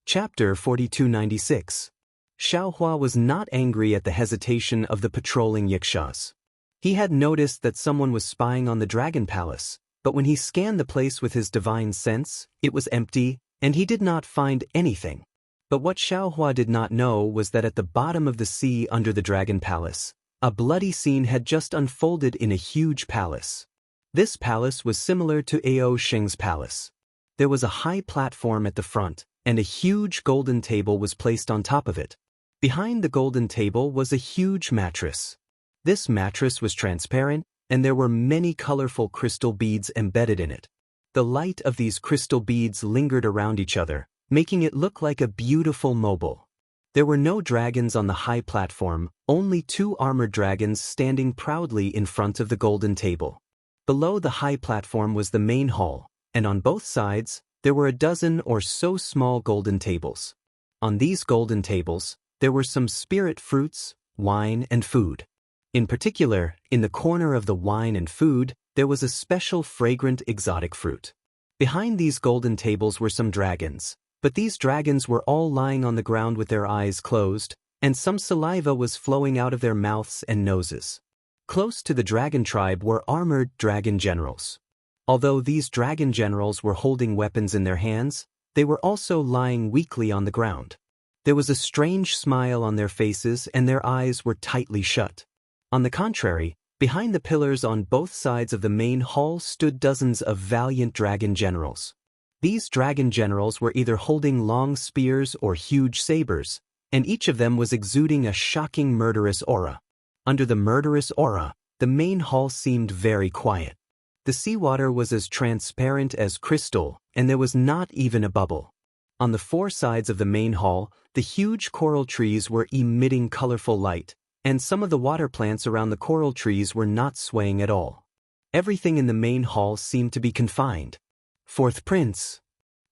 A: Chapter 4296. Xiaohua was not angry at the hesitation of the patrolling Wuxias. He had noticed that someone was spying on the Dragon Palace, but when he scanned the place with his divine sense, it was empty, and he did not find anything. But what Xiaohua did not know was that at the bottom of the sea under the Dragon Palace, a bloody scene had just unfolded in a huge palace. This palace was similar to Ao Sheng's palace. There was a high platform at the front, and a huge golden table was placed on top of it. Behind the golden table was a huge mattress. This mattress was transparent, and there were many colorful crystal beads embedded in it. The light of these crystal beads lingered around each other, making it look like a beautiful mobile. There were no dragons on the high platform, only two armored dragons standing proudly in front of the golden table. Below the high platform was the main hall, and on both sides, there were a dozen or so small golden tables. On these golden tables, there were some spirit fruits, wine, and food. In particular, in the corner of the wine and food, there was a special fragrant exotic fruit. Behind these golden tables were some dragons, but these dragons were all lying on the ground with their eyes closed, and some saliva was flowing out of their mouths and noses. Close to the dragon tribe were armored dragon generals. Although these dragon generals were holding weapons in their hands, they were also lying weakly on the ground. There was a strange smile on their faces and their eyes were tightly shut. On the contrary, behind the pillars on both sides of the main hall stood dozens of valiant dragon generals. These dragon generals were either holding long spears or huge sabers, and each of them was exuding a shocking murderous aura. Under the murderous aura, the main hall seemed very quiet. The seawater was as transparent as crystal, and there was not even a bubble. On the four sides of the main hall, the huge coral trees were emitting colorful light, and some of the water plants around the coral trees were not swaying at all. Everything in the main hall seemed to be confined. Fourth Prince.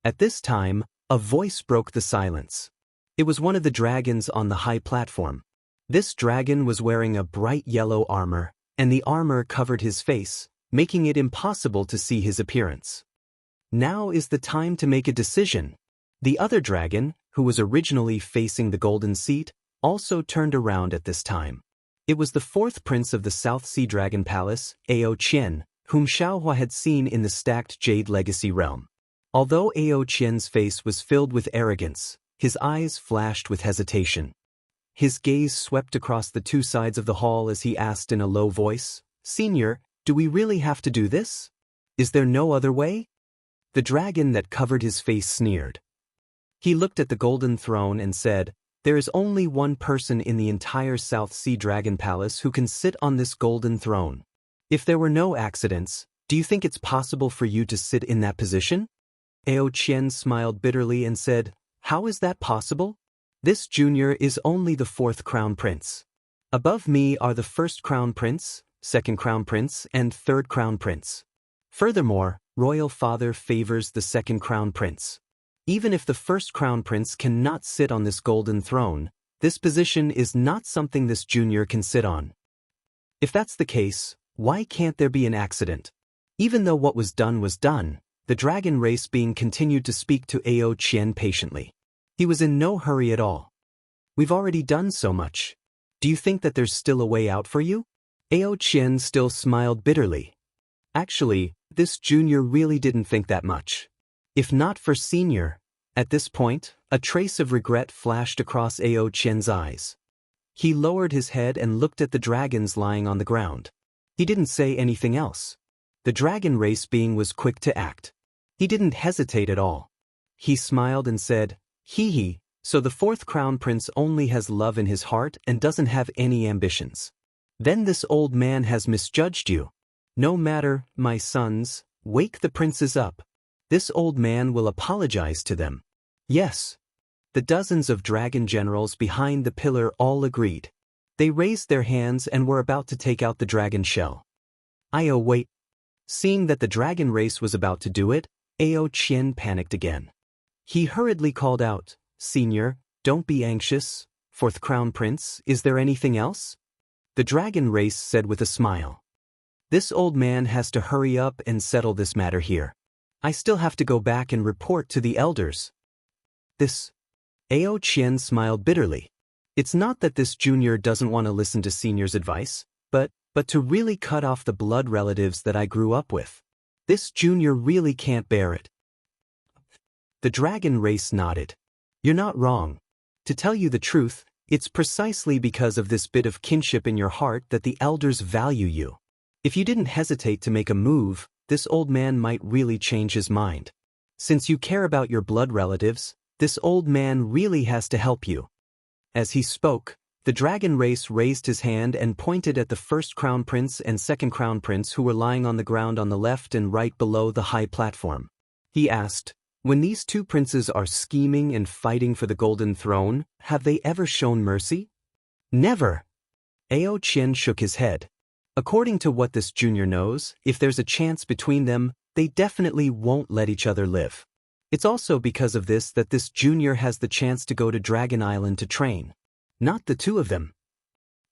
A: At this time, a voice broke the silence. It was one of the dragons on the high platform. This dragon was wearing a bright yellow armor, and the armor covered his face, making it impossible to see his appearance. Now is the time to make a decision. The other dragon, who was originally facing the golden seat, also turned around at this time. It was the fourth prince of the South Sea Dragon Palace, Ao Qian, whom Xiaohua had seen in the stacked Jade Legacy realm. Although Ao Qian's face was filled with arrogance, his eyes flashed with hesitation. His gaze swept across the two sides of the hall as he asked in a low voice, "Senior, do we really have to do this? Is there no other way?" The dragon that covered his face sneered. He looked at the golden throne and said, "There is only one person in the entire South Sea Dragon Palace who can sit on this golden throne. If there were no accidents, do you think it's possible for you to sit in that position?" Ao Qian smiled bitterly and said, "How is that possible? This junior is only the fourth crown prince. Above me are the first crown prince, second crown prince, and third crown prince. Furthermore, royal father favors the second crown prince. Even if the first crown prince cannot sit on this golden throne, this position is not something this junior can sit on. If that's the case, why can't there be an accident?" Even though what was done, the dragon race being continued to speak to Ao Qian patiently. He was in no hurry at all. "We've already done so much. Do you think that there's still a way out for you?" Ao Qian still smiled bitterly. Actually, this junior really didn't think that much. If not for senior. At this point, a trace of regret flashed across Ao Qian's eyes. He lowered his head and looked at the dragons lying on the ground. He didn't say anything else. The dragon race being was quick to act. He didn't hesitate at all. He smiled and said, "Hee hee, so the fourth crown prince only has love in his heart and doesn't have any ambitions. Then this old man has misjudged you. No matter, my sons, wake the princes up. This old man will apologize to them." Yes. The dozens of dragon generals behind the pillar all agreed. They raised their hands and were about to take out the dragon shell. Wait. Seeing that the dragon race was about to do it, Ao Qian panicked again. He hurriedly called out, "Senior, don't be anxious. Fourth crown prince, is there anything else?" The dragon race said with a smile. "This old man has to hurry up and settle this matter here. I still have to go back and report to the elders." This. Ao Qian smiled bitterly. It's not that this junior doesn't want to listen to senior's advice, but to really cut off the blood relatives that I grew up with. This junior really can't bear it. The dragon race nodded. "You're not wrong. To tell you the truth, it's precisely because of this bit of kinship in your heart that the elders value you. If you didn't hesitate to make a move, this old man might really change his mind. Since you care about your blood relatives, this old man really has to help you." As he spoke, the dragon race raised his hand and pointed at the first crown prince and second crown prince who were lying on the ground on the left and right below the high platform. He asked, "When these two princes are scheming and fighting for the golden throne, have they ever shown mercy?" "Never." Ao Qian shook his head. According to what this junior knows, if there's a chance between them, they definitely won't let each other live. It's also because of this that this junior has the chance to go to Dragon Island to train. Not the two of them.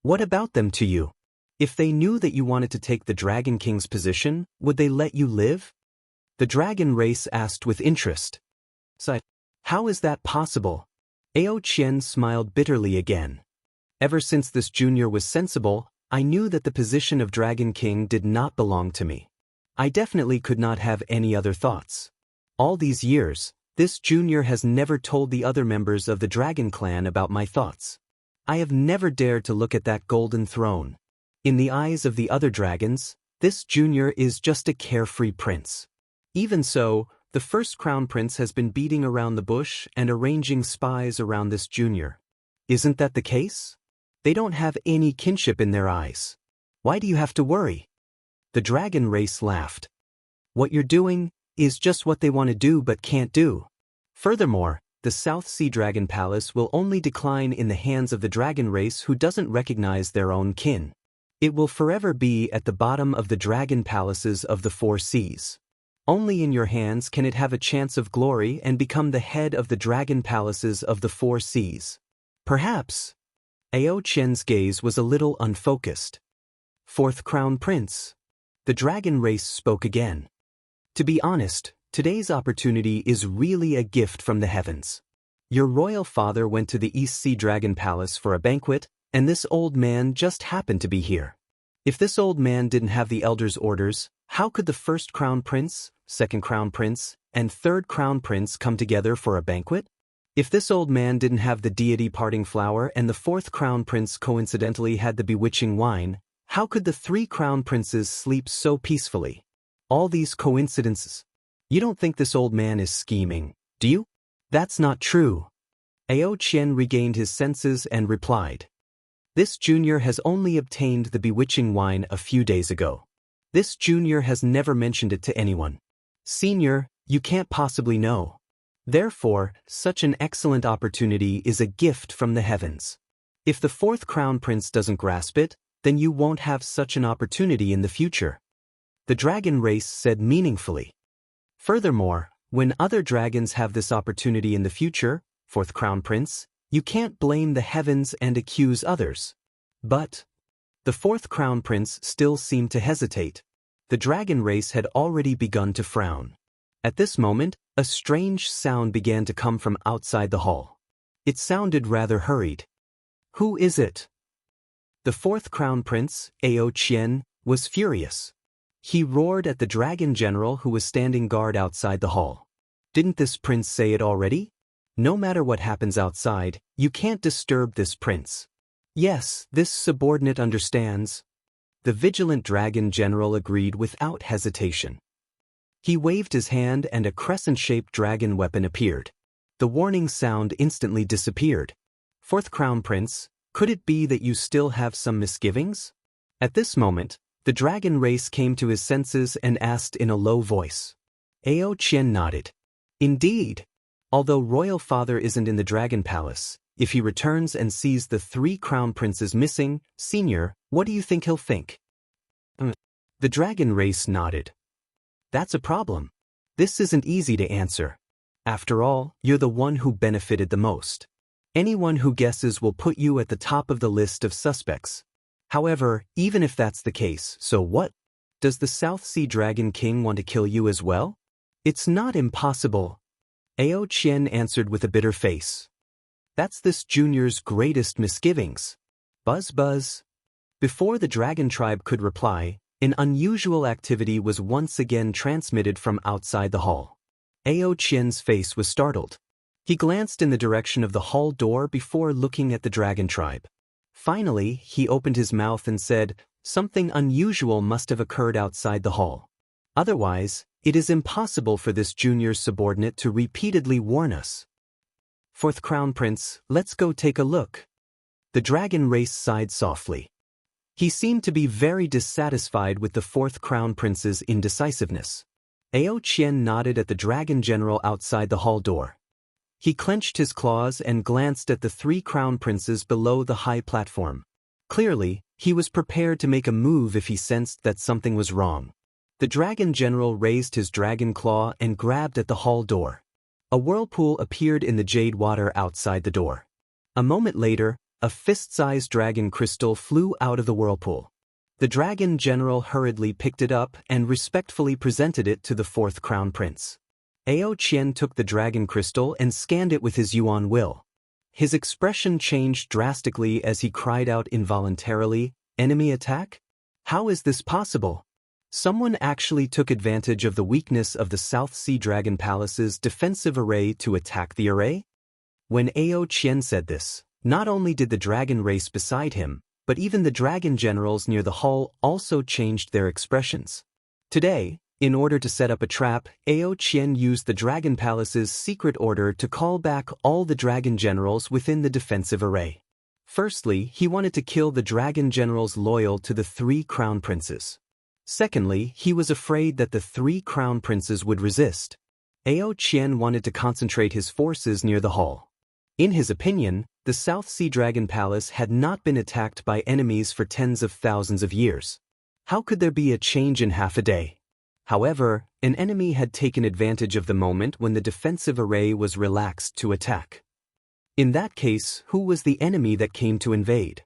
A: What about them to you? If they knew that you wanted to take the Dragon King's position, would they let you live? The dragon race asked with interest. How is that possible? Ao Qian smiled bitterly again. Ever since this junior was sensible, I knew that the position of Dragon King did not belong to me. I definitely could not have any other thoughts. All these years, this junior has never told the other members of the Dragon Clan about my thoughts. I have never dared to look at that golden throne. In the eyes of the other dragons, this junior is just a carefree prince. Even so, the first crown prince has been beating around the bush and arranging spies around this junior. Isn't that the case? They don't have any kinship in their eyes. Why do you have to worry? The dragon race laughed. What you're doing is just what they want to do but can't do. Furthermore, the South Sea Dragon Palace will only decline in the hands of the dragon race who doesn't recognize their own kin. It will forever be at the bottom of the dragon palaces of the four seas. Only in your hands can it have a chance of glory and become the head of the dragon palaces of the four seas. Perhaps. Ao Qian's gaze was a little unfocused. Fourth Crown Prince. The dragon race spoke again. To be honest, today's opportunity is really a gift from the heavens. Your royal father went to the East Sea Dragon Palace for a banquet, and this old man just happened to be here. If this old man didn't have the elder's orders, how could the first crown prince, second crown prince, and third crown prince come together for a banquet? If this old man didn't have the deity parting flower and the fourth crown prince coincidentally had the bewitching wine, how could the three crown princes sleep so peacefully? All these coincidences. You don't think this old man is scheming, do you? That's not true. Ao Qian regained his senses and replied. This junior has only obtained the bewitching wine a few days ago. This junior has never mentioned it to anyone. Senior, you can't possibly know. Therefore, such an excellent opportunity is a gift from the heavens. If the fourth crown prince doesn't grasp it, then you won't have such an opportunity in the future. The dragon race said meaningfully. Furthermore, when other dragons have this opportunity in the future, fourth crown prince, you can't blame the heavens and accuse others. But the fourth crown prince still seemed to hesitate. The dragon race had already begun to frown. At this moment, a strange sound began to come from outside the hall. It sounded rather hurried. Who is it? The fourth crown prince, Ao Qian, was furious. He roared at the dragon general who was standing guard outside the hall. Didn't this prince say it already? No matter what happens outside, you can't disturb this prince. Yes, this subordinate understands. The vigilant dragon general agreed without hesitation. He waved his hand and a crescent-shaped dragon weapon appeared. The warning sound instantly disappeared. Fourth crown prince, could it be that you still have some misgivings? At this moment, the dragon race came to his senses and asked in a low voice. Ao Qian nodded. Indeed. Although royal father isn't in the dragon palace, if he returns and sees the three crown princes missing, senior, what do you think he'll think? The dragon race nodded. That's a problem. This isn't easy to answer. After all, you're the one who benefited the most. Anyone who guesses will put you at the top of the list of suspects. However, even if that's the case, so what? Does the South Sea Dragon King want to kill you as well? It's not impossible. Ao Qian answered with a bitter face. That's this junior's greatest misgivings. Buzz buzz. Before the dragon tribe could reply, an unusual activity was once again transmitted from outside the hall. Ao Qian's face was startled. He glanced in the direction of the hall door before looking at the dragon tribe. Finally, he opened his mouth and said, something unusual must have occurred outside the hall. Otherwise, it is impossible for this junior subordinate to repeatedly warn us. Fourth crown prince, let's go take a look. The dragon race sighed softly. He seemed to be very dissatisfied with the fourth crown prince's indecisiveness. Ao Qian nodded at the dragon general outside the hall door. He clenched his claws and glanced at the three crown princes below the high platform. Clearly, he was prepared to make a move if he sensed that something was wrong. The dragon general raised his dragon claw and grabbed at the hall door. A whirlpool appeared in the jade water outside the door. A moment later, a fist-sized dragon crystal flew out of the whirlpool. The dragon general hurriedly picked it up and respectfully presented it to the fourth crown prince. Ao Qian took the dragon crystal and scanned it with his yuan will. His expression changed drastically as he cried out involuntarily, "Enemy attack? How is this possible? Someone actually took advantage of the weakness of the South Sea Dragon Palace's defensive array to attack the array?" When Ao Qian said this, not only did the dragon race beside him, but even the dragon generals near the hall also changed their expressions. Today, in order to set up a trap, Ao Qian used the Dragon Palace's secret order to call back all the dragon generals within the defensive array. Firstly, he wanted to kill the dragon generals loyal to the three crown princes. Secondly, he was afraid that the three crown princes would resist. Ao Qian wanted to concentrate his forces near the hall. In his opinion, The South Sea Dragon Palace had not been attacked by enemies for tens of thousands of years. How could there be a change in half a day? However, an enemy had taken advantage of the moment when the defensive array was relaxed to attack. In that case, who was the enemy that came to invade?